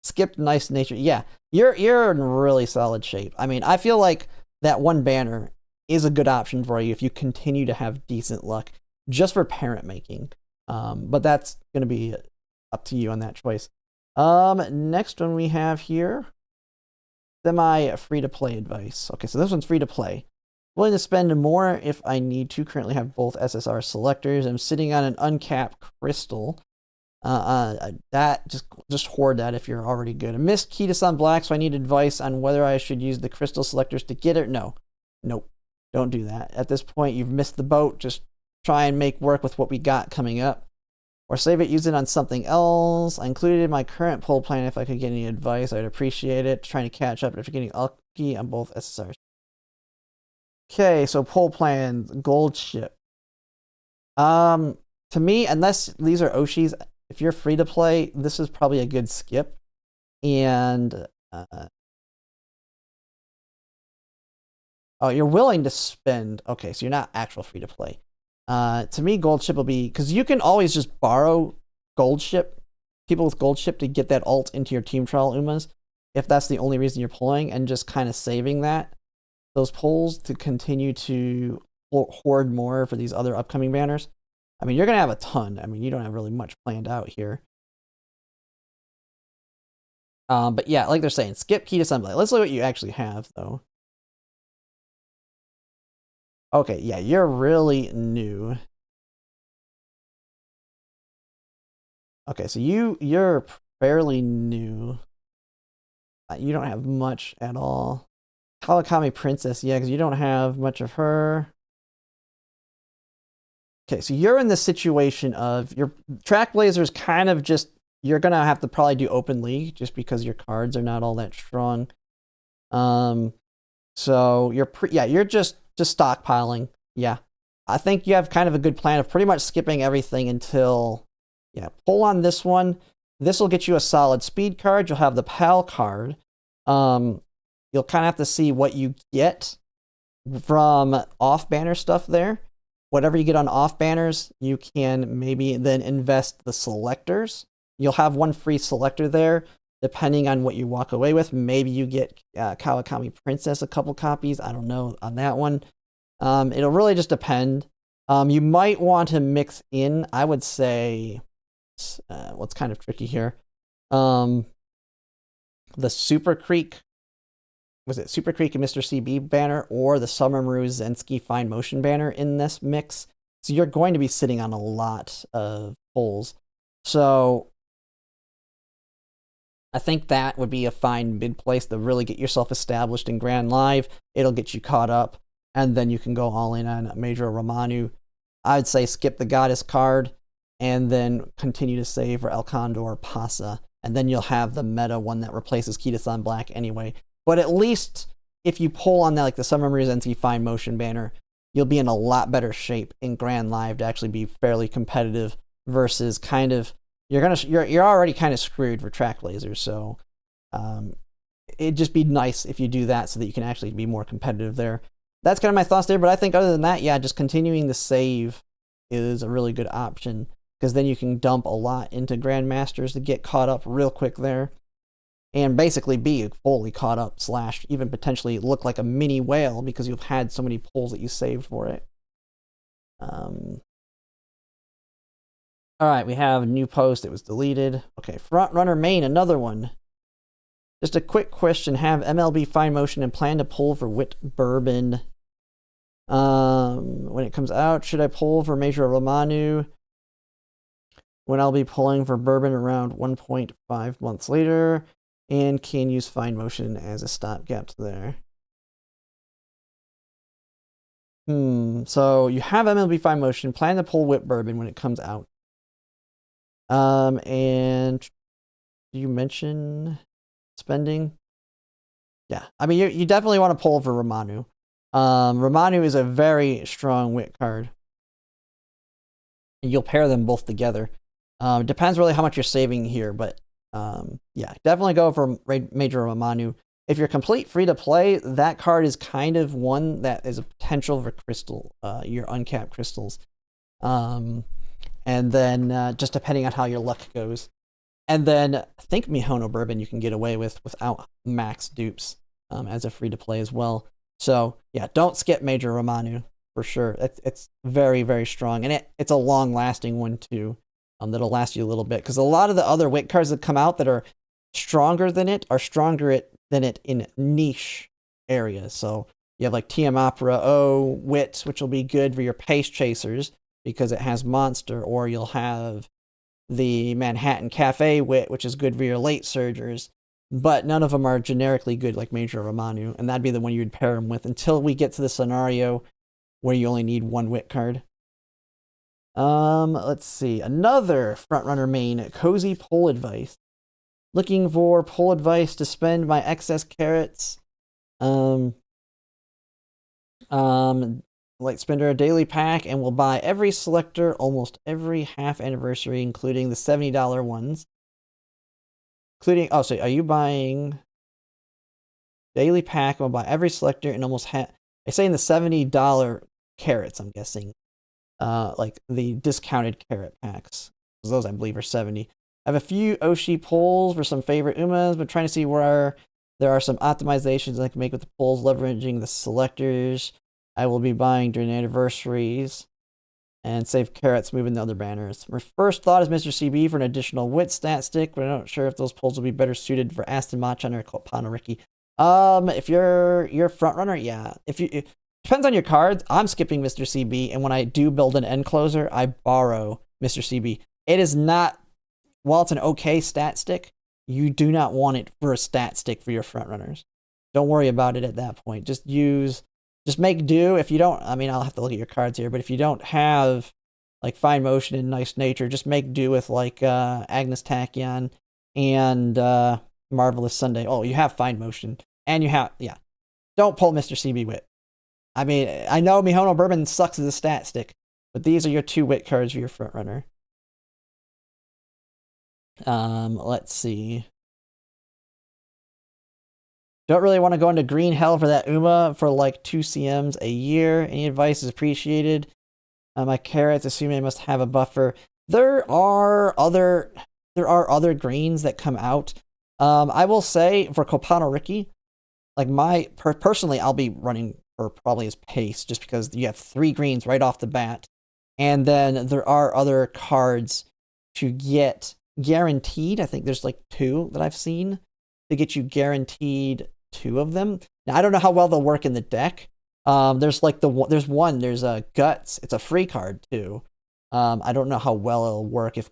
skipped nice nature. Yeah, you're in really solid shape. I mean, I feel like that one banner is a good option for you if you continue to have decent luck just for parent making. But that's going to be up to you on that choice. Next one we have here, semi free to play advice. Okay, so this one's free to play. Willing to spend more if I need to. Currently have both SSR selectors. I'm sitting on an uncapped crystal. That just hoard that if you're already good. I missed Ketis on black, so I need advice on whether I should use the crystal selectors to get it. No, nope, don't do that. At this point, you've missed the boat. Just try and make work with what we got coming up, or save it, use it on something else. I included my current pull plan. If I could get any advice, I'd appreciate it. Trying to catch up after getting lucky on both SSRs. Okay, so pull plan, gold ship. To me, unless these are Oshis, if you're free to play, this is probably a good skip. And oh, you're willing to spend. Okay, so you're not actual free to play. To me, gold ship will be, because you can always just borrow gold ship, people with gold ship, to get that alt into your team trial Umas, if that's the only reason you're pulling, and just kind of saving those pulls to continue to hoard more for these other upcoming banners. I mean, you're going to have a ton. I mean, you don't have really much planned out here. But yeah, like they're saying, skip key to assembly. Let's look at what you actually have, though. Okay, yeah, you're really new. Okay, so you're fairly new. You don't have much at all. Kawakami Princess, yeah, because you don't have much of her. Okay, so you're in the situation of your track blazers kind of just, you're going to have to probably do open league just because your cards are not all that strong. So you're just stockpiling. Yeah. I think you have kind of a good plan of pretty much skipping everything until, yeah, pull on this one. This will get you a solid speed card. You'll have the PAL card. You'll kind of have to see what you get from off banner stuff there. Whatever you get on off banners, you can maybe then invest the selectors. You'll have one free selector there, depending on what you walk away with. Maybe you get Kawakami Princess a couple copies. I don't know on that one. It'll really just depend. You might want to mix in, I would say, what's kind of tricky here. The Super Creek, was it Super Creek and Mr. CB banner, or the Summermaru Zensky Fine Motion banner in this mix? So you're going to be sitting on a lot of pulls. So I think that would be a fine mid place to really get yourself established in Grand Live. It'll get you caught up, and then you can go all in on Major Romanu. I'd say skip the Goddess card, and then continue to save for El Condor Pasa, and then you'll have the meta one that replaces Kita-san Black anyway. But at least if you pull on that, like the Summermaru Zensky Fine Motion banner, you'll be in a lot better shape in Grand Live to actually be fairly competitive versus kind of, you're already kind of screwed for track lasers. So it'd just be nice if you do that so that you can actually be more competitive there. That's kind of my thoughts there. But I think other than that, yeah, just continuing to save is a really good option, because then you can dump a lot into Grandmasters to get caught up real quick there. And basically be fully caught up, / even potentially look like a mini whale because you've had so many pulls that you saved for it. All right, we have a new post. It was deleted. Okay, Front Runner Main, another one. Just a quick question. Have MLB Fine Motion and plan to pull for Wit Bourbon when it comes out? Should I pull for Major Romanu when I'll be pulling for Bourbon around 1.5 months later? And can use Fine Motion as a stopgap there. So you have MLB Fine Motion, plan to pull Whip Bourbon when it comes out. And you mention spending? Yeah, I mean, you definitely want to pull for Romanu. Romanu is a very strong wit card. And you'll pair them both together. It depends really how much you're saving here, but yeah, definitely go for Major Romanu. If you're complete free to play, that card is kind of one that is a potential for crystal, your uncapped crystals. And then just depending on how your luck goes. And then I think Mihono Bourbon you can get away with without max dupes as a free to play as well. So yeah, don't skip Major Romanu for sure. It's very, very strong. And it's a long lasting one too. That'll last you a little bit. Because a lot of the other wit cards that come out that are stronger than it are stronger than it in niche areas. So you have like TM Opera O Wit, which will be good for your pace chasers because it has monster, or you'll have the Manhattan Cafe Wit, which is good for your late surgers, but none of them are generically good like Major Romanu, and that'd be the one you'd pair them with until we get to the scenario where you only need one wit card. Let's see. Another frontrunner main, Cozy Pull Advice. Looking for pull advice to spend my excess carrots. Like spender a daily pack and will buy every selector almost every half anniversary, including the $70 ones. Including, oh, so are you buying daily pack and will buy every selector and almost half? I say in the $70 carrots, I'm guessing. Like the discounted carrot packs. Those I believe are 70. I have a few Oshi pulls for some favorite Umas, but trying to see where there are some optimizations I can make with the pulls, leveraging the selectors I will be buying during anniversaries, and save carrots moving the other banners. My first thought is Mr. CB for an additional wit stat stick, but I'm not sure if those pulls will be better suited for Aston Machan or Kopanariki. If you're front runner, yeah. It depends on your cards. I'm skipping Mr. CB, and when I do build an end closer, I borrow Mr. CB. It is not, while it's an okay stat stick, you do not want it for a stat stick for your front runners. Don't worry about it at that point. Just make do. If you don't, I mean, I'll have to look at your cards here, but if you don't have like Fine Motion and Nice Nature, just make do with like Agnes Tachyon and Marvelous Sunday. Oh, you have Fine Motion, and you have, yeah. Don't pull Mr. CB Wit. I mean, I know Mihono Bourbon sucks as a stat stick, but these are your two wit cards for your front runner. Let's see. Don't really want to go into green hell for that Uma for like 2 CMs a year. Any advice is appreciated. My carrots, assuming I must have a buffer. There are other greens that come out. I will say for Kopanariki, like personally, I'll be running for probably as pace just because you have 3 greens right off the bat. And then there are other cards to get guaranteed. I think there's like 2 that I've seen to get you guaranteed 2 of them. Now I don't know how well they'll work in the deck. There's like there's a Guts. It's a free card too. I don't know how well it'll work if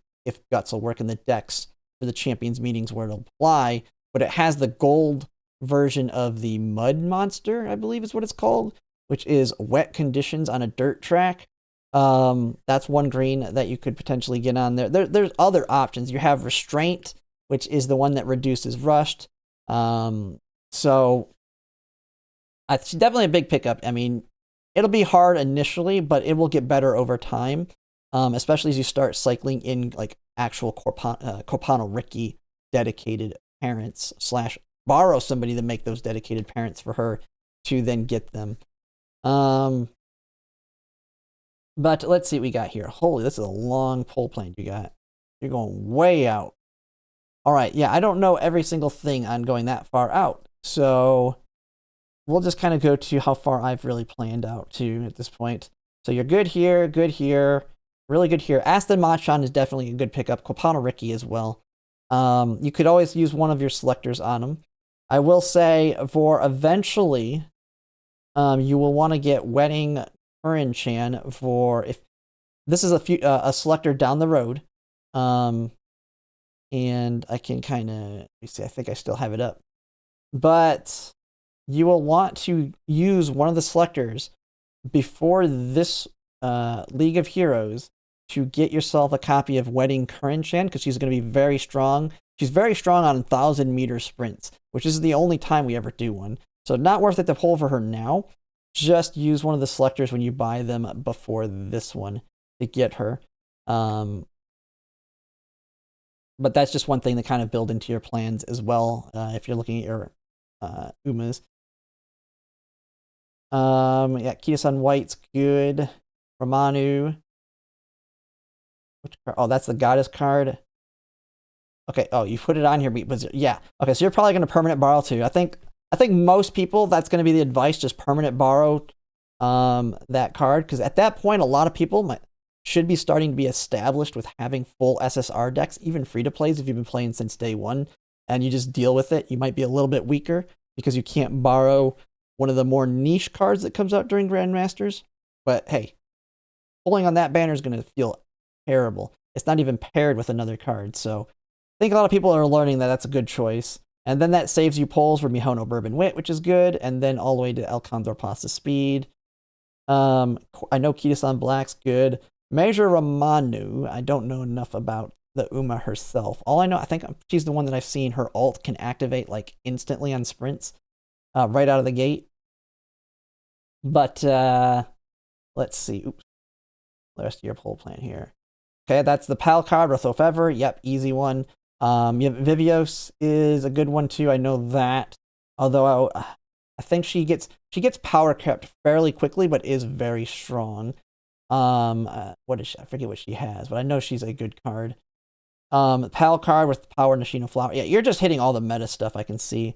Guts will work in the decks for the Champions meetings where it'll apply, but it has the gold version of the Mud Monster, I believe is what it's called, which is wet conditions on a dirt track. That's one green that you could potentially get on there. There's other options. You have Restraint, which is the one that reduces Rushed. So it's definitely a big pickup. I mean, it'll be hard initially, but it will get better over time. Especially as you start cycling in like actual Kopanariki dedicated parents / borrow somebody to make those dedicated parents for her to then get them. But let's see what we got here. Holy, this is a long pull plan you got. You're going way out. All right, yeah, I don't know every single thing on going that far out. So we'll just kind of go to how far I've really planned out to at this point. So you're good here, really good here. Aston Machan is definitely a good pickup. Kopanariki as well. You could always use one of your selectors on them. I will say for eventually, you will want to get Wedding Kurin-chan for if this is a selector down the road. And I can kind of, let me see, I think I still have it up. But you will want to use one of the selectors before this League of Heroes to get yourself a copy of Wedding Current-chan because she's going to be very strong. She's very strong on 1,000-meter sprints, which is the only time we ever do one. So not worth it to pull for her now. Just use one of the selectors when you buy them before this one to get her. But that's just one thing to kind of build into your plans as well if you're looking at your Umas. Yeah, Kita-san White's good. Romanu. Which card? Oh, that's the Goddess card. Okay. Oh, you put it on here, but yeah. Okay, so you're probably going to permanent borrow too. I think most people, that's going to be the advice. Just permanent borrow that card, because at that point, a lot of people should be starting to be established with having full SSR decks, even free to plays if you've been playing since day one, and you just deal with it. You might be a little bit weaker because you can't borrow one of the more niche cards that comes out during Grandmasters. But hey, pulling on that banner is going to feel terrible. It's not even paired with another card. So I think a lot of people are learning that that's a good choice. And then that saves you pulls for Mihono Bourbon Wit, which is good. And then all the way to El Condor Pasta Speed. I know Kita-san Black's good. Major Romanu, I don't know enough about the Uma herself. All I know, I think she's the one that I've seen her ult can activate like instantly on sprints right out of the gate. But let's see. Oops. The rest of your pull plan here. Okay, that's the PAL card, Rotho Yep, easy one. Vivios is a good one too. I know that. Although I think she gets power kept fairly quickly, but is very strong. What is she? I forget what she has, but I know she's a good card. PAL card with Power Nishino Flower. Yeah, you're just hitting all the meta stuff I can see.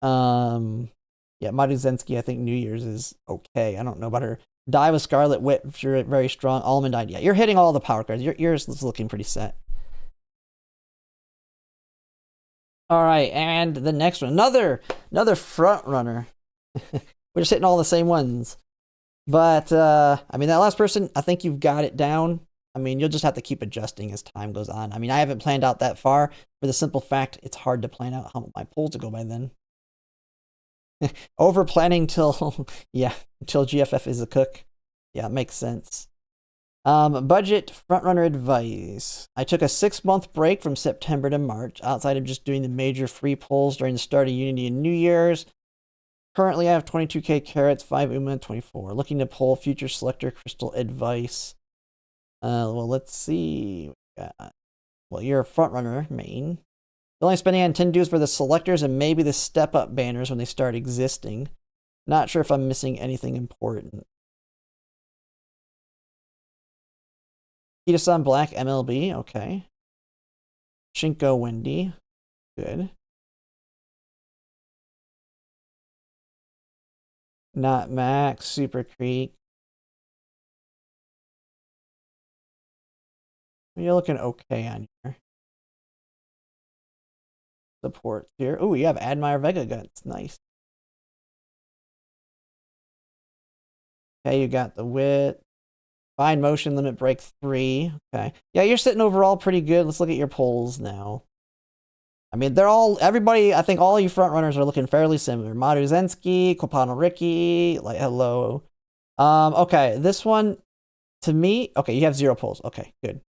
Yeah, Maruzenski, I think New Year's is okay. I don't know about her. Die with Scarlet Wit, if you're very strong. Almond Eye. Yeah, you're hitting all the power cards. Yours is looking pretty set. All right, and the next one, another front runner. We're just hitting all the same ones. But I mean, that last person, I think you've got it down. I mean, you'll just have to keep adjusting as time goes on. I mean, I haven't planned out that far for the simple fact it's hard to plan out how my pulls to go by then. Over planning till GFF is a cook. Yeah, it makes sense. Budget frontrunner advice. I took a 6-month break from September to March outside of just doing the major free pulls during the start of Unity and New Year's. Currently, I have 22k carrots, 5 Uma, and 24. Looking to pull future selector crystal advice. Well, let's see. Well, you're a frontrunner main. Only spending on 10 dues for the selectors and maybe the step-up banners when they start existing. Not sure if I'm missing anything important. Kita-san Black MLB, okay. Shinko Wendy, good. Not Max, Super Creek. You're looking okay on here. Support here. Oh, you have Admire Vega Guts. Nice. Okay, you got the Wit. Fine Motion Limit Break 3. Okay. Yeah, you're sitting overall pretty good. Let's look at your polls now. I mean, everybody, I think all you front runners are looking fairly similar. Maruzensky, Kopano Ricky, like, hello. Okay, this one, to me, okay, you have 0 polls. Okay, good.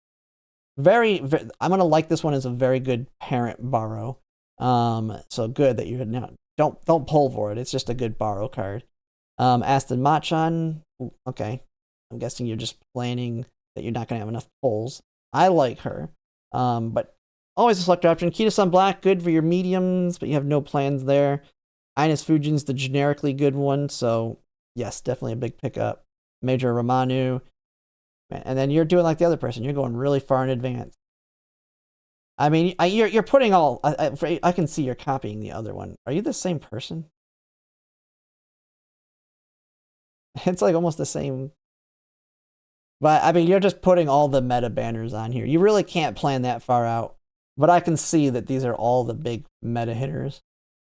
I'm going to like this one as a very good parent borrow. So good that you now don't pull for it. It's just a good borrow card. Aston Machan. Okay. I'm guessing you're just planning that you're not going to have enough pulls. I like her. But always a selector option. Kita-san Black, good for your mediums, but you have no plans there. Ines Fujin's the generically good one. So yes, definitely a big pickup. Major Romanu. And then you're doing like the other person. You're going really far in advance. I mean, you're putting all... I can see you're copying the other one. Are you the same person? It's like almost the same... But, I mean, you're just putting all the meta banners on here. You really can't plan that far out. But I can see that these are all the big meta hitters.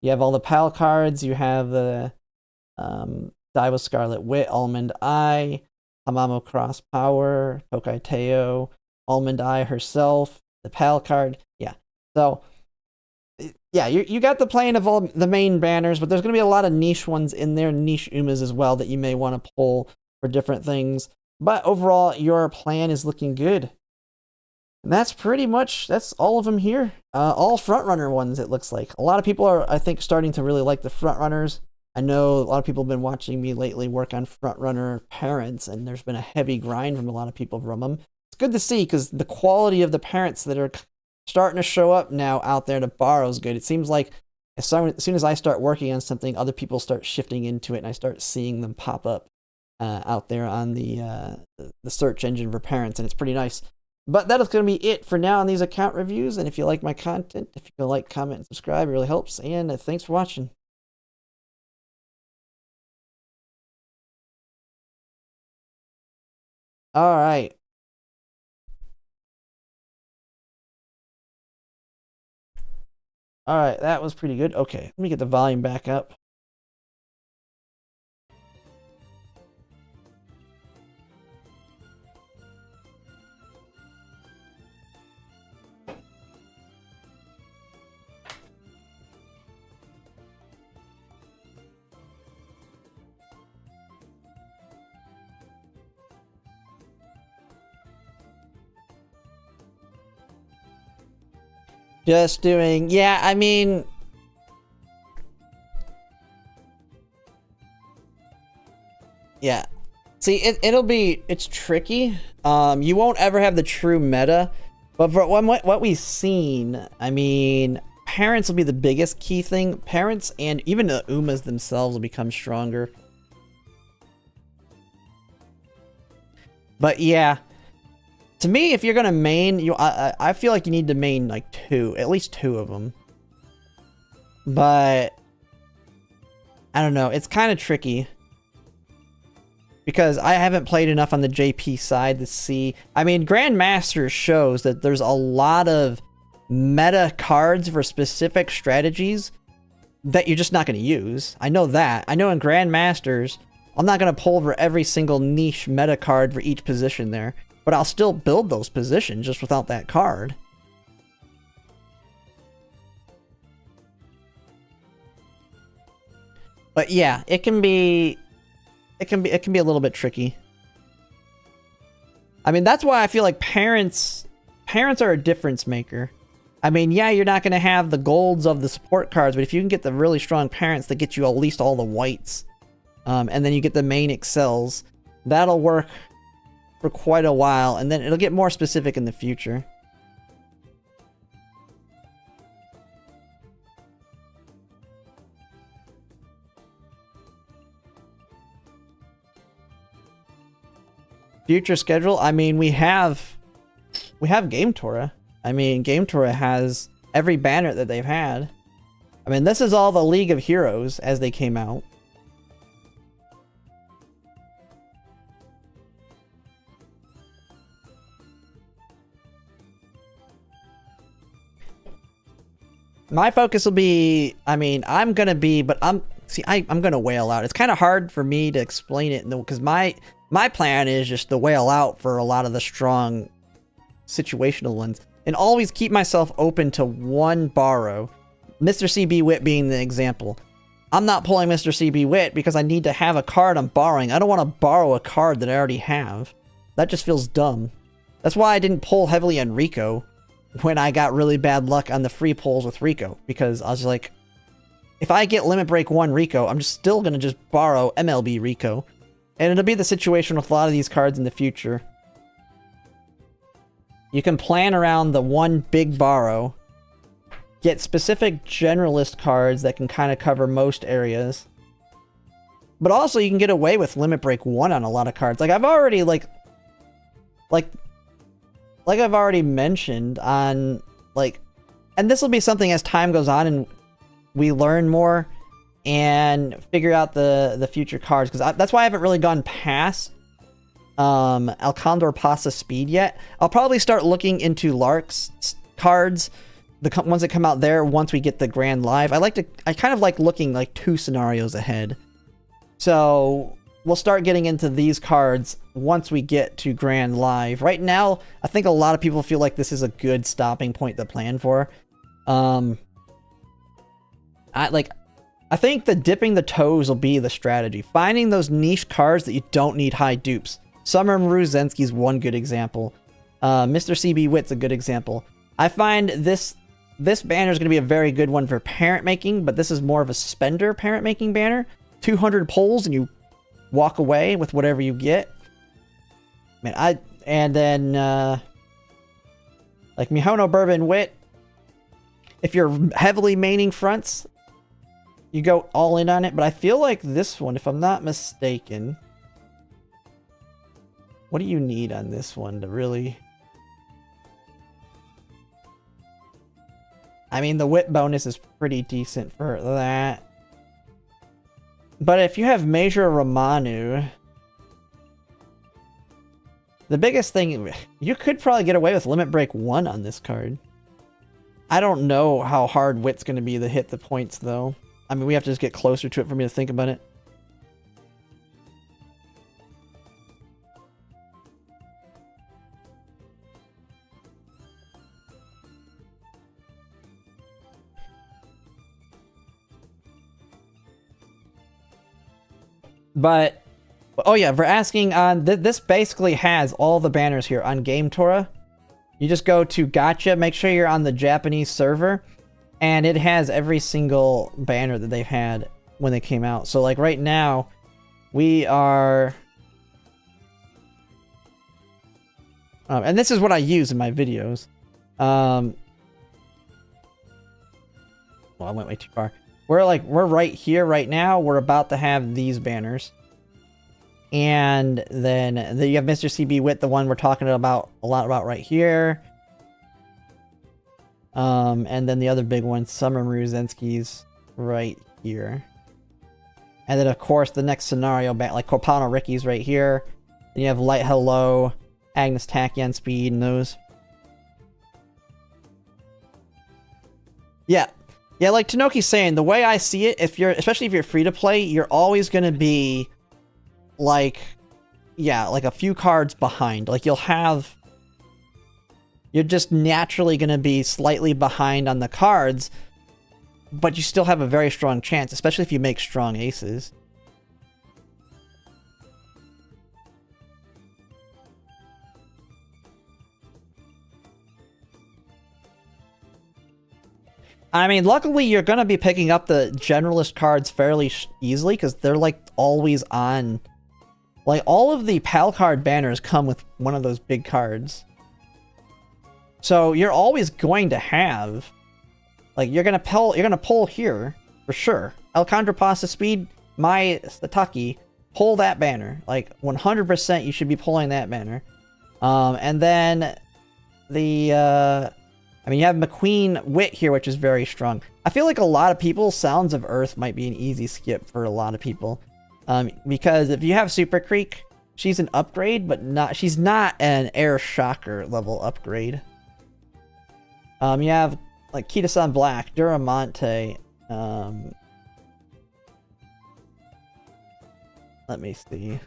You have all the PAL cards. You have the Daiwa Scarlet Wit, Almond Eye, Hamamo Cross Power, Tokai Teo, Almond Eye herself, the PAL card. Yeah. So, yeah, you got the plan of all the main banners, but there's going to be a lot of niche ones in there, niche Umas as well, that you may want to pull for different things. But overall, your plan is looking good. And that's all of them here. All frontrunner ones, it looks like. A lot of people are, I think, starting to really like the frontrunners. I know a lot of people have been watching me lately work on frontrunner parents, and there's been a heavy grind from a lot of people from them. It's good to see, because the quality of the parents that are starting to show up now out there to borrow is good. It seems like as soon as I start working on something, other people start shifting into it, and I start seeing them pop up out there on the search engine for parents, and it's pretty nice. But that is going to be it for now on these account reviews. And if you like my content, if you can like, comment, and subscribe, it really helps. And thanks for watching. All right. All right, that was pretty good. Okay, let me get the volume back up. Just doing, yeah, I mean, yeah. See, it's tricky. You won't ever have the true meta, but for what we've seen, I mean, parents will be the biggest key thing. Parents and even the Umas themselves will become stronger. But yeah. To me, if you're gonna main, I feel like you need to main like at least two of them. But I don't know, it's kind of tricky because I haven't played enough on the JP side to see. I mean, Grandmaster shows that there's a lot of meta cards for specific strategies that you're just not going to use. I know that. I know in Grandmasters, I'm not going to pull for every single niche meta card for each position there. But I'll still build those positions just without that card. But yeah, it can be a little bit tricky. I mean, that's why I feel like parents are a difference maker. I mean, yeah, you're not going to have the golds of the support cards, but if you can get the really strong parents that get you at least all the whites, and then you get the main excels, that'll work for quite a while, and then it'll get more specific in the future. Future schedule, I mean, we have Game Tora. I mean, Game Tora has every banner that they've had. I mean, this is all the League of Heroes as they came out. My focus will be, I mean, I'm going to whale out. It's kind of hard for me to explain it, because my plan is just to whale out for a lot of the strong situational ones. And always keep myself open to one borrow. Mr. CB Wit being the example. I'm not pulling Mr. CB Wit because I need to have a card I'm borrowing. I don't want to borrow a card that I already have. That just feels dumb. That's why I didn't pull heavily on Rico when I got really bad luck on the free pulls with Rico, because I was like, if I get Limit Break 1 Rico, I'm just still going to just borrow MLB Rico. And it'll be the situation with a lot of these cards in the future. You can plan around the one big borrow, get specific generalist cards that can kind of cover most areas. But also you can get away with Limit Break 1 on a lot of cards. Like I've already like I've already mentioned on, like, and this will be something as time goes on and we learn more and figure out the future cards, because that's why I haven't really gone past El Condor Pasa Speed yet. I'll probably start looking into Lark's cards, the ones that come out there once we get the Grand Live. I kind of like looking like 2 scenarios ahead. So we'll start getting into these cards once we get to Grand Live. Right now, I think a lot of people feel like this is a good stopping point to plan for. I think the dipping the toes will be the strategy. Finding those niche cards that you don't need high dupes. Summer Maru Zensky's one good example. Mr. CB Wit's a good example. I find this banner is going to be a very good one for parent making, but this is more of a spender parent making banner. 200 pulls and you walk away with whatever you get. Man, and then like Mihono Bourbon Wit, if you're heavily maining fronts, you go all in on it. But I feel like this one, if I'm not mistaken, what do you need on this one to really... I mean, the Wit bonus is pretty decent for that. But if you have Major Romanu, the biggest thing, you could probably get away with Limit Break 1 on this card. I don't know how hard Wit's going to be to hit the points, though. I mean, we have to just get closer to it for me to think about it. But, oh yeah, for asking on, this basically has all the banners here on Game Tora. You just go to Gacha, make sure you're on the Japanese server, and it has every single banner that they've had when they came out. So like right now, we are... and this is what I use in my videos. Well, I went way too far. We're right here right now. We're about to have these banners. And then you have Mr. CB Wit, the one we're talking about a lot about right here. And then the other big one, Summer Maru Zensky's right here. And then of course the next scenario, like Corpano Ricky's right here. Then you have Light Hello, Agnes Tachyon Speed, and those. Yeah. Yeah, like Tanoki's saying, the way I see it, especially if you're free to play, you're always gonna be like, yeah, like a few cards behind. Like you're just naturally gonna be slightly behind on the cards, but you still have a very strong chance, especially if you make strong aces. I mean, luckily you're going to be picking up the generalist cards fairly easily because they're like always on. Like all of the PAL card banners come with one of those big cards. So you're always going to have, like you're going to pull here for sure. Alcandra Pasta Speed, Mai Sataki, pull that banner. Like 100% you should be pulling that banner. And then the I mean, you have McQueen Wit here, which is very strong. I feel like a lot of people, Sounds of Earth might be an easy skip for a lot of people. Because if you have Super Creek, she's an upgrade, but she's not an Air Shocker level upgrade. You have, like, Kita-san Black, Duramonte, let me see.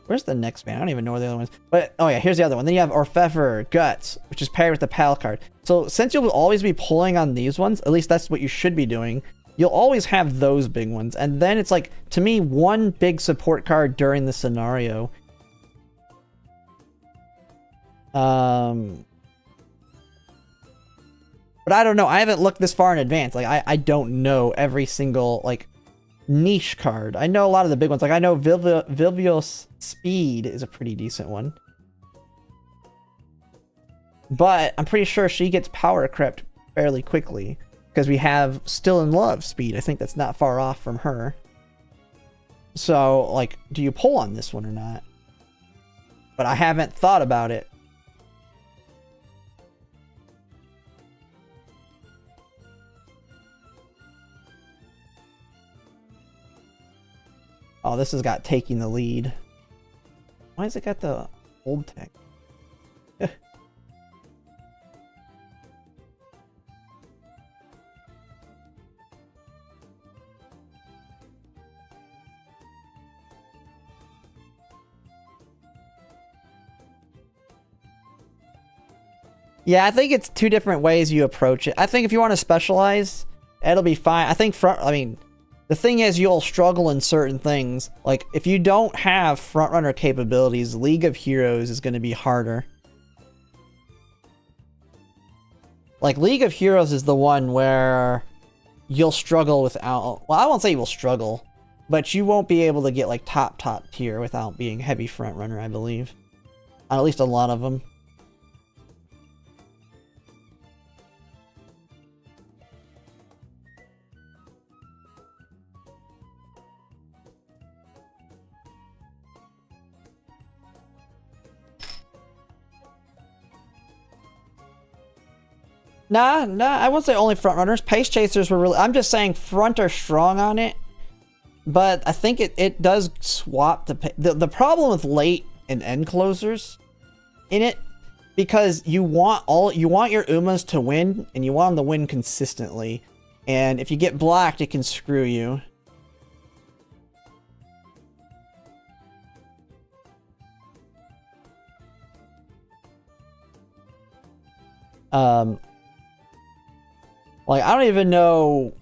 Where's the next band? I don't even know where the other ones. But, oh yeah, here's the other one. Then you have Orfever Guts, which is paired with the PAL card. So, since you'll always be pulling on these ones, at least that's what you should be doing, you'll always have those big ones. And then it's like, to me, one big support card during the scenario. But I don't know. I haven't looked this far in advance. Like, I don't know every single, like, niche card. I know a lot of the big ones. Like, I know Vilvios Speed is a pretty decent one. But I'm pretty sure she gets power crept fairly quickly. Because we have Still in Love Speed. I think that's not far off from her. So, like, do you pull on this one or not? But I haven't thought about it. Oh, this has got Taking the Lead. Why has it got the old tech? Yeah, I think it's two different ways you approach it. I think if you want to specialize, it'll be fine. I think The thing is, you'll struggle in certain things. Like, if you don't have frontrunner capabilities, League of Heroes is going to be harder. Like, League of Heroes is the one where you'll struggle without... Well, I won't say you will struggle, but you won't be able to get, like, top tier without being heavy frontrunner, I believe. On at least a lot of them. Nah, I won't say only front runners. Pace chasers were really... I'm just saying front are strong on it. But I think it does swap the problem with late and end closers in it, because you want your Umas to win, and you want them to win consistently. And if you get blocked, it can screw you. Like, I don't even know,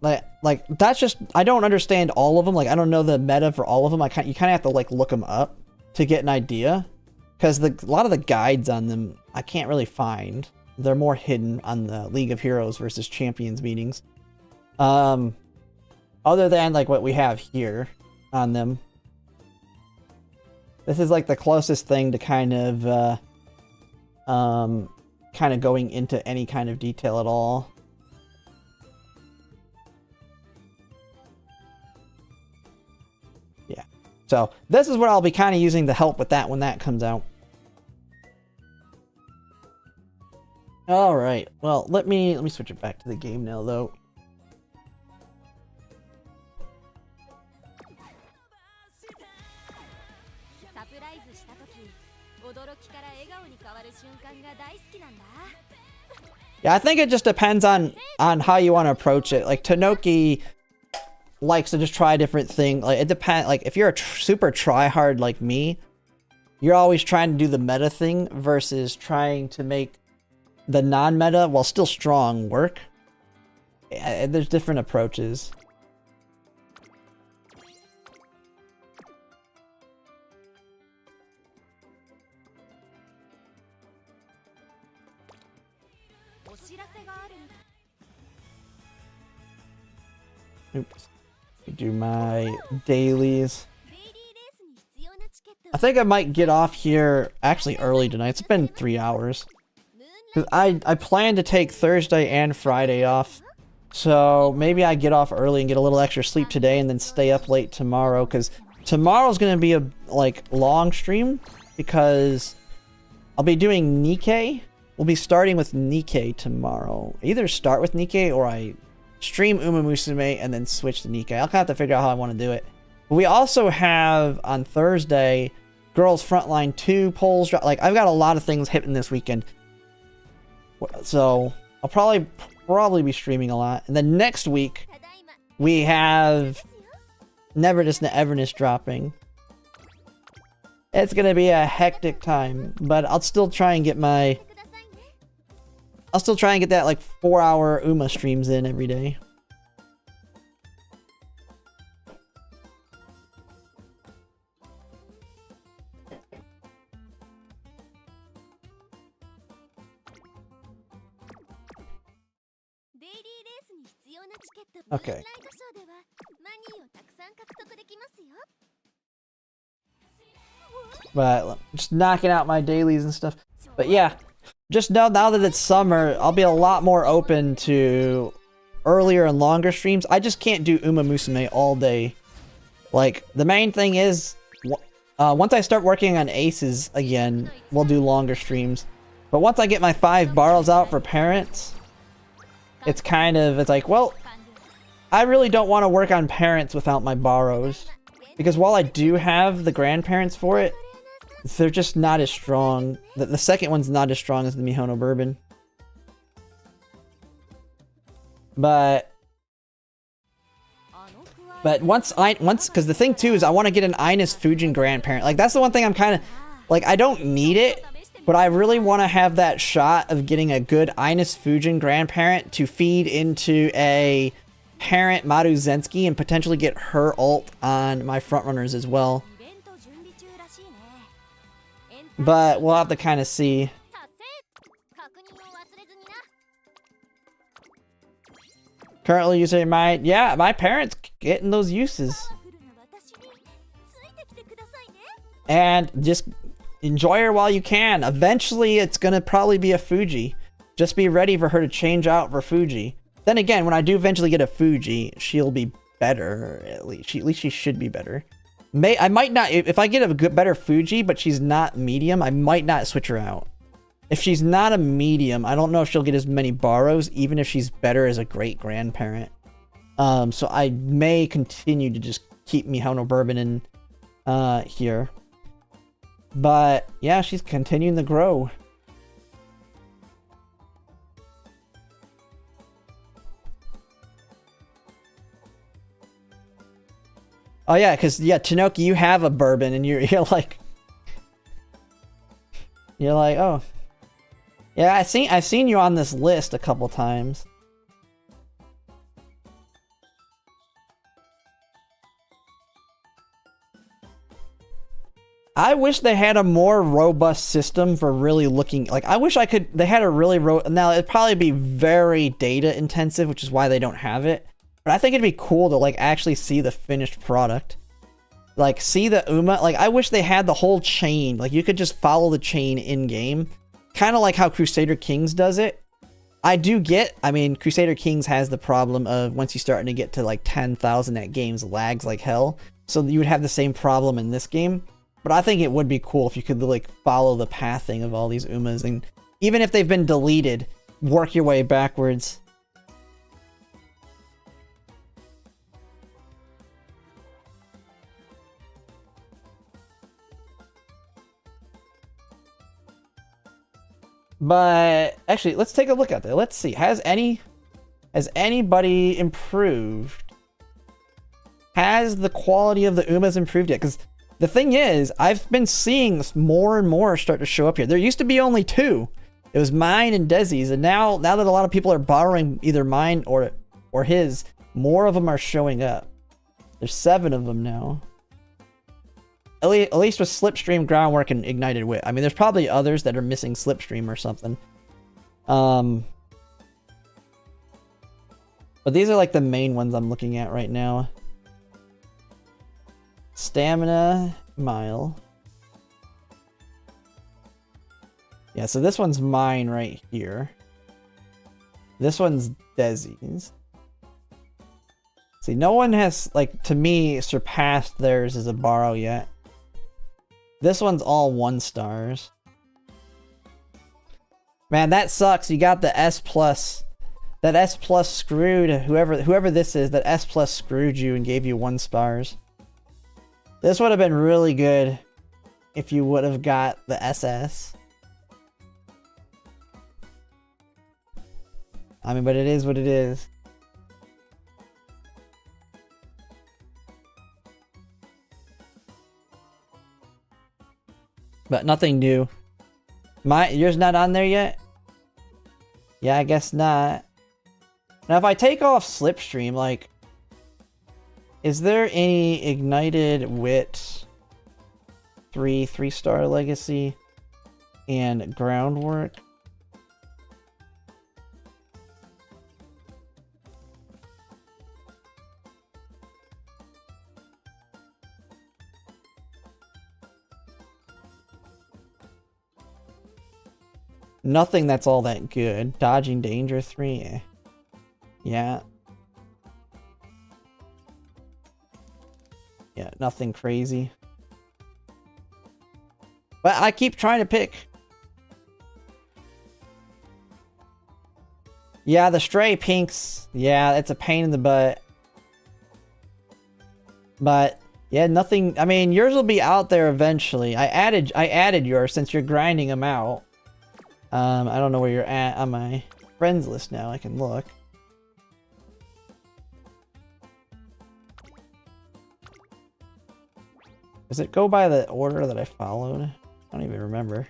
like that's just, I don't understand all of them. Like, I don't know the meta for all of them. You kind of have to, like, look them up to get an idea, because a lot of the guides on them I can't really find. They're more hidden on the League of Heroes versus Champions meetings. Other than, like, what we have here on them. This is, like, the closest thing to kind of going into any kind of detail at all. Yeah. So this is what I'll be kind of using to help with that when that comes out. All right. Well, let me switch it back to the game now, though. Yeah, I think it just depends on how you want to approach it. Like, Tanoki likes to just try a different thing. Like, it depends. Like, if you're a super try-hard like me, you're always trying to do the meta thing versus trying to make the non-meta, while still strong, work. There's different approaches. Oops. Do my dailies. I think I might get off here actually early tonight. It's been 3 hours. Cause I plan to take Thursday and Friday off. So maybe I get off early and get a little extra sleep today and then stay up late tomorrow. Because tomorrow's going to be a, like, long stream. Because I'll be doing Nikkei. We'll be starting with Nikkei tomorrow. Either start with Nikkei or I stream Umamusume and then switch to Nikkei. I'll kind of have to figure out how I want to do it. But we also have on Thursday Girls Frontline 2 polls. Like, I've got a lot of things hitting this weekend. So I'll probably be streaming a lot. And then next week we have Neverness and Everness dropping. It's gonna be a hectic time, but I'll still try and get that like 4-hour Uma streams in every day. Okay. But just knocking out my dailies and stuff. But yeah, just know now that it's summer, I'll be a lot more open to earlier and longer streams. I just can't do Umamusume all day. Like, the main thing is, once I start working on aces again, we'll do longer streams. But once I get my 5 borrows out for parents, it's like, well, I really don't want to work on parents without my borrows. Because while I do have the grandparents for it, they're just not as strong. The second one's not as strong as the Mihono Bourbon. But once, because the thing too is I want to get an Ines Fujin grandparent. Like, that's the one thing I'm kind of, like, I don't need it, but I really want to have that shot of getting a good Ines Fujin grandparent to feed into a parent Maruzensky and potentially get her ult on my frontrunners as well. イベント準備中らしいね。エンター But we'll have to kind of see. 達成。確認を忘れずにな。 Currently using my parents getting those uses. パワフルな私についてきてくださいね。 And just enjoy her while you can. Eventually, it's gonna probably be a Fuji. Just be ready for her to change out for Fuji. Then again, when I do eventually get a Fuji, she'll be better. At least she should be better. I might not, if I get a better Fuji, but she's not medium, I might not switch her out. If she's not a medium, I don't know if she'll get as many borrows, even if she's better as a great grandparent. So I may continue to just keep Mihao no Bourbon in here. But yeah, she's continuing to grow. Oh yeah, because yeah, Tanoki, you have a bourbon, and you're like, oh, yeah, I've seen you on this list a couple times. I wish they had a more robust system for really looking, like, I wish they had a really now it'd probably be very data intensive, which is why they don't have it. But I think it'd be cool to like actually see the finished product. Like see the Uma, like I wish they had the whole chain. Like you could just follow the chain in game. Kind of like how Crusader Kings does it. I mean, Crusader Kings has the problem of once you're starting to get to like 10,000 at games, lags like hell. So you would have the same problem in this game. But I think it would be cool if you could like follow the pathing of all these Umas, and even if they've been deleted, work your way backwards. But actually, let's take a look at that. Let's see. Has anybody improved? Has the quality of the Umas improved yet? Because the thing is, I've been seeing more and more start to show up here. There used to be only 2. It was mine and Desi's, and now that a lot of people are borrowing either mine or his, more of them are showing up. There's 7 of them now. At least with Slipstream, Groundwork, and Ignited Wit. I mean, there's probably others that are missing Slipstream or something. But these are like the main ones I'm looking at right now. Stamina, Mile. Yeah, so this one's mine right here. This one's Desi's. See, no one has, like, to me, surpassed theirs as a borrow yet. This one's all 1 stars. Man, that sucks. You got the S+. That S+ screwed whoever this is. That S+ screwed you and gave you 1 stars. This would have been really good if you would have got the SS. I mean, but it is what it is. But nothing new. Yours not on there yet? Yeah, I guess not. Now, if I take off Slipstream, like, is there any Ignited Wit 3-star Legacy and Groundwork? Nothing that's all that good. Dodging Danger 3. Yeah. Yeah, nothing crazy. But I keep trying to pick. Yeah, the Stray Pinks. Yeah, it's a pain in the butt. But yeah, nothing. I mean, yours will be out there eventually. I added yours since you're grinding them out. I don't know where you're at on my friends list now. I can look. Does it go by the order that I followed? I don't even remember.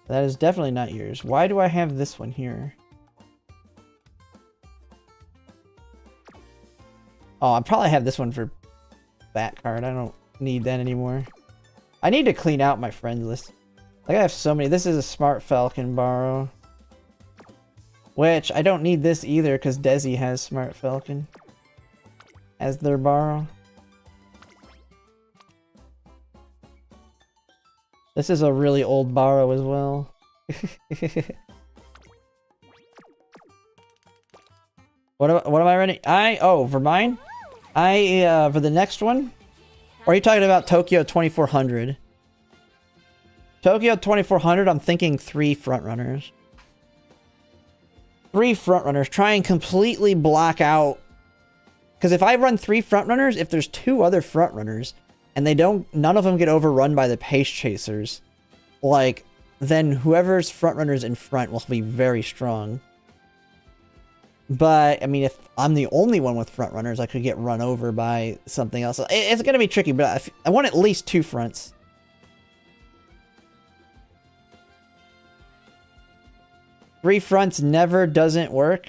That is definitely not yours. Why do I have this one here? Oh, I probably have this one for that card. I don't need that anymore. I need to clean out my friends list. Like, I have so many. This is a Smart Falcon borrow. Which, I don't need this either, because Desi has Smart Falcon as their borrow. This is a really old borrow as well. What am I running? For mine? For the next one? Or are you talking about Tokyo 2400? Tokyo 2400, I'm thinking 3 frontrunners. 3 frontrunners. Try and completely block out. Because if I run 3 frontrunners, if there's 2 other frontrunners, and none of them get overrun by the pace chasers, like, then whoever's frontrunners in front will be very strong. But, I mean, if I'm the only one with frontrunners, I could get run over by something else. It's going to be tricky, but I want at least 2 fronts. Three fronts never doesn't work.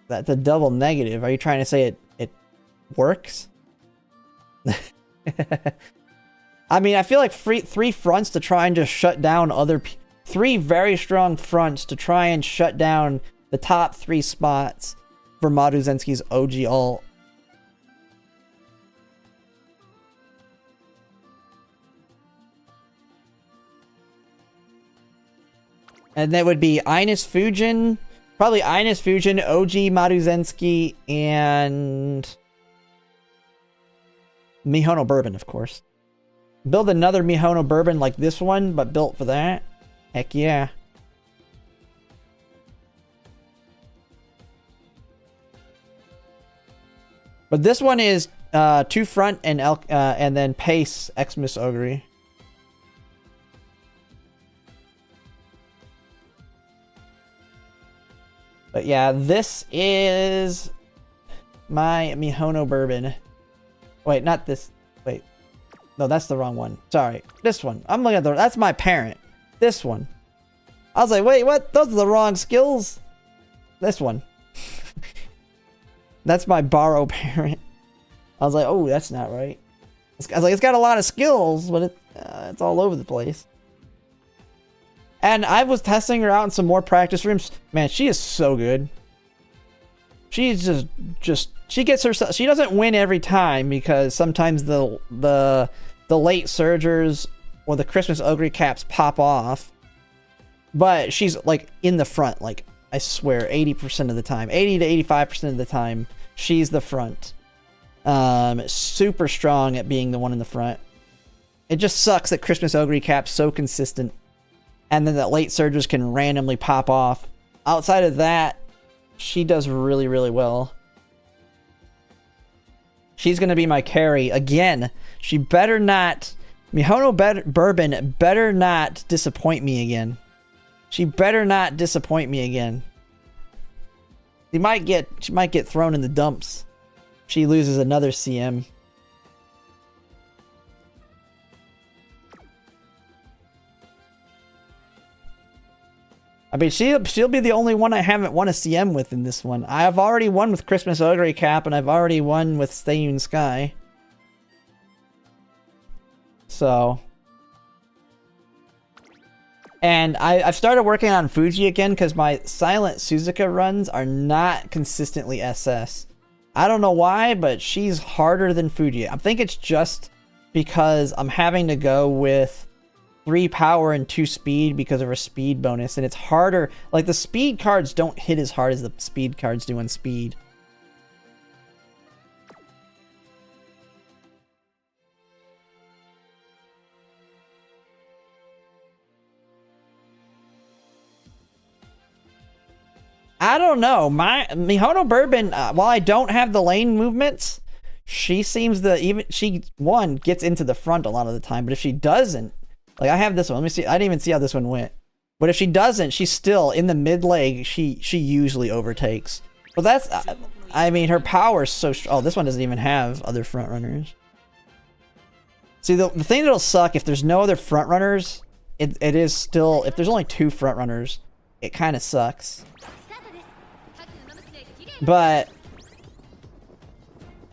That's a double negative. Are you trying to say it works? I mean, I feel like 3 fronts to try and just shut down 3 very strong fronts to try and shut down the top 3 spots for Maduzensky's OG ult. And that would be Ines Fujin, probably Ines Fujin, OG Maduzensky, and Mihono Bourbon, of course. Build another Mihono Bourbon like this one, but built for that. Heck yeah. But this one is 2 front and then pace Xmas Ogre. But yeah, this is my Mihono Bourbon. Wait, not this. Wait. No, that's the wrong one. Sorry. This one. I'm looking at that's my parent. This one. I was like, wait, what? Those are the wrong skills. This one. That's my borrow parent. I was like, oh, that's not right. I was like, it's got a lot of skills, but it's all over the place. And I was testing her out in some more practice rooms. Man, she is so good. She's just she gets herself. She doesn't win every time because sometimes the late surgers or the Christmas Ogre caps pop off. But she's like in the front. Like, I swear, 80% of the time, 80 to 85% of the time, she's the front. Super strong at being the one in the front. It just sucks that Christmas Ogre cap's so consistent. And then that late surgers can randomly pop off. Outside of that, she does really, really well. She's going to be my carry. Again, she better not... Mihono Bourbon better not disappoint me again. She better not disappoint me again. She might get thrown in the dumps. She loses another CM. I mean, she'll be the only one I haven't won a CM with in this one. I've already won with Christmas Ogre Cap, and I've already won with Stayun Sky. So... And I've started working on Fuji again because my Silent Suzuka runs are not consistently SS. I don't know why, but she's harder than Fuji. I think it's just because I'm having to go with 3 power and 2 speed because of her speed bonus, and it's harder. Like, the speed cards don't hit as hard as the speed cards do on speed. I don't know. My Mihono Bourbon, while I don't have the lane movements, she seems to she gets into the front a lot of the time, but if she doesn't, like, I have this one. Let me see. I didn't even see how this one went. But if she doesn't, she's still in the mid leg. She usually overtakes. Well, that's, I mean, her power is so strong. Oh, this one doesn't even have other front runners. See, the thing that'll suck if there's no other front runners, it is still, if there's only 2 front runners, it kind of sucks. But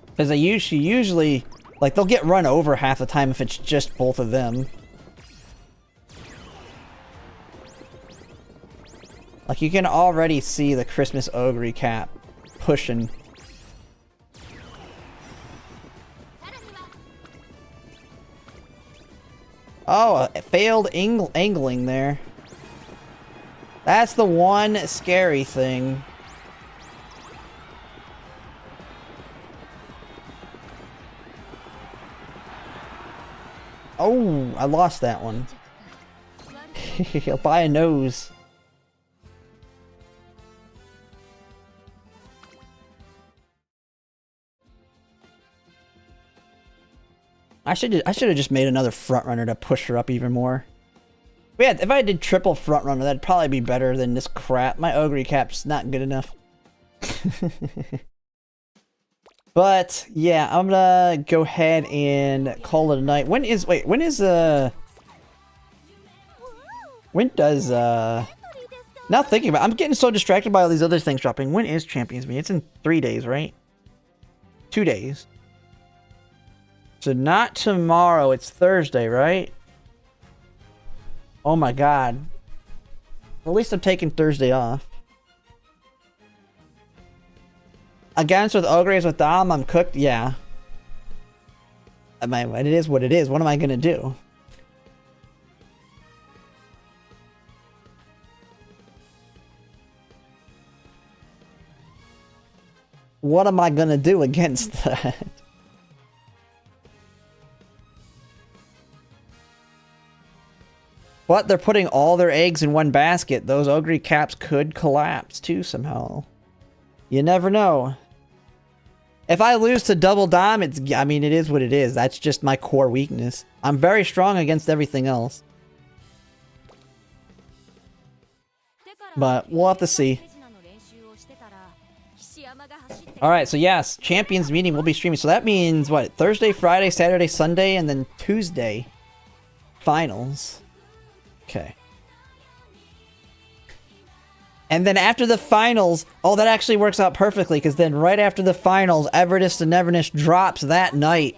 because they usually like they'll get run over half the time if it's just both of them. Like you can already see the Christmas Ogre cap pushing. Oh, a failed angling there. That's the one scary thing. Oh, I lost that one. By a nose. I should have just made another front runner to push her up even more. But yeah, if I did triple front runner, that'd probably be better than this crap. My Ogre cap's not good enough. But yeah, I'm gonna go ahead and call it a night. When does now thinking about it, I'm getting so distracted by all these other things dropping. When is Champions Meet? It's in 3 days, right? 2 days. So not tomorrow, it's Thursday, right? Oh my god. At least I'm taking Thursday off. Against with Ogres with Dom, I'm cooked? Yeah. It is what it is. What am I gonna do? What am I gonna do against that? But they're putting all their eggs in one basket. Those Ogre caps could collapse too somehow. You never know. If I lose to double dom, I mean, it is what it is. That's just my core weakness. I'm very strong against everything else. But we'll have to see. Alright, so yes, Champions Meeting will be streaming. So that means, what, Thursday, Friday, Saturday, Sunday, and then Tuesday, finals. Okay. And then after the finals, oh, that actually works out perfectly, because then right after the finals, Everness to Neverness drops that night.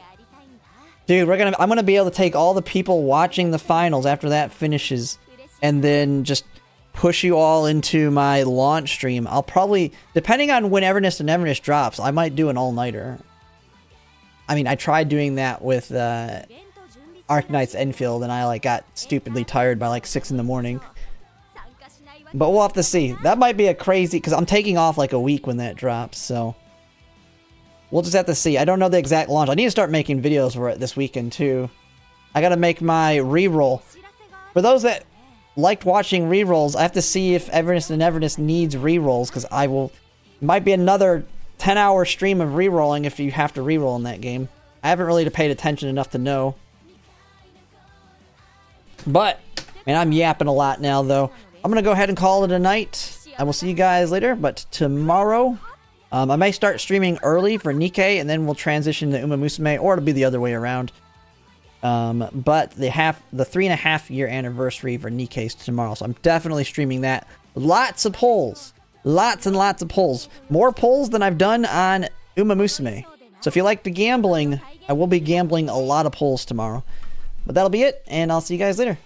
Dude, I'm gonna be able to take all the people watching the finals after that finishes, and then just push you all into my launch stream. I'll probably, depending on when Everness to Neverness drops, I might do an all-nighter. I mean, I tried doing that with Arknights Enfield, and I got stupidly tired by 6 in the morning. But we'll have to see. That might be a crazy, because I'm taking off a week when that drops, so we'll just have to see. I don't know the exact launch. I need to start making videos for it this weekend too. I gotta make my reroll. For those that liked watching rerolls, I have to see if Everness and Everness needs rerolls, because might be another 10-hour stream of rerolling if you have to reroll in that game. I haven't really paid attention enough to know. But, man, I'm yapping a lot now, though. I'm going to go ahead and call it a night. I will see you guys later, but tomorrow, I may start streaming early for Nikkei, and then we'll transition to Umamusume, or it'll be the other way around. But the 3.5 year anniversary for Nikkei's tomorrow, so I'm definitely streaming that. Lots of polls. Lots and lots of polls. More polls than I've done on Umamusume. So if you like the gambling, I will be gambling a lot of polls tomorrow. But that'll be it, and I'll see you guys later.